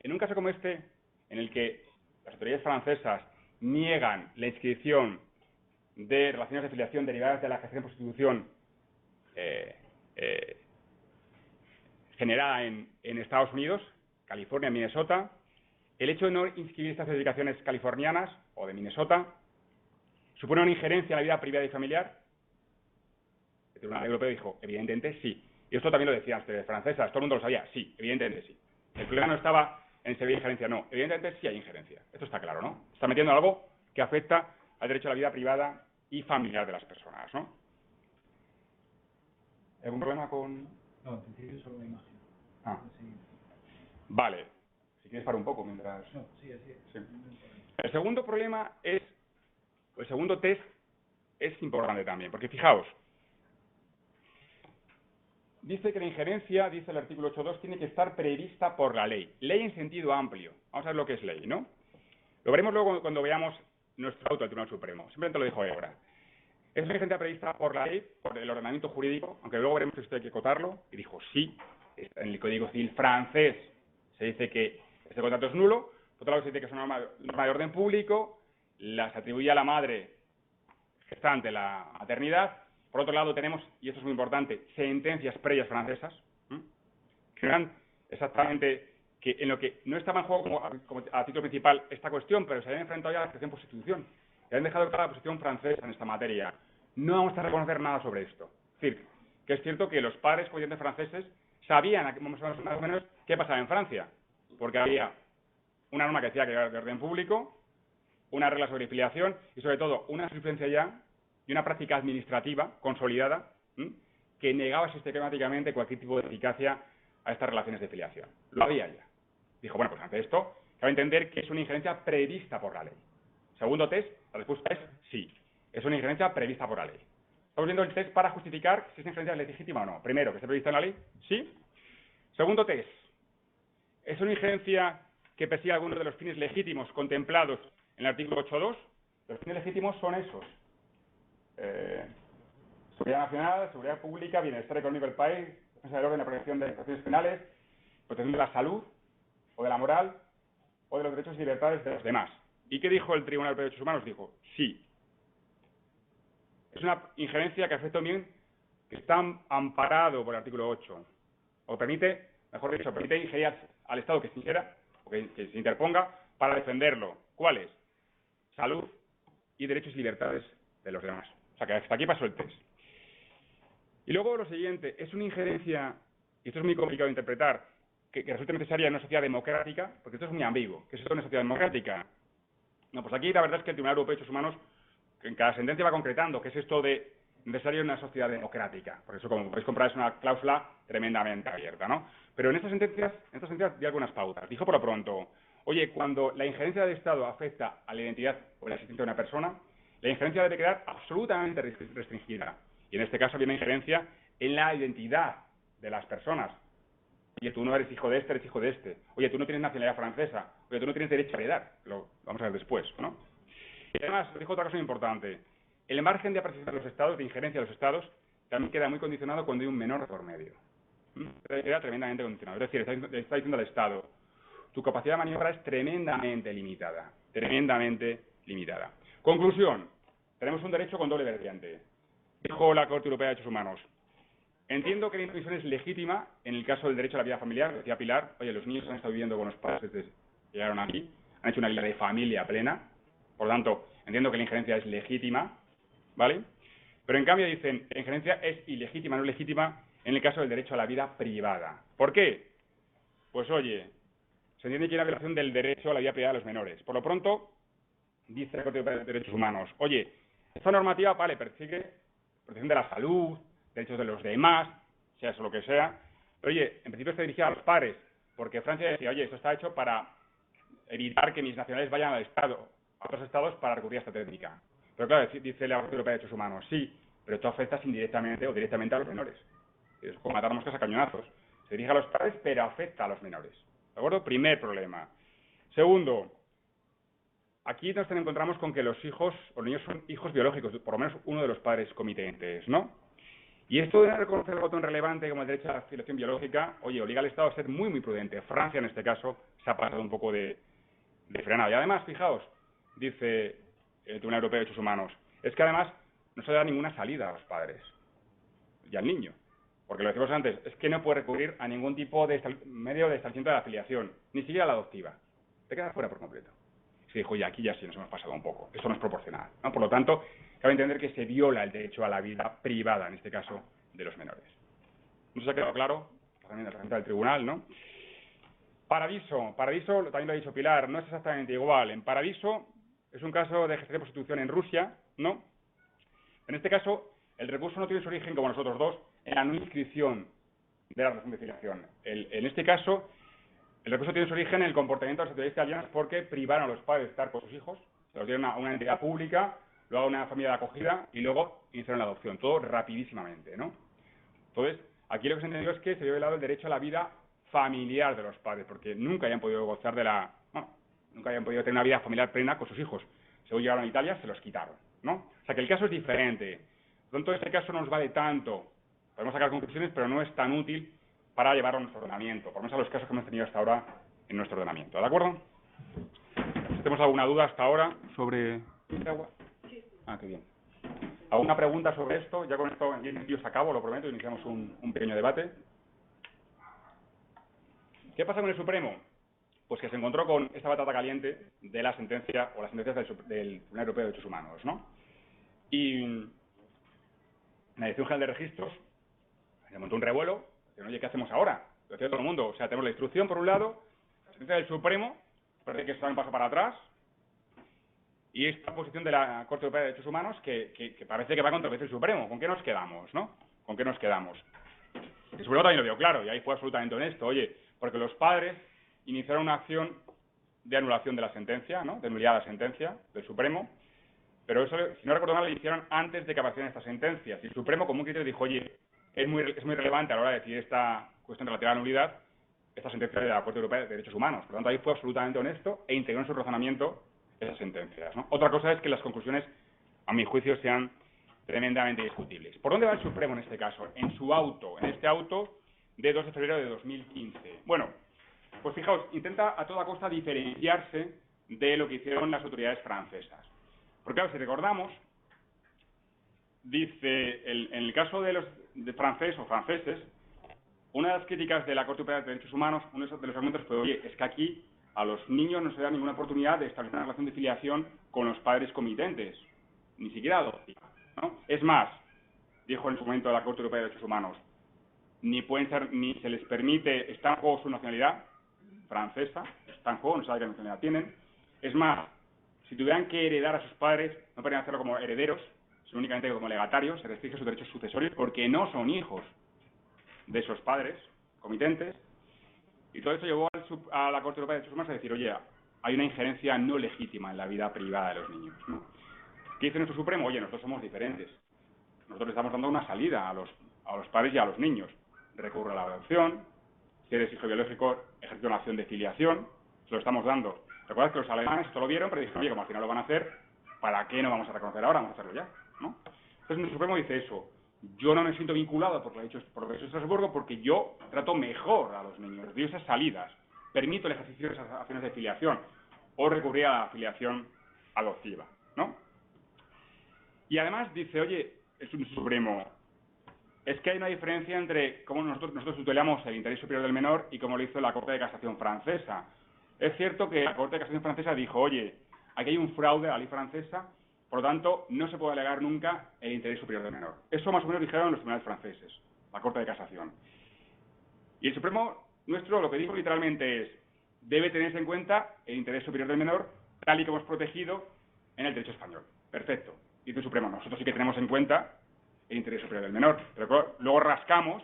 En un caso como este, en el que las autoridades francesas niegan la inscripción de relaciones de filiación derivadas de la gestación por sustitución generada en Estados Unidos, California, Minnesota, el hecho de no inscribir estas certificaciones californianas o de Minnesota supone una injerencia en la vida privada y familiar. El Tribunal Europeo dijo, evidentemente sí. Y esto también lo decían las autoridades francesas, todo el mundo lo sabía, sí, evidentemente sí. El problema no estaba en si había injerencia, no, evidentemente sí hay injerencia. Esto está claro, ¿no? Está metiendo algo que afecta al derecho a la vida privada y familiar de las personas, ¿no? ¿Algún problema con...? No, en principio solo una imagen. Sí. Vale. Si quieres parar un poco mientras... No, sí, así es. Sí. El segundo problema es... El segundo test es importante también, porque fijaos, dice que la injerencia, dice el artículo 8.2, tiene que estar prevista por la ley. Ley en sentido amplio. Vamos a ver lo que es ley, ¿no? Lo veremos luego cuando veamos nuestro auto del Tribunal Supremo. Simplemente lo dejo ahora. Es una injerencia prevista por la ley, por el ordenamiento jurídico, aunque luego veremos que esto hay que acotarlo. Y dijo, sí, en el Código Civil francés se dice que este contrato es nulo. Por otro lado, se dice que es una norma de orden público, las atribuye a la madre gestante la maternidad. Por otro lado tenemos, y esto es muy importante, sentencias previas francesas, que eran exactamente que en lo que no estaba en juego como a título principal esta cuestión, pero se habían enfrentado ya a la gestación por sustitución. Y han dejado clara la posición francesa en esta materia. No vamos a reconocer nada sobre esto. Es decir, que es cierto que los padres coherentes franceses sabían más o menos ¿Qué pasaba en Francia? Porque había una norma que decía que era de orden público, una regla sobre filiación y, sobre todo, una jurisprudencia ya y una práctica administrativa consolidada que negaba sistemáticamente cualquier tipo de eficacia a estas relaciones de filiación. Lo había ya. Dijo, bueno, pues ante esto, cabe entender que es una injerencia prevista por la ley. Segundo test, la respuesta es sí. Es una injerencia prevista por la ley. Estamos viendo el test para justificar si esa injerencia es legítima o no. Primero, que esté prevista en la ley, sí. Segundo test, ¿es una injerencia que persigue algunos de los fines legítimos contemplados en el artículo 8.2? Los fines legítimos son esos. Seguridad nacional, seguridad pública, bienestar económico del país, defensa del orden, la protección de infracciones penales, protección de la salud o de la moral o de los derechos y libertades de los demás. ¿Y qué dijo el Tribunal de Derechos Humanos? Dijo, sí. Es una injerencia que afecta a un bien que está amparado por el artículo 8. O permite, mejor dicho, permite injerir al Estado que se ingiera, o que se interponga para defenderlo. ¿Cuáles? Salud y derechos y libertades de los demás. O sea que hasta aquí pasó el test. Y luego lo siguiente, es una injerencia, y esto es muy complicado de interpretar, que resulta necesaria en una sociedad democrática, porque esto es muy ambiguo. ¿Qué es esto de una sociedad democrática? No, pues aquí la verdad es que el Tribunal Europeo de Derechos Humanos, que en cada sentencia va concretando qué es esto de necesario en una sociedad democrática. Por eso, como podéis comprobar, es una cláusula tremendamente abierta, ¿no? Pero en estas sentencias di algunas pautas. Dijo por lo pronto, oye, cuando la injerencia del Estado afecta a la identidad o la existencia de una persona, la injerencia debe quedar absolutamente restringida. Y en este caso había una injerencia en la identidad de las personas. Oye, tú no eres hijo de este, eres hijo de este. Oye, tú no tienes nacionalidad francesa. Oye, tú no tienes derecho a heredar. Lo vamos a ver después, ¿no? Y además, dijo otra cosa muy importante. El margen de apreciación de los estados, de injerencia de los estados, también queda muy condicionado cuando hay un menor por medio. Era tremendamente condicionado. Es decir, está diciendo al Estado, tu capacidad de maniobra es tremendamente limitada. Tremendamente limitada. Conclusión. Tenemos un derecho con doble vertiente. Dijo la Corte Europea de Derechos Humanos. Entiendo que la intromisión es legítima en el caso del derecho a la vida familiar, decía Pilar. Oye, los niños han estado viviendo con los padres desde que llegaron aquí, han hecho una vida de familia plena, por lo tanto, entiendo que la injerencia es legítima, ¿vale? Pero en cambio dicen, la injerencia es ilegítima, no legítima, en el caso del derecho a la vida privada. ¿Por qué? Pues oye, se entiende que hay una violación del derecho a la vida privada de los menores. Por lo pronto, dice la Corte Europea de Derechos Humanos, oye, esta normativa, vale, persigue protección de la salud, derechos de los demás, sea eso lo que sea, pero oye, en principio está dirigida a los padres, porque Francia decía, oye, esto está hecho para evitar que mis nacionales vayan al Estado, a otros estados para recurrir a esta técnica. Pero claro, dice la Corte Europea de Derechos Humanos, sí, pero esto afecta indirectamente o directamente a los menores. Es como matar moscas a cañonazos. Se dirige a los padres, pero afecta a los menores. ¿De acuerdo? Primer problema. Segundo, aquí nos encontramos con que los hijos o los niños son hijos biológicos, por lo menos uno de los padres comitentes, ¿no? Y esto de reconocer algo tan relevante como el derecho a la filiación biológica, oye, obliga al Estado a ser muy, muy prudente. Francia, en este caso, se ha pasado un poco de frenada. Y además, fijaos, dice el Tribunal Europeo de Derechos Humanos, es que además no se da ninguna salida a los padres y al niño. Porque lo decimos antes, es que no puede recurrir a ningún tipo de medio de establecimiento de la afiliación, ni siquiera a la adoptiva. Te queda fuera por completo. Se dijo, oye, aquí ya sí nos hemos pasado un poco. Esto no es proporcional, ¿no? Por lo tanto, cabe entender que se viola el derecho a la vida privada, en este caso, de los menores. ¿No se ha quedado claro? También el representante del tribunal, ¿no? Paradiso, también lo ha dicho Pilar, no es exactamente igual. En Paradiso es un caso de gestación de prostitución en Rusia, ¿no? En este caso, el recurso no tiene su origen, como nosotros dos, en la no inscripción de la relación de filiación. En este caso, el recurso tiene su origen en el comportamiento de las autoridades italianas porque privaron a los padres de estar con sus hijos, se los dieron a una entidad pública, luego a una familia de acogida y luego iniciaron la adopción, todo rapidísimamente, ¿no? Entonces, aquí lo que se entendió es que se vio velado el derecho a la vida familiar de los padres, porque nunca hayan podido gozar de nunca hayan podido tener una vida familiar plena con sus hijos. Según llegaron a Italia, se los quitaron, ¿no? O sea que el caso es diferente. Por lo tanto, este caso no nos vale tanto. Podemos sacar conclusiones, pero no es tan útil para llevarlo a nuestro ordenamiento, por lo menos a los casos que hemos tenido hasta ahora en nuestro ordenamiento. ¿De acuerdo? Si tenemos alguna duda hasta ahora sobre agua. Ah, qué bien. ¿Alguna pregunta sobre esto? Ya con esto en 10 minutos acabo, lo prometo, iniciamos un pequeño debate. ¿Qué pasa con el Supremo? Pues que se encontró con esta batata caliente de la sentencia o las sentencias del Tribunal Europeo de Derechos Humanos, ¿no? Y la Dirección General de Registros se montó un revuelo. Dicen, oye, ¿qué hacemos ahora? lo decía todo el mundo, o sea, tenemos la instrucción por un lado, la sentencia del Supremo, parece que está un paso para atrás, y esta posición de la Corte Europea de Derechos Humanos que parece que va contra el Supremo. ¿Con qué nos quedamos, no? ¿Con qué nos quedamos? El Supremo también lo vio claro, y ahí fue absolutamente honesto. Oye, porque los padres iniciaron una acción de anulación de la sentencia, ¿no? De nulidad de la sentencia del Supremo, pero eso, si no recuerdo mal, lo hicieron antes de que aparecieran estas sentencias. Y el Supremo, como un criterio, dijo, oye, es muy relevante a la hora de decidir esta cuestión relativa a la nulidad, esta sentencia de la Corte Europea de Derechos Humanos. Por lo tanto, ahí fue absolutamente honesto e integró en su razonamiento esas sentencias, ¿no? Otra cosa es que las conclusiones, a mi juicio, sean tremendamente discutibles. ¿Por dónde va el Supremo en este caso? En su auto, en este auto de 2 de febrero de 2015. Bueno, pues fijaos, intenta a toda costa diferenciarse de lo que hicieron las autoridades francesas. Porque claro, si recordamos, dice, en el caso de los franceses, una de las críticas de la Corte Europea de Derechos Humanos, uno de los argumentos fue, oye, es que aquí a los niños no se da ninguna oportunidad de establecer una relación de filiación con los padres comitentes, ni siquiera adoptiva, ¿no? Es más, dijo en su momento la Corte Europea de Derechos Humanos, ni se les permite, está en juego su nacionalidad francesa, está en juego, no sabe qué nacionalidad tienen. Es más, si tuvieran que heredar a sus padres, no podrían hacerlo como herederos, sino únicamente como legatarios, se restringen sus derechos sucesorios porque no son hijos de esos padres comitentes. Y todo eso llevó a la Corte Europea de Derechos Humanos a decir, oye, hay una injerencia no legítima en la vida privada de los niños, ¿no? ¿Qué dice nuestro Supremo? Oye, nosotros somos diferentes. Nosotros le estamos dando una salida a los padres y a los niños. Recurre a la adopción, si eres hijo biológico, ejerce una acción de filiación, se lo estamos dando. Recuerda que los alemanes esto lo vieron, pero dijeron, oye, como al final lo van a hacer, ¿para qué no vamos a reconocer ahora? Vamos a hacerlo ya, ¿no? Entonces nuestro Supremo dice eso. Yo no me siento vinculado por lo que ha hecho Estrasburgo porque yo trato mejor a los niños, doy esas salidas, permito el ejercicio de esas acciones de filiación o recurrir a la filiación adoptiva, ¿no? Y además dice, oye, es un Supremo, es que hay una diferencia entre cómo nosotros tutelamos el interés superior del menor y cómo lo hizo la Corte de Casación francesa. Es cierto que la Corte de Casación francesa dijo, oye, aquí hay un fraude a la ley francesa, por lo tanto, no se puede alegar nunca el interés superior del menor. Eso más o menos dijeron los tribunales franceses, la Corte de Casación. Y el Supremo nuestro lo que dijo literalmente es, debe tenerse en cuenta el interés superior del menor, tal y como es protegido en el derecho español. Perfecto. Dice el Supremo, nosotros sí que tenemos en cuenta el interés superior del menor. Pero luego rascamos,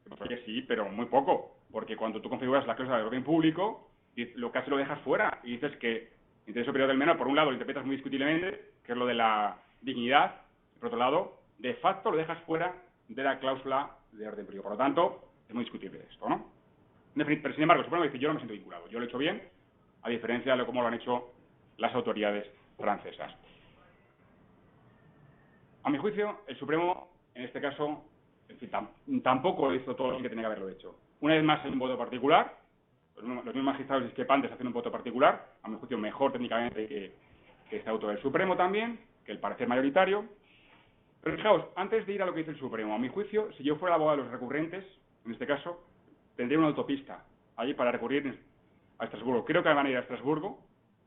pues, oye, sí, pero muy poco, porque cuando tú configuras la cláusula de orden público, lo casi lo dejas fuera y dices que el interés superior del menor, por un lado, lo interpretas muy discutiblemente, que es lo de la dignidad, y por otro lado, de facto lo dejas fuera de la cláusula de orden público. Por lo tanto, es muy discutible esto, ¿no? Pero sin embargo, el Supremo dice, yo no me siento vinculado, yo lo he hecho bien, a diferencia de cómo lo han hecho las autoridades francesas. A mi juicio, el Supremo, en este caso, en fin, tampoco hizo todo lo que tenía que haberlo hecho. Una vez más, en un voto particular, los mismos magistrados discrepantes hacen un voto particular, a mi juicio mejor técnicamente que este auto del Supremo también, que el parecer mayoritario. Pero fijaos, antes de ir a lo que dice el Supremo, a mi juicio, si yo fuera el abogado de los recurrentes, en este caso, tendría una autopista allí para recurrir a Estrasburgo. Creo que van a ir a Estrasburgo,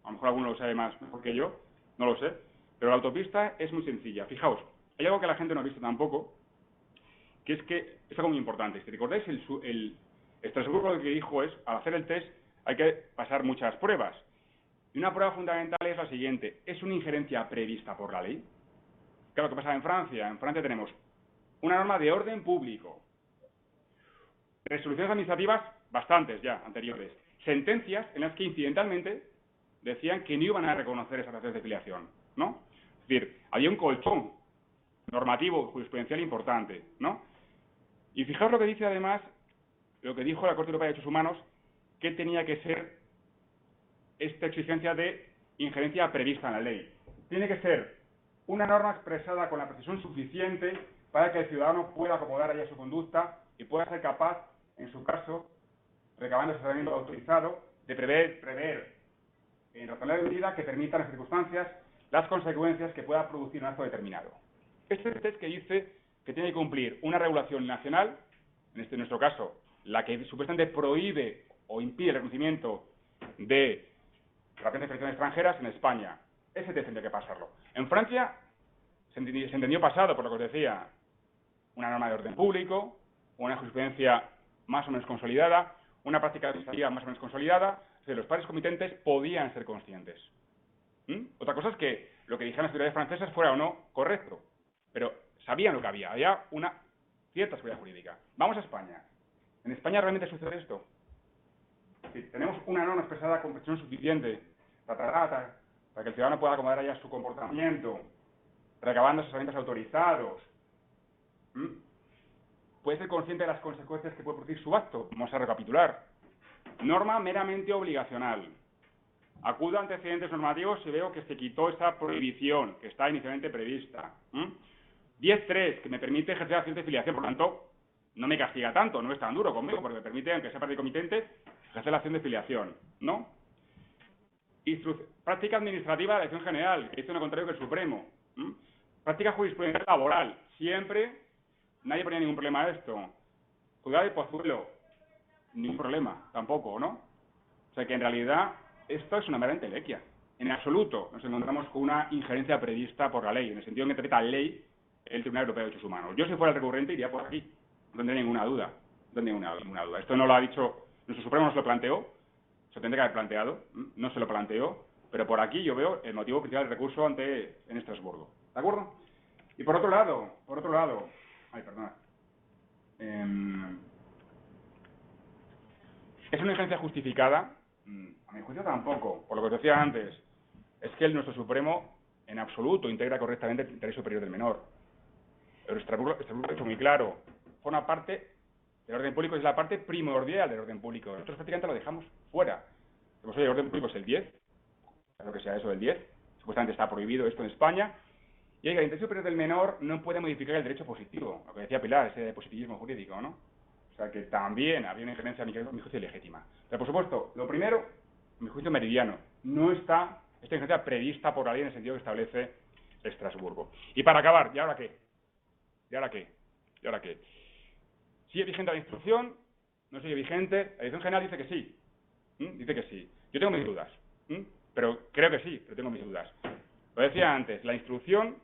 a lo mejor alguno lo sabe mejor que yo, no lo sé, pero la autopista es muy sencilla. Fijaos, hay algo que la gente no ha visto tampoco, que es que es algo muy importante. Si recordáis, el Estrasburgo lo que dijo es, al hacer el test hay que pasar muchas pruebas. Y una prueba fundamental es la siguiente, ¿es una injerencia prevista por la ley? Claro, ¿qué pasa en Francia? En Francia tenemos una norma de orden público, resoluciones administrativas bastantes ya, anteriores, sentencias en las que incidentalmente decían que no iban a reconocer esas acciones de filiación, ¿no? Es decir, había un colchón normativo, jurisprudencial importante, ¿no? Y fijaos lo que dice además, lo que dijo la Corte Europea de Derechos Humanos, que tenía que ser esta exigencia de injerencia prevista en la ley. Tiene que ser una norma expresada con la precisión suficiente para que el ciudadano pueda acomodar a su conducta y pueda ser capaz, en su caso, recabando asesoramiento autorizado, de prever en razonable medida que permitan las circunstancias las consecuencias que pueda producir un acto determinado. Este es el test que dice que tiene que cumplir una regulación nacional, en nuestro caso, la que supuestamente prohíbe o impide el reconocimiento de relaciones de filiación extranjeras en España. Ese test tendría que pasarlo. En Francia se entendió pasado, por lo que os decía, una norma de orden público, una jurisprudencia más o menos consolidada, una práctica legislativa más o menos consolidada, los padres comitentes podían ser conscientes. Otra cosa es que lo que dijeron las autoridades francesas fuera o no correcto, pero sabían lo que había una cierta seguridad jurídica. Vamos a España. ¿En España realmente sucede esto? Sí, tenemos una norma expresada con presión suficiente para que el ciudadano pueda acomodar allá su comportamiento, recabando asesoramientos autorizados. Puede ser consciente de las consecuencias que puede producir su acto. Vamos a recapitular. Norma meramente obligacional. Acudo a antecedentes normativos si veo que se quitó esa prohibición que está inicialmente prevista. 10.3, que me permite ejercer acción de filiación, por lo tanto, no me castiga tanto, no es tan duro conmigo, porque me permite, aunque sea parte comitente, ejercer la acción de filiación, ¿no? Práctica administrativa de la Dirección General, que dice lo contrario que el Supremo. Práctica jurisprudencial laboral, siempre, nadie ponía ningún problema a esto. Juzgado de Pozuelo, ningún problema, tampoco, ¿no? O sea que en realidad esto es una mera entelequia. En absoluto nos encontramos con una injerencia prevista por la ley, en el sentido en que interpreta ley el Tribunal Europeo de Derechos Humanos. Yo, si fuera el recurrente, iría por aquí. No tendría ninguna duda. No tendría ninguna duda. Esto no lo ha dicho, nuestro Supremo no se lo planteó, se tendría que haber planteado, no se lo planteó, pero por aquí yo veo el motivo principal del recurso en Estrasburgo. ¿De acuerdo? Y por otro lado, ay, perdona. ¿Es una injerencia justificada? A mi juicio tampoco. Por lo que os decía antes, es que nuestro Supremo en absoluto integra correctamente el interés superior del menor. Pero Estrasburgo es muy claro. Forma parte del orden público, es la parte primordial del orden público. Nosotros prácticamente lo dejamos fuera. Pues oye, el orden público es el 10, lo que sea eso del 10. Supuestamente está prohibido esto en España. Y oiga, el interés superior del menor no puede modificar el derecho positivo. Lo que decía Pilar, ese positivismo jurídico, ¿no? O sea que también habría una injerencia, a mi juicio, legítima. Pero por supuesto, lo primero, a mi juicio meridiano, no está esta injerencia prevista por la ley en el sentido que establece Estrasburgo. Y para acabar, ¿y ahora qué? ¿Y ahora qué? ¿Y ahora qué? ¿Sigue vigente la instrucción? ¿No sigue vigente? La Dirección General dice que sí. Dice que sí. Yo tengo mis dudas. Pero creo que sí, pero tengo mis dudas. Lo decía antes, la instrucción,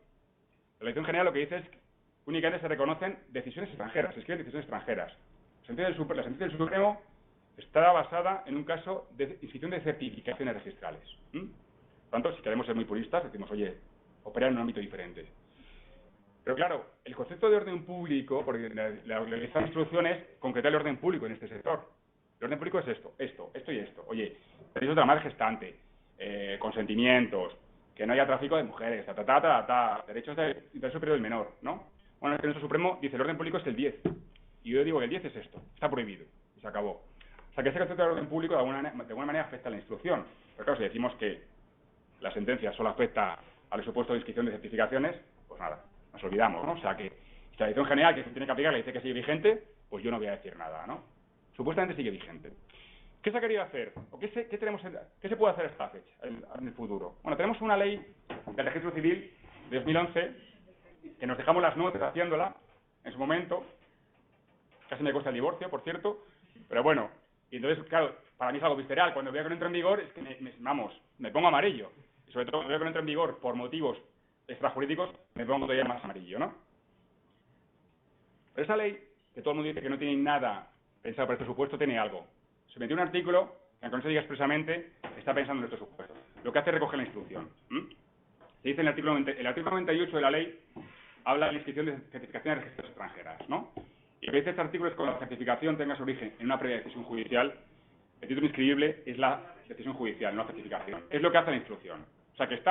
la Dirección General lo que dice es que únicamente se reconocen decisiones extranjeras, se escriben decisiones extranjeras. La sentencia del Supremo está basada en un caso de inscripción de certificaciones registrales. Por lo tanto, si queremos ser muy puristas, decimos, oye, operar en un ámbito diferente. Pero claro, el concepto de orden público, porque esta instrucción es concretar el orden público en este sector. El orden público es esto y esto. Oye, derechos de la madre gestante, consentimientos, que no haya tráfico de mujeres, derechos de interés superior del menor, ¿no? Bueno, es que nuestro Supremo dice el orden público es el 10. Y yo digo que el 10 es esto, está prohibido, y se acabó. O sea que ese concepto de orden público de alguna manera afecta a la instrucción. Pero claro, si decimos que la sentencia solo afecta al supuesto de inscripción de certificaciones, pues nada, nos olvidamos, ¿no? O sea que si la Dirección General que se tiene que aplicar le dice que sigue vigente, pues yo no voy a decir nada, ¿no? Supuestamente sigue vigente. ¿Qué se ha querido hacer? ¿O qué se puede hacer a esta fecha, en el futuro? Bueno, tenemos una ley del registro civil de 2011 que nos dejamos las notas haciéndola en su momento. Casi me cuesta el divorcio, por cierto. Pero bueno, y entonces, claro, para mí es algo visceral. Cuando veo que no entra en vigor, es que me pongo amarillo. Y sobre todo cuando veo que no entra en vigor por motivos extrajurídicos, me pongo todavía más amarillo, ¿no? Pero esa ley, que todo el mundo dice que no tiene nada pensado para este supuesto, tiene algo. Se metió un artículo que, aunque no se diga expresamente, está pensando en estos supuestos. Lo que hace es recoger la instrucción. Se dice en el artículo 98 de la ley, habla de la inscripción de certificaciones de registros extranjeras, ¿no? Y lo que dice este artículo es que cuando la certificación tenga su origen en una previa decisión judicial, el título inscribible es la decisión judicial, no la certificación. Es lo que hace la instrucción. O sea que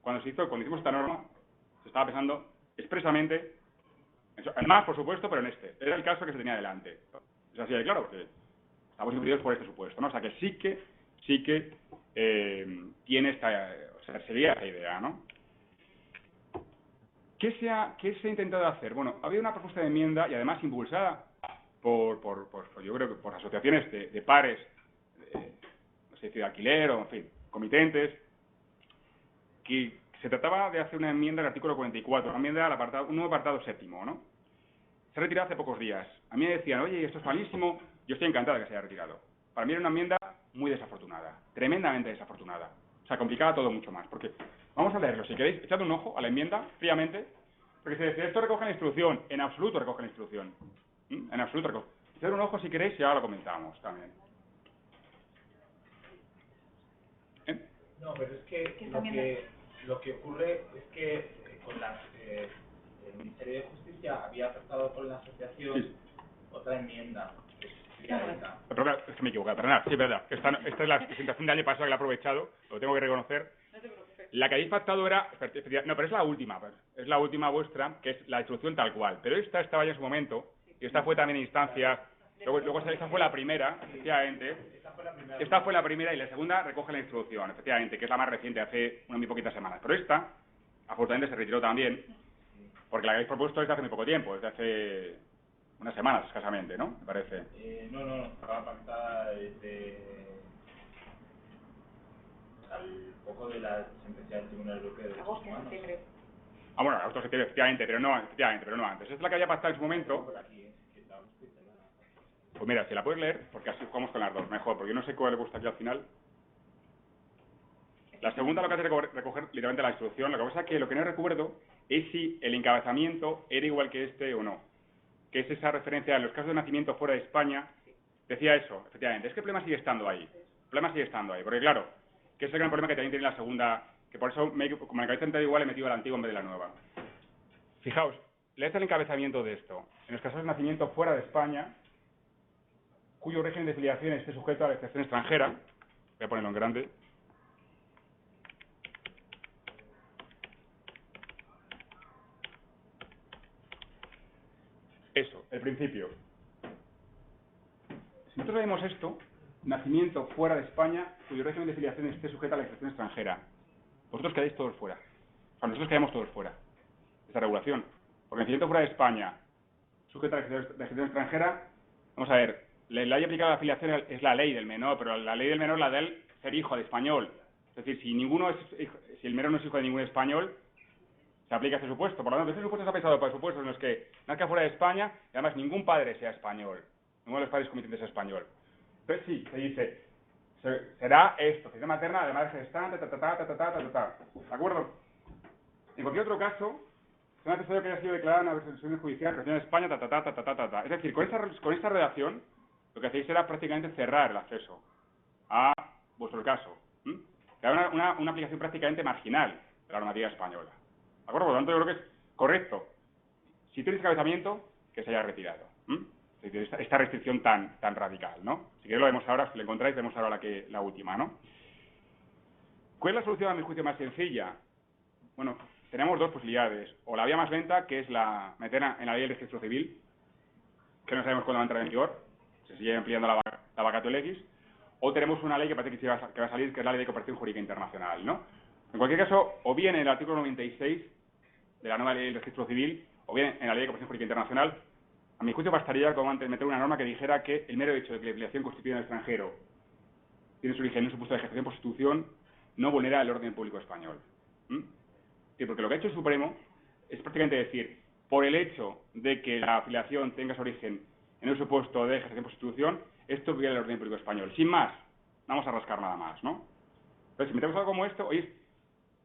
cuando hicimos esta norma, se estaba pensando expresamente, además, por supuesto, pero en este. Era el caso que se tenía delante. Es así de claro, porque estamos influidos por este supuesto, ¿no? O sea que sí que tiene sería esta idea, ¿no? ¿Qué se ha intentado hacer? Bueno, ha habido una propuesta de enmienda y además impulsada yo creo que por asociaciones de pares, no sé si de alquiler o, en fin, comitentes, que se trataba de hacer una enmienda al artículo 44, una enmienda al un nuevo apartado séptimo, ¿no? Se ha retirado hace pocos días. A mí me decían, oye, esto es malísimo, yo estoy encantado de que se haya retirado. Para mí era una enmienda muy desafortunada, tremendamente desafortunada. O sea, complicaba todo mucho más, porque vamos a leerlo, si queréis, echad un ojo a la enmienda, fríamente, porque se dice, esto recoge la instrucción, en absoluto recoge la instrucción. En absoluto recoge. echar un ojo si queréis y ahora lo comentamos también. No, pero es que lo que ocurre es que el Ministerio de Justicia había aceptado con la asociación otra enmienda. Pero claro, es que me he equivocado, perdonad, sí, es verdad. Esta es la presentación del año pasado que la he aprovechado, lo tengo que reconocer. La que habéis pactado era... No, pero es la última, es la última vuestra, que es la instrucción tal cual. Pero esta estaba ya en su momento, y esta fue también instancia... Luego esta fue la primera, efectivamente. Esta fue la primera y la segunda recoge la instrucción, efectivamente, que es la más reciente, hace unas muy poquitas semanas. Pero esta, afortunadamente, se retiró también, porque la que habéis propuesto es de hace muy poco tiempo, es de hace unas semanas escasamente, ¿no? Me parece. No, estaba pactada desde... al poco de la sentencia del Tribunal Europeo de Derechos Humanos. Ah, bueno, agosto, septiembre, efectivamente, pero no antes. Esta es la que había pactado en su momento. Pues mira, si la puedes leer, porque así jugamos con las dos, mejor, porque yo no sé cuál le gusta aquí al final. La segunda lo que hace es recoger literalmente la instrucción. Lo que pasa es que lo que no recuerdo es si el encabezamiento era igual que este o no. Que es esa referencia en los casos de nacimiento fuera de España. Decía eso, efectivamente. Es que el problema sigue estando ahí. El problema sigue estando ahí. Porque claro, que es el gran problema que también tiene la segunda, que por eso, como en la cabeza igual, he metido la antigua en vez de la nueva. Fijaos, leed el encabezamiento de esto. En los casos de nacimiento fuera de España, cuyo régimen de filiación esté sujeto a la legislación extranjera, voy a ponerlo en grande, eso, el principio. Si nosotros vemos esto, nacimiento fuera de España, cuyo régimen de filiación esté sujeto a la legislación extranjera, vosotros quedáis todos fuera. O sea, nosotros quedamos todos fuera de esa regulación. Porque nacimiento fuera de España, sujeto a la legislación extranjera, vamos a ver, la ley aplicada a la filiación es la ley del menor, pero la ley del menor la de él ser hijo de español. Es decir, si el menor no es hijo de ningún español, se aplica ese supuesto. Por lo tanto, ese supuesto se ha pensado para supuestos en los que nazca fuera de España y además ningún padre sea español. Ninguno de los padres comitentes sea español. Entonces sí, se dice, será esto, filiación materna de madre gestante, ¿de acuerdo? En cualquier otro caso, será necesario que haya sido declarada una resolución judicial en España, Es decir, con esta redacción, lo que hacéis era prácticamente cerrar el acceso a vuestro caso. Que hay una aplicación prácticamente marginal de la normativa española. ¿De acuerdo? Por lo tanto, yo creo que es correcto. Si tenéis encabezamiento, que se haya retirado. Esta restricción tan radical, ¿no? Si queréis lo vemos ahora, si lo encontráis, vemos ahora la última, ¿no? ¿Cuál es la solución a mi juicio más sencilla? Bueno, tenemos dos posibilidades. O la vía más lenta, que es la meter en la ley del registro civil, que no sabemos cuándo va a entrar en vigor, se sigue ampliando la vacatio legis, o tenemos una ley que parece que va a salir, que es la ley de cooperación jurídica internacional, ¿no? En cualquier caso, o bien en el artículo 96 de la nueva ley del registro civil, o bien en la ley de cooperación jurídica internacional, a mi juicio bastaría como antes meter una norma que dijera que el mero hecho de que la filiación constituida en el extranjero tiene su origen en un supuesto de ejecución por sustitución, no vulnera el orden público español. Sí, porque lo que ha hecho el Supremo es prácticamente decir, por el hecho de que la afiliación tenga su origen en un supuesto de ejecución por sustitución, esto viola el orden público español. Sin más, vamos a rascar nada más, ¿no? Entonces, si metemos algo como esto, oye,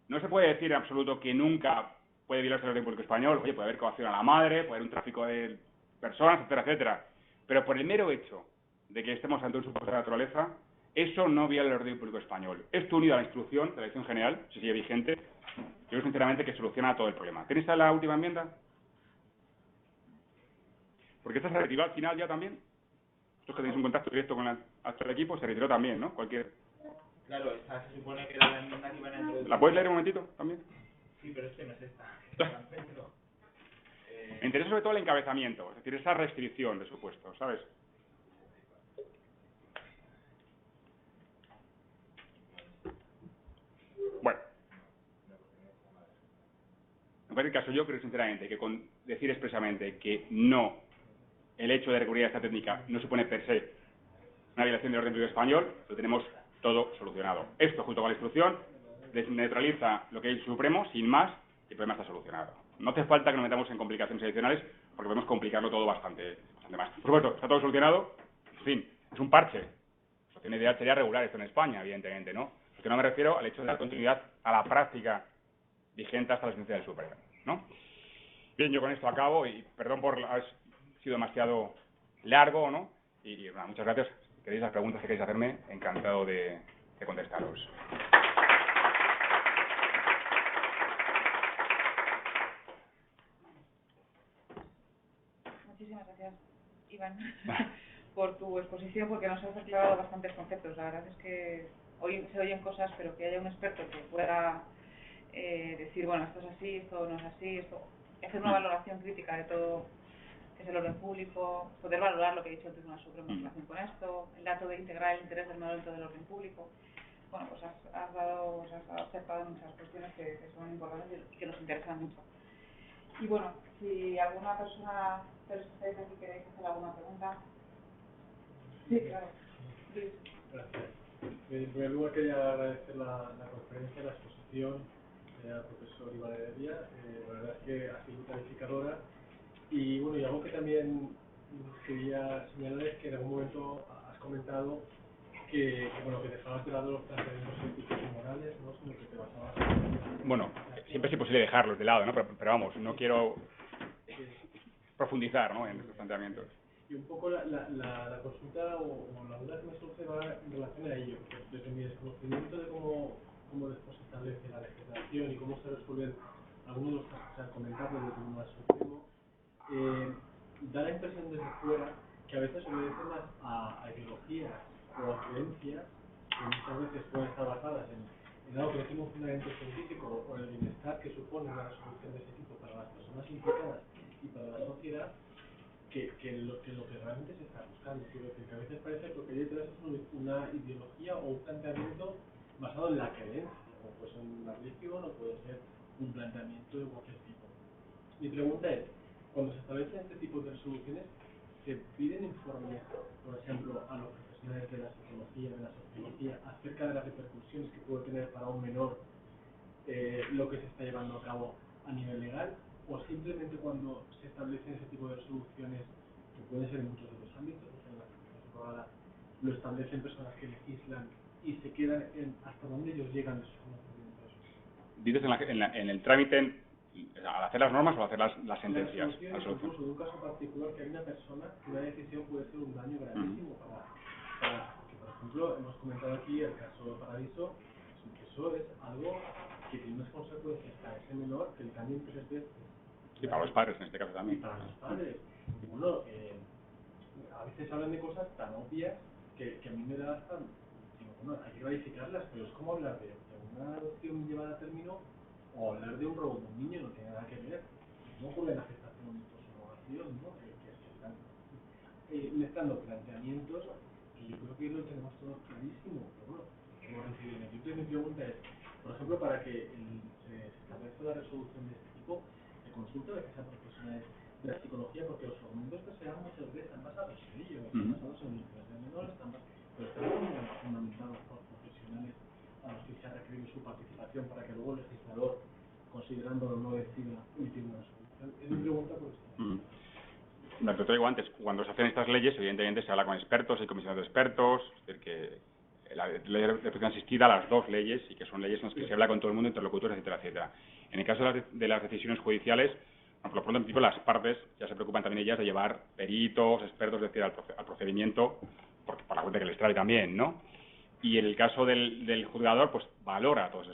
no se puede decir en absoluto que nunca puede violarse el orden público español. Oye, puede haber coacción a la madre, puede haber un tráfico de personas, etcétera, etcétera. Pero por el mero hecho de que estemos ante un supuesto de naturaleza, eso no viola el orden público español. Esto unido a la instrucción de la Dirección General, si sigue vigente, yo creo sinceramente que soluciona todo el problema. ¿Tenéis la última enmienda? Porque esta se retiró al final ya también. Vosotros que tenéis un contacto directo con el actual equipo, se retiró también, ¿no? Claro, esta se supone que era la enmienda que iban a introducir. ¿La puedes leer un momentito también? Sí, pero no es esta. Me interesa sobre todo el encabezamiento, es decir, esa restricción de supuestos, ¿sabes? Bueno. En cualquier caso, yo creo sinceramente que con decir expresamente que no, el hecho de recurrir a esta técnica no supone per se una violación del orden público español, lo tenemos todo solucionado. Esto, junto con la instrucción, desneutraliza lo que es el Supremo, sin más, y el problema está solucionado. No hace falta que nos metamos en complicaciones adicionales, porque podemos complicarlo todo bastante más. Por supuesto, está todo solucionado, en fin, es un parche. La solución ideal sería regular esto en España, evidentemente, ¿no? Porque no me refiero al hecho de dar continuidad a la práctica vigente hasta la sentencia del Supremo, ¿no? Bien, yo con esto acabo y perdón por haber sido demasiado largo, ¿no? Y bueno, muchas gracias. Si queréis las preguntas que queréis hacerme, encantado de contestaros. Muchísimas gracias, Iván, por tu exposición, porque nos has aclarado bastantes conceptos. La verdad es que hoy se oyen cosas, pero que haya un experto que pueda decir, bueno, esto es así, esto no es así, esto, hacer una valoración crítica de todo, que es el orden público, poder valorar lo que ha dicho el Tribunal Supremo en relación con esto, el dato de integrar el interés del menor dentro del orden público. Bueno, pues has acertado en muchas cuestiones que son importantes y que nos interesan mucho. Y bueno, si alguna persona de los que estáis aquí queréis hacer alguna pregunta. Sí, claro. Sí. Gracias. En primer lugar quería agradecer la conferencia, la exposición al profesor Iván Heredia. La verdad es que ha sido clarificadora. Y bueno, y algo que también quería señalar es que en algún momento has comentado que bueno, que dejabas de lado los planteamientos éticos y morales, ¿no? Sino que te basabas en... Bueno, siempre es imposible dejarlos de lado, ¿no? Pero vamos, no quiero profundizar, ¿no?, en estos planteamientos. Y un poco la consulta o la duda que me surge va en relación a ello, porque desde mi desconocimiento de cómo después se establece la legislación y cómo se resuelven algunos de los casos que se han comentado desde el Tribunal Supremo, da la impresión desde fuera que a veces obedecen más a ideologías o a creencias que muchas veces pueden estar basadas en algo que no tiene un fundamento científico o en el bienestar que supone una resolución de ese tipo para las personas implicadas y para la sociedad, que lo que realmente se está buscando. Quiero decir que a veces parece que lo que hay detrás es una ideología o un planteamiento basado en la creencia, como puede ser una religión o puede ser un planteamiento de cualquier tipo. Mi pregunta es, cuando se establecen este tipo de resoluciones, ¿se piden informes, por ejemplo, a los profesionales de la psicología, de la sociología, acerca de las repercusiones que puede tener para un menor lo que se está llevando a cabo a nivel legal? ¿O simplemente cuando se establecen ese tipo de resoluciones, que pueden ser en muchos otros ámbitos, en la justicia privada, lo establecen personas que legislan y se quedan en hasta dónde ellos llegan de sus conocimientos? ¿Dices en el trámite, al hacer las normas o al hacer las sentencias? Incluso de un caso particular que hay una persona que una decisión puede ser un daño gravísimo para que, por ejemplo, hemos comentado aquí el caso de Paradiso, que eso es algo que tiene unas consecuencias para ese menor que le cambien 3 veces. Y para los padres en este caso también. Y para los padres. Bueno, a veces hablan de cosas tan obvias que a mí me da hasta... Digo, bueno, hay que verificarlas, pero es como hablar de una adopción llevada a término o hablar de un robo de un niño, no tiene nada que ver. No ocurre la gestación por subrogación, ¿no? Que se están mezclando planteamientos que yo creo que lo tenemos todos clarísimo, pero bueno, como reciben. Entonces mi pregunta es, por ejemplo, para que se establezca la resolución de este tipo, se consulta de que sean profesionales de la psicología, porque los argumentos que se dan muchas veces están basados en ello, están basados en el interés del menor, pero están fundamentados por profesionales a los que se ha requerido su participación para que luego el legislador, considerándolo, no decida emitir una resolución. Es mi pregunta por esto. Lo que te digo antes, cuando se hacen estas leyes, evidentemente se habla con expertos, hay comisiones de expertos, es decir, que la ley de protección asistida, las dos leyes, y que son leyes en las que se habla con todo el mundo, interlocutores, etcétera, etcétera. En el caso de las decisiones judiciales, por lo pronto, en principio, las partes ya se preocupan también ellas de llevar peritos, expertos, es decir, al procedimiento, por la cuenta que les trae también, ¿no? Y en el caso del juzgador, pues valora todos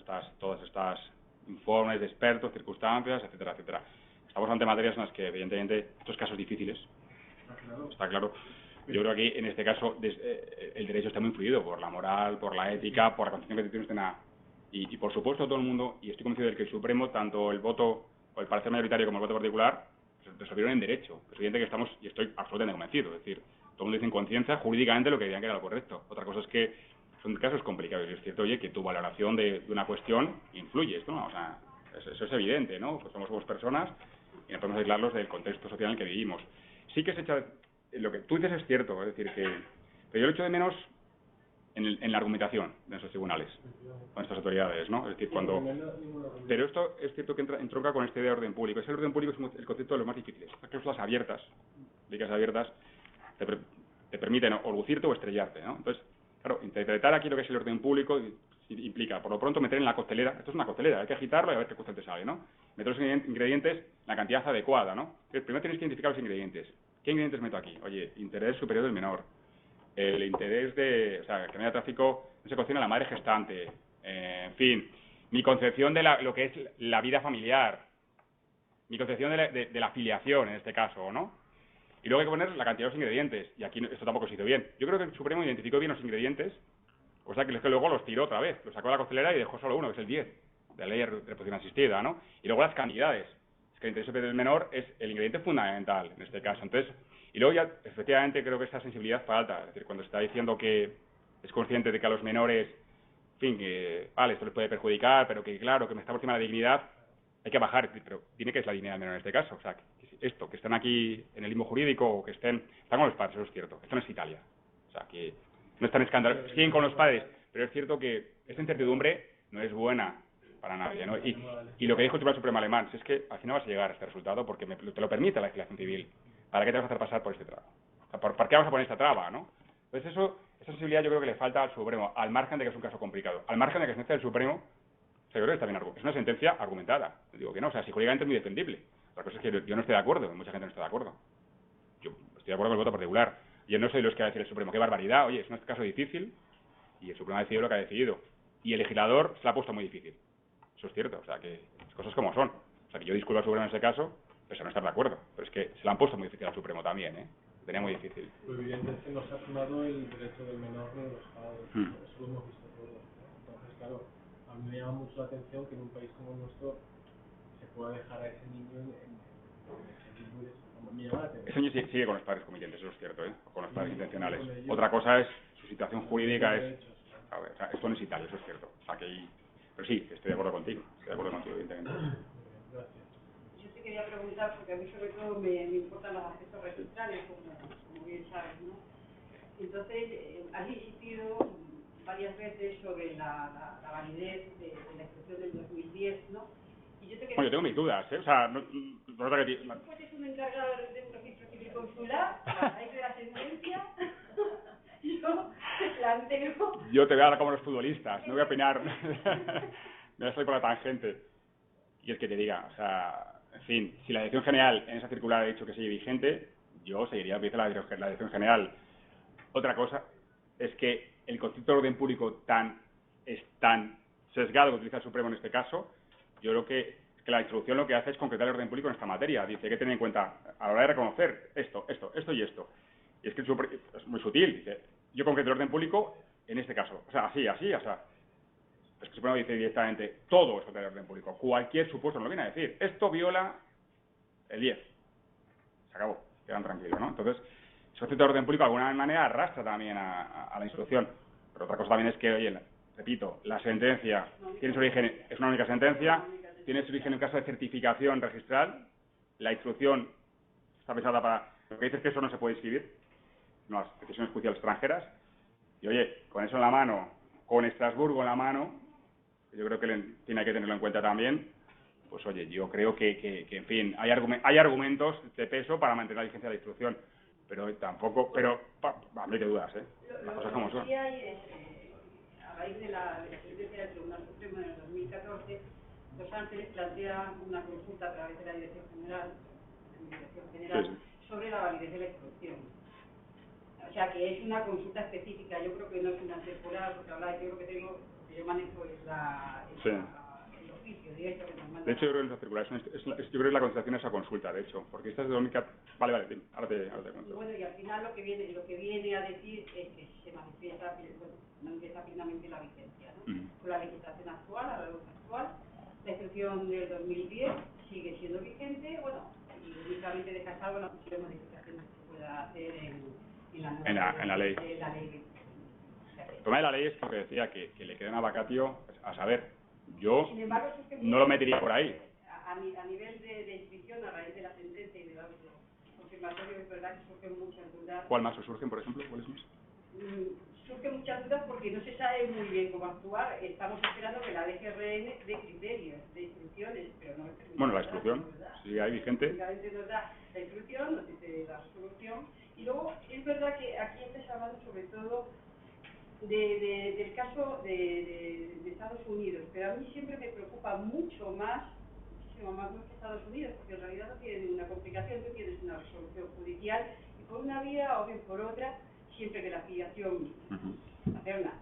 estas informes de expertos, circunstancias, etcétera, etcétera. Estamos ante materias en las que, evidentemente, estos casos difíciles, está claro. Yo creo que aquí, en este caso, el derecho está muy influido por la moral, por la ética, por la concepción que tiene usted y por supuesto, todo el mundo, y estoy convencido de que el Supremo, tanto el voto o el parecer mayoritario como el voto particular, resolvieron en derecho. Es evidente que estamos, y estoy absolutamente convencido, es decir, todo el mundo dice en conciencia, jurídicamente, lo que dirían que era lo correcto. Otra cosa es que son casos complicados, y es cierto, oye, que tu valoración de una cuestión influye, esto, ¿no? O sea, eso es evidente, ¿no? Pues somos personas y no podemos aislarlos del contexto social en el que vivimos. Sí que se echa, lo que tú dices es cierto, es decir, pero yo lo echo de menos en la argumentación de nuestros tribunales, con estas autoridades, ¿no? Es decir, pero esto es cierto que entronca con este de orden público. Ese orden público es el concepto de los más difíciles. Las cláusulas abiertas, te permiten o lucirte o estrellarte, ¿no? Entonces, claro, interpretar aquí lo que es el orden público implica, por lo pronto, meter en la coctelera, esto es una coctelera, hay que agitarlo y a ver qué costel te sale, ¿no? Meter los ingredientes en la cantidad adecuada, ¿no? Entonces, primero tienes que identificar los ingredientes. ¿qué ingredientes meto aquí? Oye, interés superior del menor, el interés de, o sea, que no haya tráfico, no se cocina la madre gestante, en fin, mi concepción de lo que es la vida familiar, mi concepción de la filiación en este caso, ¿no? Y luego hay que poner la cantidad de los ingredientes, y aquí esto tampoco se hizo bien. Yo creo que el Supremo identificó bien los ingredientes, o sea que luego los tiró otra vez, los sacó de la costelera y dejó solo uno, que es el 10, de la ley de reproducción asistida, ¿no? Y luego las cantidades. Es que el interés superior del menor es el ingrediente fundamental en este caso. Entonces, y luego ya, efectivamente, creo que esta sensibilidad falta. Es decir, cuando se está diciendo que es consciente de que a los menores, en fin, que, vale, esto les puede perjudicar, pero que, claro, que me está por encima de la dignidad, hay que bajar. Pero dime que es la dignidad del menor en este caso. O sea, que esto, que estén aquí en el limbo jurídico o que están con los padres, eso es cierto. Esto no es Italia. O sea, que no están escandalosos, siguen con los padres, pero es cierto que esta incertidumbre no es buena para nadie, ¿no? Y lo que dijo el Tribunal Supremo alemán es que al final vas a llegar a este resultado porque te lo permite la legislación civil. ¿Para qué te vas a hacer pasar por este traba? O sea, ¿por qué vamos a poner esta traba, no? Entonces esa sensibilidad yo creo que le falta al Supremo, al margen de que es un caso complicado. Al margen de que la sentencia del Supremo, o sea, yo creo que está bien, es una sentencia argumentada. Digo que no, o sea, si jurídicamente es muy defendible. Otra cosa es que yo no estoy de acuerdo, mucha gente no está de acuerdo. Yo estoy de acuerdo con el voto particular. Yo no soy de los que va a decir el Supremo, qué barbaridad, oye, es un caso difícil y el Supremo ha decidido lo que ha decidido. Y el legislador se lo ha puesto muy difícil. Eso es cierto, o sea, que las cosas como son. O sea, que yo disculpo al Supremo en ese caso, pese a no estar de acuerdo. Pero es que se lo han puesto muy difícil al Supremo también, ¿eh? Lo tenía muy difícil. Lo evidente es que no se ha firmado el derecho del menor de los padres. Eso lo hemos visto todos, ¿no? Entonces, claro, a mí me llama mucho la atención que en un país como el nuestro se pueda dejar a ese niño en ese limbo. Me llama la atención. Ese niño sigue con los padres comitentes, eso es cierto, ¿eh? O con los padres intencionales. Otra cosa es, su situación jurídica es... A ver, o sea, esto no es Italia, eso es cierto. O sea, que... Pero sí, estoy de acuerdo contigo. Estoy de acuerdo contigo, evidentemente. Gracias. Yo te quería preguntar, porque a mí sobre todo me importan los aspectos registrales, como bien sabes, ¿no? Entonces, has insistido varias veces sobre la validez de la instrucción del 2010, ¿no? Y yo te quería... Bueno, yo tengo mis dudas, ¿eh? O sea, no que... Pues es un encargado de un registro civil consular, a raíz de la sentencia, yo te planteo... Yo te voy a hablar como los futbolistas, no voy a opinar. Me estoy por la tangente. Y es que te diga, o sea, en fin, si la Dirección General en esa circular ha dicho que sigue vigente, yo seguiría viendo la Dirección General. Otra cosa es que el concepto de orden público es tan sesgado que utiliza el Supremo en este caso. Yo creo que la instrucción lo que hace es concretar el orden público en esta materia. Dice, hay que tener en cuenta, a la hora de reconocer esto y esto. Y es que el Supremo es muy sutil. Dice, yo concreto el orden público en este caso. O sea, así, o sea... Es que el Supremo dice directamente, todo es contra el orden público. Cualquier supuesto, no lo viene a decir. Esto viola el 10. Se acabó. Quedan tranquilos, ¿no? Entonces, ese concepto de orden público de alguna manera arrastra también a la instrucción. Pero otra cosa también es que, oye, repito, la sentencia tiene su origen, es una única sentencia, tiene su origen en caso de certificación registral, la instrucción está pensada para... Lo que dice es que eso no se puede inscribir, no las decisiones judiciales extranjeras, y oye, con eso en la mano, con Estrasburgo en la mano, yo creo que hay que tenerlo en cuenta también, pues oye, yo creo que en fin, hay argumentos de peso para mantener la vigencia de la instrucción, pero tampoco, a mí te dudas, ¿eh? Las cosas como son. Lo que sí hay es, a raíz de la sentencia del Tribunal Supremo en el 2014, Los Ángeles plantea una consulta a través de la Dirección General, Sí. sobre la validez de la instrucción. O sea, que es una consulta específica, yo creo que no es una temporal, porque yo creo que yo manejo es el oficio directo que nos manda. De hecho, yo creo que la circular yo creo que la contestación es esa consulta, de hecho, porque esta es de 2014. Vale, dime, ahora te cuento. Bueno, y al final lo que viene a decir es que se manifiesta plenamente la vigencia, ¿no? Con la legislación actual, la ley actual, la instrucción del 2010 sigue siendo vigente, bueno, y únicamente deja salvo las posibles modificaciones que se pueda hacer en la ley. El problema de la ley es que decía que le queda una vacatio, a saber, yo Sin embargo, no lo metería por ahí. A nivel de inscripción, a raíz de la sentencia y de la confirmatorio, es verdad que surgen muchas dudas. ¿Cuál más os surgen, por ejemplo? ¿Cuáles más? Surgen muchas dudas porque no se sabe muy bien cómo actuar. Estamos esperando que la DGRN dé criterios, de instrucciones, pero no... Bueno, la instrucción, si hay vigente. Únicamente nos da la instrucción, nos dice la resolución. Y luego, es verdad que aquí estás hablando sobre todo del caso de Estados Unidos, pero a mí siempre me preocupa muchísimo más que Estados Unidos, porque en realidad no tiene ninguna complicación. Tú tienes una una resolución judicial, y por una vía o bien por otra, siempre que la filiación materna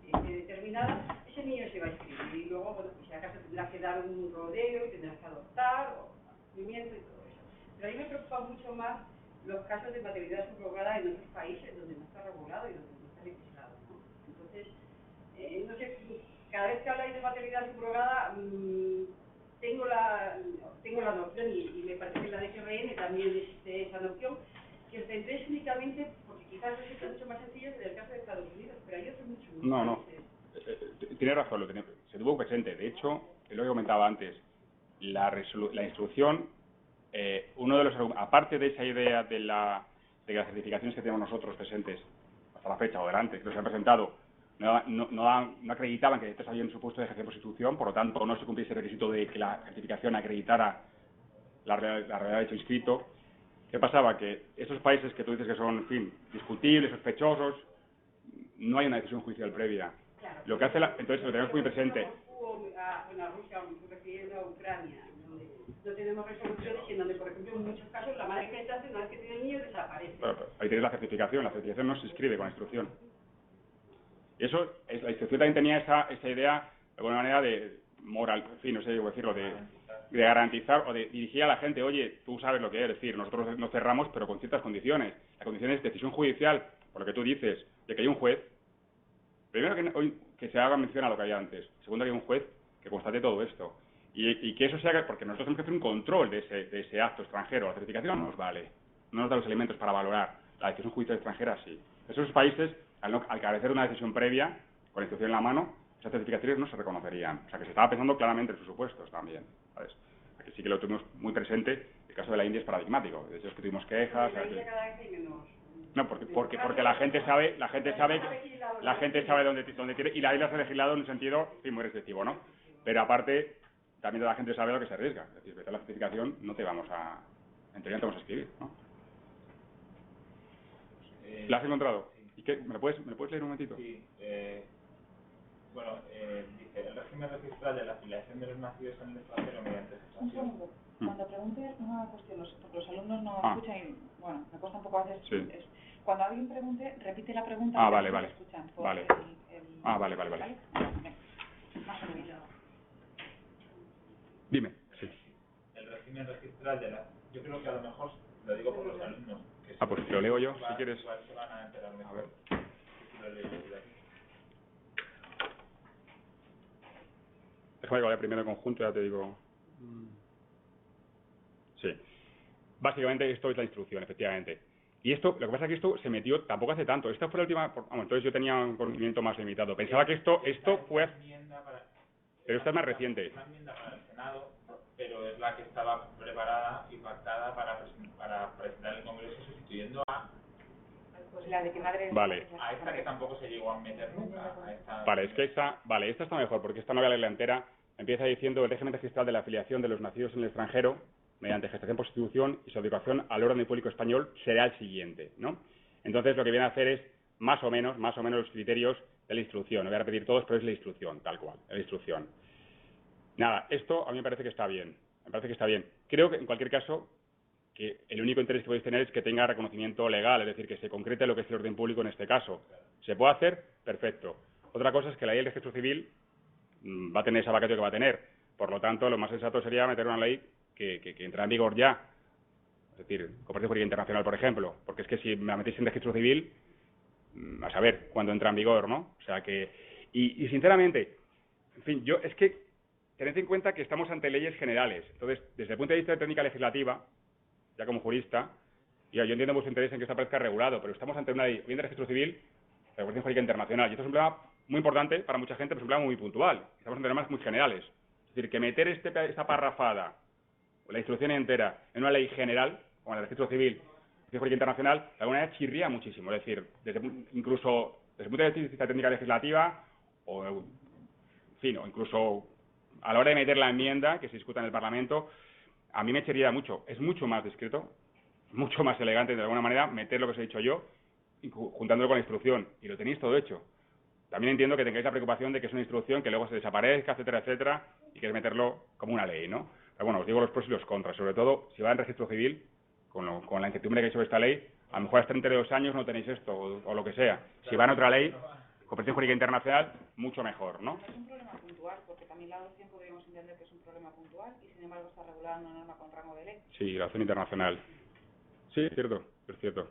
esté determinada, ese niño se va a inscribir y luego, bueno, pues si acaso tendrás que dar un rodeo y tendrás que adoptar o nacimiento y todo eso. Pero a mí me preocupan mucho más los casos de maternidad subrogada en otros países donde no está regulado y donde no está legislado, ¿no? Entonces, no sé, cada vez que habláis de maternidad subrogada, tengo la noción, y me parece que en la DGRN también existe esa noción, que os centréis únicamente, porque quizás resulta mucho más sencillo que en el caso de Estados Unidos, pero hay otros muchos países. Tiene razón, se tuvo presente. De hecho, lo que comentaba antes, la instrucción, uno de los, aparte de esa idea de las certificaciones que tenemos nosotros presentes hasta la fecha o delante, que nos han presentado, no acreditaban que estos habían supuesto de ejercer prostitución, por lo tanto no se cumplía ese requisito de que la certificación acreditara la realidad del hecho inscrito. ¿Qué pasaba? Que esos países que tú dices que son, en fin, discutibles, sospechosos, no hay una decisión judicial previa. Claro, lo que hace entonces lo tenemos muy presente. A Rusia, refiriendo a Ucrania, donde no tenemos resoluciones y en donde, por ejemplo, en muchos casos la madre gestante, una vez que tiene el niño, desaparece. Pero ahí tienes la certificación no se inscribe con la instrucción. Y eso, la instrucción también tenía esa idea, de alguna manera, de moral, en fin, no sé cómo decirlo, de garantizar o de dirigir a la gente, oye, tú sabes lo que es decir, nosotros nos cerramos, pero con ciertas condiciones. La condición es decisión judicial, por lo que tú dices, de que hay un juez. Primero, que se haga mención a lo que había antes. Segundo, que hay un juez que constate todo esto. Y que eso se haga, porque nosotros tenemos que hacer un control de ese acto extranjero. La certificación no nos vale, no nos da los elementos para valorar. La decisión judicial extranjera sí. Esos países, al carecer de una decisión previa, con la instrucción en la mano, esas certificaciones no se reconocerían. O sea, que se estaba pensando claramente en sus supuestos también, ¿sabes? Aquí sí que lo tuvimos muy presente. El caso de la India es paradigmático. De hecho, es que tuvimos quejas. No, porque la gente sabe dónde tiene, y la isla se ha legislado en un sentido, sí, muy restrictivo, ¿no? Pero aparte, también la gente sabe a lo que se arriesga. Es decir, vete a la certificación, no te vamos a... En teoría no te vamos a escribir, ¿no? ¿La has encontrado? ¿Y qué? ¿Me lo puedes leer un momentito? Sí. Bueno, dice, el régimen registral de la afiliación de los nacidos en el extranjero mediante gestación... Un segundo. Cuando pregunte una cuestión, porque los alumnos no escuchan y, bueno, me cuesta un poco hacer... Sí. Cuando alguien pregunte, repite la pregunta. Vale. Escuchan, Vale. Vale. Más o menos. Dime, sí. El régimen registral de la... Yo creo que a lo mejor, lo digo por los alumnos... Pues lo leo yo, si quieres. Igual se van a enterar mejor. A ver. Si lo leo yo aquí. Déjame que vaya primero en conjunto, ya te digo. Sí. Básicamente esto es la instrucción, efectivamente. Y esto, lo que pasa es que esto se metió tampoco hace tanto. Esta fue la última... entonces yo tenía un conocimiento más limitado. Pensaba que esto fue... Pero esta es más reciente. Es una enmienda para el Senado, pero es la que estaba preparada y pactada para presentar en el Congreso sustituyendo a... Pues la de que madre... Vale. A esta que tampoco se llegó a meter nunca. A esta... Vale, es que esta está mejor, porque esta novela la entera empieza diciendo el régimen registral de la afiliación de los nacidos en el extranjero mediante gestación por sustitución y su adecuación al orden público español será el siguiente, ¿no? Entonces lo que viene a hacer es más o menos los criterios de la instrucción. No voy a repetir todos, pero es la instrucción, tal cual, la instrucción. Nada, esto a mí me parece que está bien. Creo que en cualquier caso que el único interés que podéis tener es que tenga reconocimiento legal, es decir, que se concrete lo que es el orden público en este caso. ¿Se puede hacer? Perfecto. Otra cosa es que la ley del registro civil va a tener esa vacatio que va a tener. Por lo tanto, lo más sensato sería meter una ley que entrara en vigor ya. Es decir, cooperación jurídica internacional, por ejemplo. Porque es que si me la metéis en registro civil, a saber cuándo entra en vigor, ¿no? O sea que... Y sinceramente, en fin, es que tened en cuenta que estamos ante leyes generales. Entonces, desde el punto de vista de técnica legislativa, ya como jurista, yo entiendo vuestro interés en que esto aparezca regulado, pero estamos ante una ley bien de registro civil, de cooperación jurídica internacional. Y esto es un problema muy importante para mucha gente, pero es un problema muy puntual. Estamos ante temas muy generales. Es decir, que meter esta parrafada, o la instrucción entera, en una ley general, como el registro civil, de jurídica internacional, de alguna manera chirría muchísimo. Es decir, incluso desde el punto de vista técnica legislativa, o incluso a la hora de meter la enmienda que se discuta en el Parlamento, a mí me chirría mucho. Es mucho más discreto, mucho más elegante, de alguna manera, meter lo que os he dicho yo, juntándolo con la instrucción. Y lo tenéis todo hecho. También entiendo que tengáis la preocupación de que es una instrucción que luego se desaparezca, etcétera, etcétera, y queréis meterlo como una ley, ¿no? Pero bueno, os digo los pros y los contras. Sobre todo, si va en registro civil, con la incertidumbre que hay sobre esta ley, a lo mejor hasta entre 2 años no tenéis esto, o lo que sea. Si van a otra ley, cooperación jurídica internacional, mucho mejor, ¿no? Es un problema puntual, porque también la adopción podríamos entender que es un problema puntual, y sin embargo está regulada en una norma con rango de ley. Sí, la adopción internacional. Sí, es cierto, es cierto.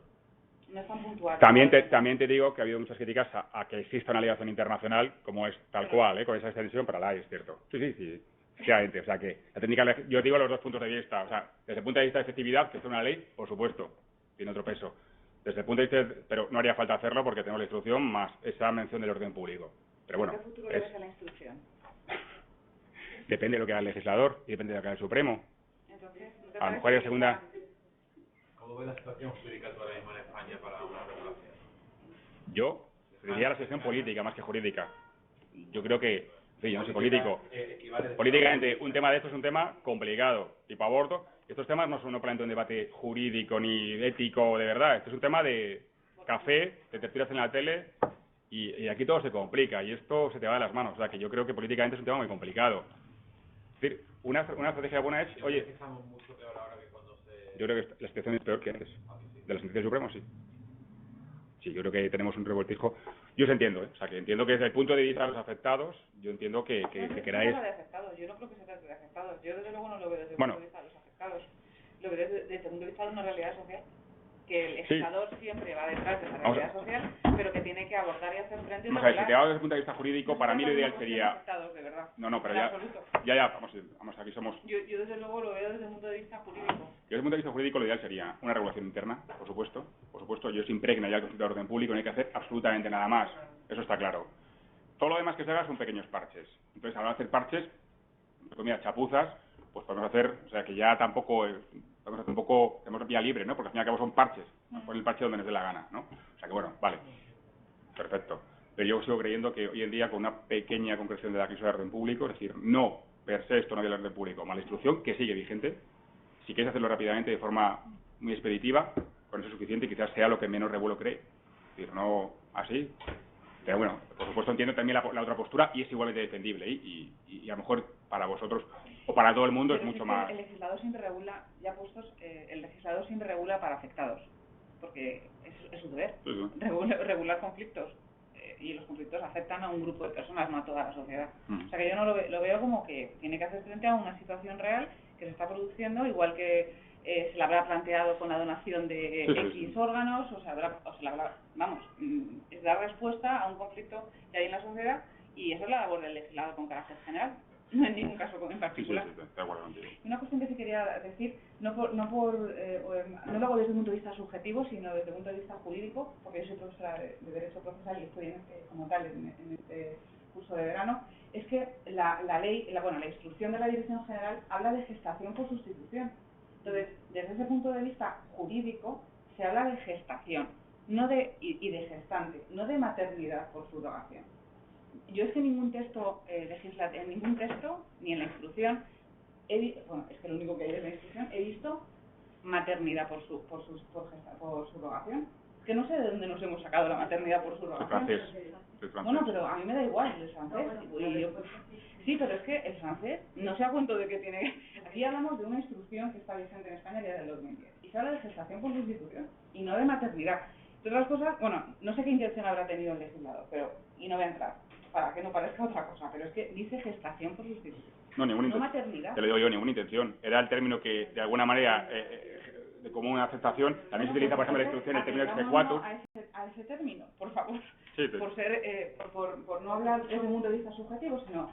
No es tan puntual. También te digo que ha habido muchas críticas a que exista una ligación internacional como es tal cual, con esa extensión para la ley, es cierto. Sí, efectivamente. O sea que la técnica, yo digo los dos puntos de vista. O sea, desde el punto de vista de efectividad, que es una ley, por supuesto, tiene otro peso. Desde el punto de vista, pero no haría falta hacerlo porque tenemos la instrucción más esa mención del orden público. Pero bueno, ¿qué futuro le ves a la instrucción? Depende de lo que haga el legislador y depende de lo que haga el Supremo. Entonces, a lo mejor hay segunda... ¿Cómo ve la situación jurídica ahora mismo en España para una regulación? Yo diría la situación política más que jurídica. Yo creo que, sí, yo no soy político. Políticamente, un tema de esto es un tema complicado, tipo aborto. Estos temas no son plantean un debate jurídico ni ético de verdad. Este es un tema de café, de tertulias en la tele, y aquí todo se complica, y esto se te va de las manos. O sea, que yo creo que políticamente es un tema muy complicado. Es decir, una estrategia buena es, oye, yo creo que la situación es peor que antes. De la sentencia del Supremo, sí. Sí, yo creo que tenemos un revoltijo. Yo os entiendo, ¿eh? O sea, que entiendo que desde el punto de vista de los afectados, yo entiendo que queráis... No, de afectados. Yo no creo que se trate de afectados. Yo, desde luego, no lo veo desde el punto de vista de los afectados. Lo veo desde el punto de vista de una realidad social. Que el legislador siempre va detrás de esa realidad social, pero que tiene que abordar y hacer frente a o sea, si te hago desde el punto de vista jurídico, para mí lo ideal sería... afectados, de verdad. No, pero vamos, aquí somos... Yo desde luego lo veo desde el punto de vista jurídico. Yo desde el punto de vista jurídico lo ideal sería una regulación interna, por supuesto. Yo se impregna ya el concepto de orden público, no hay que hacer absolutamente nada más. Eso está claro. Todo lo demás que se haga son pequeños parches. Entonces, a la hora de hacer parches, pues mira, chapuzas, pues podemos hacer, o sea, que ya tampoco... tenemos vía libre, ¿no? Porque al fin y al cabo son parches. Poner el parche donde nos dé la gana, ¿no? O sea que bueno, vale. Perfecto. Pero yo sigo creyendo que hoy en día, con una pequeña concreción de la crisis de orden público, es decir, no per se esto no viene del orden público, mala instrucción, que sigue vigente. Si queréis hacerlo rápidamente de forma muy expeditiva, con eso es suficiente y quizás sea lo que menos revuelo cree. Es decir, no así. Pero bueno, por supuesto entiendo también la otra postura y es igualmente defendible. Y a lo mejor para vosotros o para todo el mundo pero es mucho más... El legislador siempre regula, ya puestos, el legislador siempre regula para afectados, porque es su deber, regular conflictos, y los conflictos afectan a un grupo de personas, no a toda la sociedad. O sea que yo no lo veo como que tiene que hacer frente a una situación real que se está produciendo, igual que se le habrá planteado con la donación de X órganos, o se le habrá, vamos, es dar respuesta a un conflicto que hay en la sociedad, y esa es la labor del legislador con carácter general. No en ningún caso en particular. Sí, de acuerdo contigo. Una cuestión que sí quería decir, no lo hago desde un punto de vista subjetivo, sino desde un punto de vista jurídico, porque yo soy profesora de Derecho Procesal y estoy como tal en este curso de verano, es que la instrucción de la Dirección General habla de gestación por sustitución. Entonces, desde ese punto de vista jurídico, se habla de gestación y de gestante, no de maternidad por subrogación. Yo es que en ningún texto ni en la instrucción, es que lo único que hay es la instrucción, he visto maternidad por subrogación. Que no sé de dónde nos hemos sacado la maternidad por subrogación. Bueno, pero a mí me da igual, el francés. Sí, pero es que el francés no se da cuenta de que tiene... Aquí hablamos de una instrucción que está vigente en España ya del 2010. Y se habla de gestación por sustitución y no de maternidad. Entre otras cosas, bueno, no sé qué intención habrá tenido el legislador, y no voy a entrar, para que no parezca otra cosa, pero es que dice gestación por sustitución. No maternidad. Te lo digo yo, ninguna intención. Era el término que, de alguna manera, de común aceptación, también se utiliza, por ejemplo, en la instrucción, el término exequatur. A ese término, por favor. Sí, por no hablar desde un punto de vista subjetivo, sino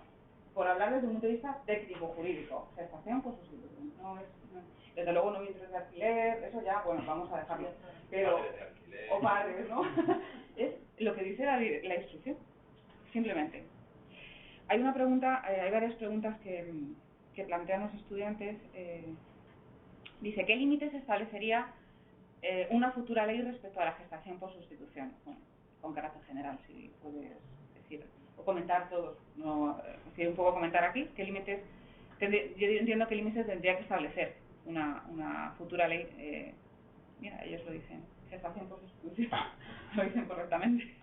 por hablar desde un punto de vista técnico-jurídico. Gestación por sustitución. Desde luego no vientres de alquiler, eso ya, bueno, vamos a dejarlo. Pero, o padres, ¿no? Es lo que dice la instrucción, simplemente. Hay una pregunta, hay varias preguntas que plantean los estudiantes. Dice, ¿qué límites establecería una futura ley respecto a la gestación por sustitución? Bueno, con carácter general, si puedes decir, o comentar todos. No, quiero un poco comentar aquí, ¿qué límites? Yo entiendo qué límites tendría que establecer una futura ley. Mira, ellos lo dicen, gestación por sustitución, lo dicen correctamente.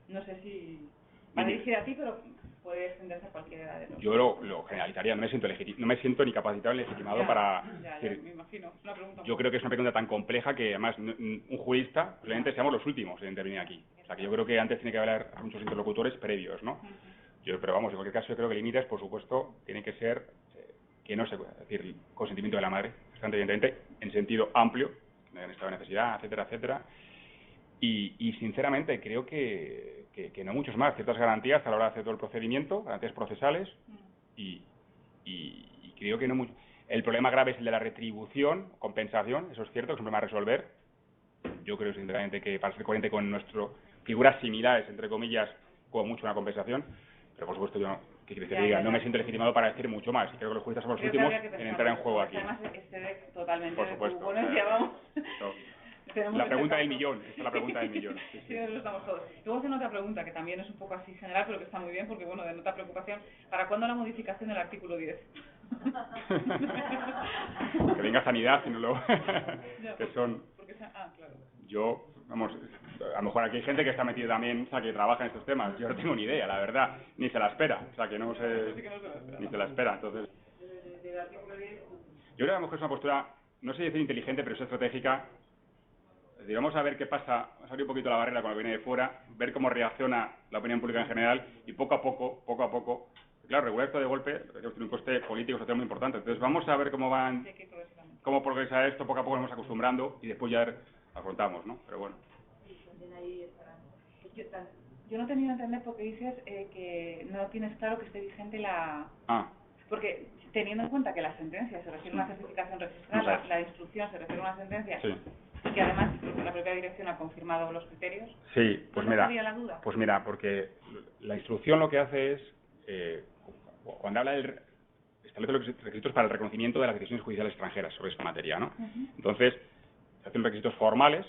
No sé si va a dirigir a ti, pero puede extenderse a cualquier edad de los... Yo lo generalizaría, no me siento ni capacitado ni legitimado para... Ya, me imagino, es una pregunta... Yo creo que es una pregunta tan compleja que además un jurista, probablemente seamos los últimos en intervenir aquí. O sea, que yo creo que antes tiene que haber muchos interlocutores previos, ¿no? Pero vamos, en cualquier caso yo creo que límites, por supuesto, tienen que ser que no se pueda, es decir, el consentimiento de la madre, bastante evidentemente, en sentido amplio, en estado de necesidad, etcétera, etcétera. Y sinceramente creo que no muchos más, ciertas garantías a la hora de hacer todo el procedimiento, garantías procesales, y creo que no mucho. El problema grave es el de la retribución, compensación, eso es cierto, que es un problema a resolver. Yo creo sinceramente que para ser coherente con nuestras figuras similares, entre comillas, como mucho una compensación, pero por supuesto yo no, ¿qué quieres que te diga? No me siento legitimado para decir mucho más, y creo que los juristas somos los últimos en entrar en juego aquí. Además, excede totalmente por supuesto, de tu ponencia, vamos. La pregunta del millón, esta es la pregunta del millón. Sí, eso estamos todos. Luego hacen otra pregunta, que también es un poco así general, pero que está muy bien, porque bueno, denota preocupación. ¿Para cuándo la modificación del artículo 10? Que venga sanidad, si no lo... que son... claro. Yo, vamos, a lo mejor aquí hay gente que está metida también, o sea, que trabaja en estos temas. Yo no tengo ni idea, la verdad, ni se la espera. O sea, que no sé... ni se la espera, entonces... Yo creo que a lo mejor es una postura, no sé decir inteligente, pero es estratégica. Vamos a ver qué pasa, vamos a abrir un poquito la barrera cuando viene de fuera, ver cómo reacciona la opinión pública en general y poco a poco, claro, regular esto de golpe tiene un coste político social muy importante. Entonces vamos a ver cómo progresa esto, poco a poco nos vamos acostumbrando y después ya afrontamos, ¿no? Pero bueno. Yo no he tenido que entender porque dices que no tienes claro que esté vigente la... Porque teniendo en cuenta que la sentencia se refiere a una certificación registrada, la instrucción se refiere a una sentencia... Sí. Y que además la propia dirección ha confirmado los criterios. Sí, pues mira, ¿no la duda? Pues mira, porque la instrucción lo que hace es, cuando habla establece los requisitos para el reconocimiento de las decisiones judiciales extranjeras sobre esta materia, ¿no? Entonces, se hacen requisitos formales,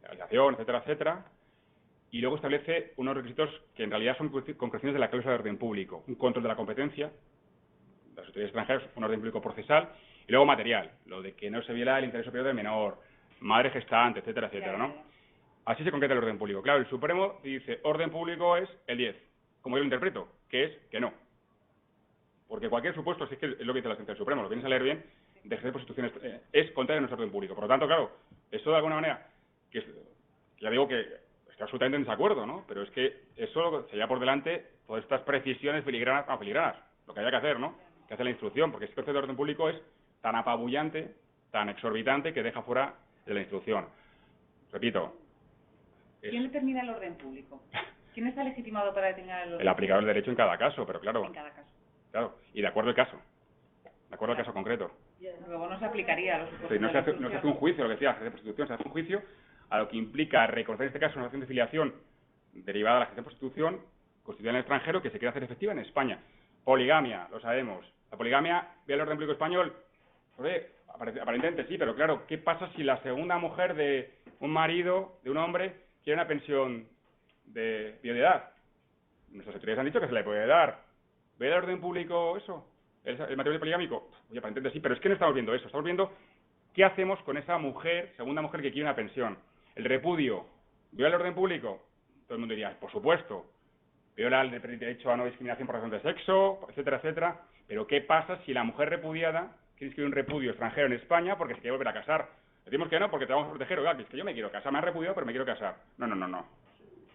legalización, etcétera, etcétera, y luego establece unos requisitos que en realidad son concreciones de la cláusula de orden público, un control de la competencia de las autoridades extranjeras, un orden público procesal, y luego material, lo de que no se viola el interés superior del menor, madre gestante, etcétera, etcétera, ¿no? Así se concreta el orden público. Claro, el Supremo dice, orden público es el 10, como yo lo interpreto, que es que no. Porque cualquier supuesto, si es que es lo que dice la sentencia del Supremo, lo vienes a leer bien, de ejercer prostituciones es contrario a nuestro orden público. Por lo tanto, claro, eso de alguna manera, ya digo que estoy absolutamente en desacuerdo, ¿no? Pero es que eso se lleva por delante todas estas precisiones filigranas, lo que haya que hacer, ¿no? Que hace la instrucción, porque ese concepto de orden público es tan apabullante, tan exorbitante, que deja fuera de la instrucción. Repito. ¿Quién determina el orden público? ¿Quién está legitimado para determinar el orden? El aplicador del derecho en cada caso, pero claro. En cada caso. Claro, y de acuerdo al caso. De acuerdo al caso concreto. Luego no se aplicaría a los supuestos. Sí, no se hace un juicio, lo que decía, de prostitución, se hace un juicio a lo que implica reconocer en este caso una acción de filiación derivada de la gestión de prostitución constituida en el extranjero que se quiere hacer efectiva en España. Poligamia, lo sabemos. La poligamia, vía el orden público español, aparentemente sí, pero claro, ¿qué pasa si la segunda mujer de un marido, de un hombre, quiere una pensión de viudedad? Nuestras autoridades han dicho que se le puede dar. ¿Ve el orden público eso? ¿El matrimonio poligámico? Oye, aparentemente sí, pero es que no estamos viendo eso. Estamos viendo qué hacemos con esa mujer, segunda mujer que quiere una pensión. El repudio, ¿viola el orden público? Todo el mundo diría, por supuesto. Viola el derecho a no discriminación por razón de sexo, etcétera, etcétera. Pero ¿qué pasa si la mujer repudiada quiere inscribir un repudio extranjero en España porque se quiere volver a casar? Decimos que no, porque te vamos a proteger. Oiga, que es que yo me quiero casar, me han repudiado, pero me quiero casar. No.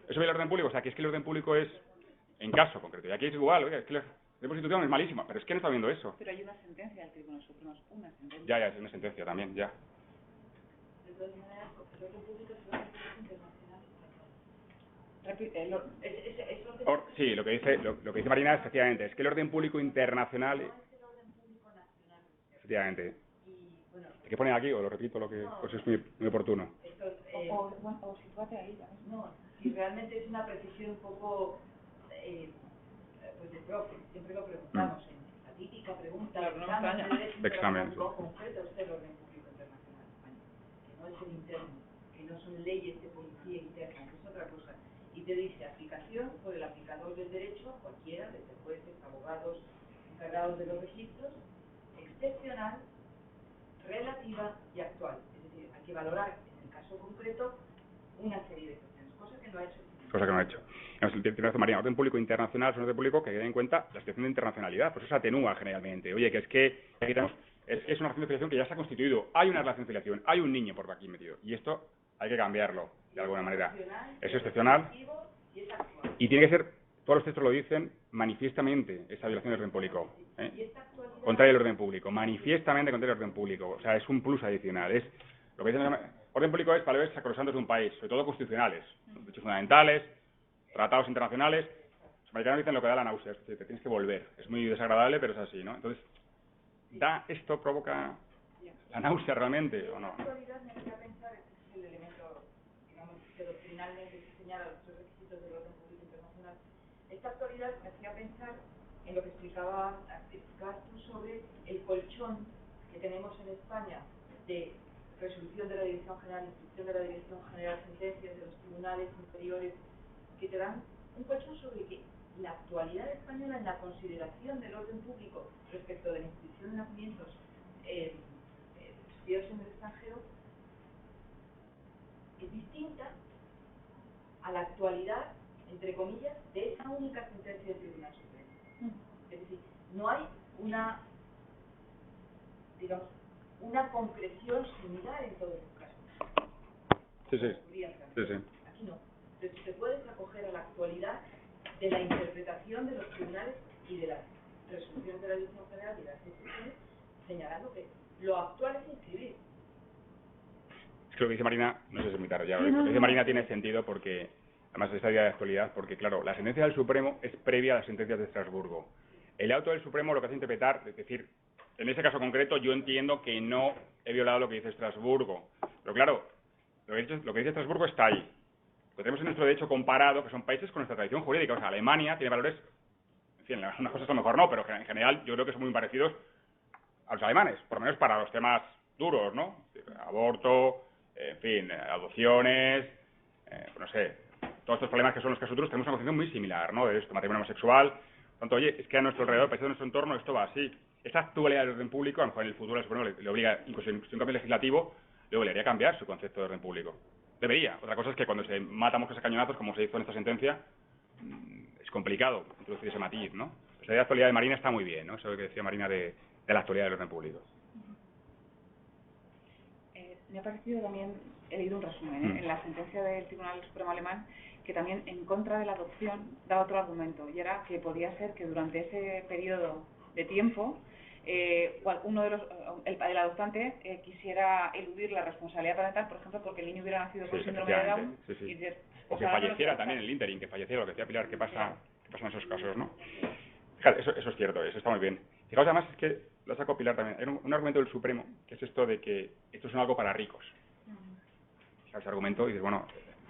¿Eso viola el orden público? O sea, que es que el orden público es en caso concreto. Y aquí es igual, oiga, es que la Constitución es malísima, pero es que no está viendo eso. Pero hay una sentencia del Tribunal Supremo, una sentencia. Ya, es una sentencia también, ya. De todas maneras, el orden público es una internacional. Sí, lo que dice Marina, efectivamente, es que el orden público internacional... Efectivamente. ¿Hay que poner aquí o lo repito lo que pues es muy oportuno? O situate ahí. No, si realmente es una precisión un poco... pues de profe, siempre lo preguntamos en la típica pregunta de examen. Concreto es el orden público internacional de España, que no es el interno, que no son leyes de policía interna, que es otra cosa. Y te dice aplicación por el aplicador del derecho, cualquiera, desde jueces, abogados, encargados de los registros, excepcional, relativa y actual. Es decir, hay que valorar en el caso concreto una serie de cuestiones, cosa que no ha hecho. Tiene razón Marina, orden público internacional es un orden público que tiene en cuenta la situación de internacionalidad, pues eso se atenúa generalmente. Oye, que es que es una relación de filiación que ya se ha constituido, hay una relación de filiación, hay un niño por aquí metido, y esto hay que cambiarlo de alguna manera. Es excepcional y tiene que ser, todos los textos lo dicen, manifiestamente esa violación del orden público, contrario al orden público, manifiestamente contrario al orden público, o sea, es un plus adicional, es lo que dicen, orden público es valores sacrosantos de un país, sobre todo constitucionales, derechos fundamentales, tratados internacionales. Los americanos dicen lo que da la náusea, es decir, te tienes que volver, es muy desagradable, pero es así, ¿no? Entonces, ¿esto provoca la náusea realmente o no? Esta actualidad me hacía pensar, este es el elemento, digamos, que doctrinalmente se señala los tres requisitos del orden público internacional. Esta actualidad me hacía pensar en lo que explicabas tú sobre el colchón que tenemos en España de resolución de la Dirección General, instrucción de la Dirección General, sentencias de los tribunales inferiores, que te dan un colchón sobre que la actualidad española en la consideración del orden público respecto de la inscripción de nacimientos estudiados en el extranjero es distinta a la actualidad, entre comillas, de esa única sentencia del Tribunal Supremo. Es decir, no hay una, digamos, una concreción similar en todos los casos. Sí. Aquí no. Entonces, te puedes acoger a la actualidad de la interpretación de los tribunales y de las resoluciones de la Dirección General y de las instituciones, señalando que lo actual es inscribir. Es que lo que dice Marina, no sé si es muy tarde ya, lo que dice Marina tiene sentido porque, además de esta idea de actualidad, porque claro, la sentencia del Supremo es previa a las sentencias de Estrasburgo. El auto del Supremo lo que hace interpretar, es decir, en ese caso concreto yo entiendo que no he violado lo que dice Estrasburgo, pero claro, lo que dice Estrasburgo está ahí. Lo que tenemos en nuestro derecho comparado, que son países con nuestra tradición jurídica, o sea, Alemania tiene valores, en fin, unas cosas a lo mejor no, pero en general yo creo que son muy parecidos a los alemanes, por lo menos para los temas duros, ¿no? Aborto, en fin, adopciones, no sé, todos estos problemas que son los que nosotros tenemos una concepción muy similar, ¿no? De esto, matrimonio homosexual. Por tanto, oye, es que a nuestro alrededor, países de nuestro entorno, esto va así. Esta actualidad del orden público, a lo mejor en el futuro el Supremo le obliga, incluso en un cambio legislativo, le obligaría a cambiar su concepto de orden público. Debería. Otra cosa es que cuando se mata moscas a cañonazos, como se hizo en esta sentencia, es complicado introducir ese matiz, ¿no? Esa idea de actualidad de Marina está muy bien, ¿no? Eso que decía Marina de la actualidad del orden público. Me ha parecido también, he leído un resumen, en la sentencia del Tribunal Supremo Alemán, que también en contra de la adopción da otro argumento, y era que podía ser que durante ese periodo de tiempo uno de los, el adoptante quisiera eludir la responsabilidad parental, por ejemplo, porque el niño hubiera nacido con síndrome de Down. Y o que falleciera también en el ínterin, que falleciera, lo que decía Pilar, ¿qué pasa en esos casos, no? Fíjate, eso es cierto, eso está muy bien. Fijaos, además, es que lo sacó Pilar también. Hay un argumento del Supremo, que es esto de que esto es algo para ricos. O sea, ese argumento, y dices, bueno,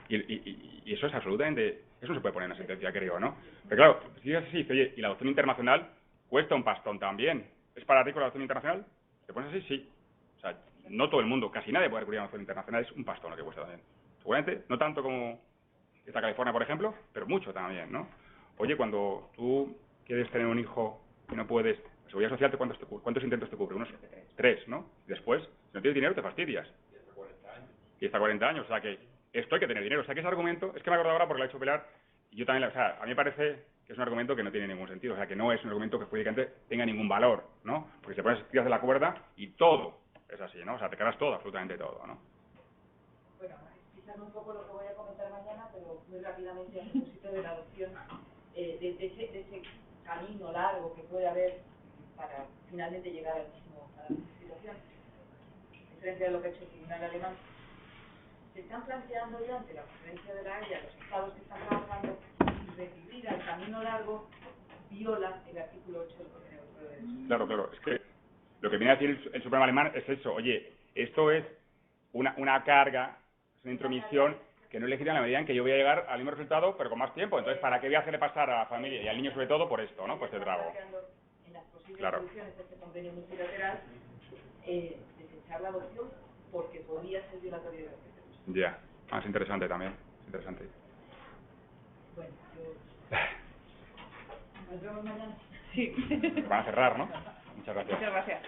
y eso es absolutamente, eso no se puede poner en una sentencia, creo, ¿no? Pero claro, si es así, oye, y la adopción internacional cuesta un pastón también. ¿Es para ricos la adopción internacional? ¿Te pones así? Sí. O sea, no todo el mundo, casi nadie puede recurrir a una adopción internacional, es un pastón lo que cuesta también. Seguramente, no tanto como esta California, por ejemplo, pero mucho también, ¿no? Oye, cuando tú quieres tener un hijo y no puedes, la Seguridad Social, ¿cuántos intentos te cubre? Unos 3, ¿no? Después, si no tienes dinero, te fastidias. Y hasta 40 años, o sea que esto hay que tener dinero. O sea que ese argumento, es que me acuerdo ahora porque lo ha hecho Pilar, y yo también, o sea, a mí me parece que es un argumento que no tiene ningún sentido, o sea que no es un argumento que jurídicamente tenga ningún valor, ¿no? Porque te pones, tiras de la cuerda y todo es así, ¿no? O sea, te cargas todo, absolutamente todo, ¿no? Bueno, quizás un poco lo que voy a comentar mañana, pero muy rápidamente a propósito de la adopción, de ese camino largo que puede haber para finalmente llegar a la misma situación, frente a lo que ha hecho el Tribunal Alemán. Se están planteando ya ante la conferencia de la Haya, los estados que están trabajando, recibir al camino largo viola el artículo 8 del Código Europeo de Derechos. Claro, es que lo que viene a decir el Supremo Alemán es eso, oye, esto es una carga, es una intromisión que no es legítima en la medida en que yo voy a llegar al mismo resultado, pero con más tiempo. Entonces, ¿para qué voy a hacerle pasar a la familia y al niño sobre todo por esto, ¿no? Pues te trago. En las posibles soluciones de este convenio multilateral, desechar la adopción porque podría ser violatorio de los derechos. Ya, es interesante también, es interesante. Bueno, nos vemos mañana. Sí. Van a cerrar, ¿no? Muchas gracias. Muchas gracias.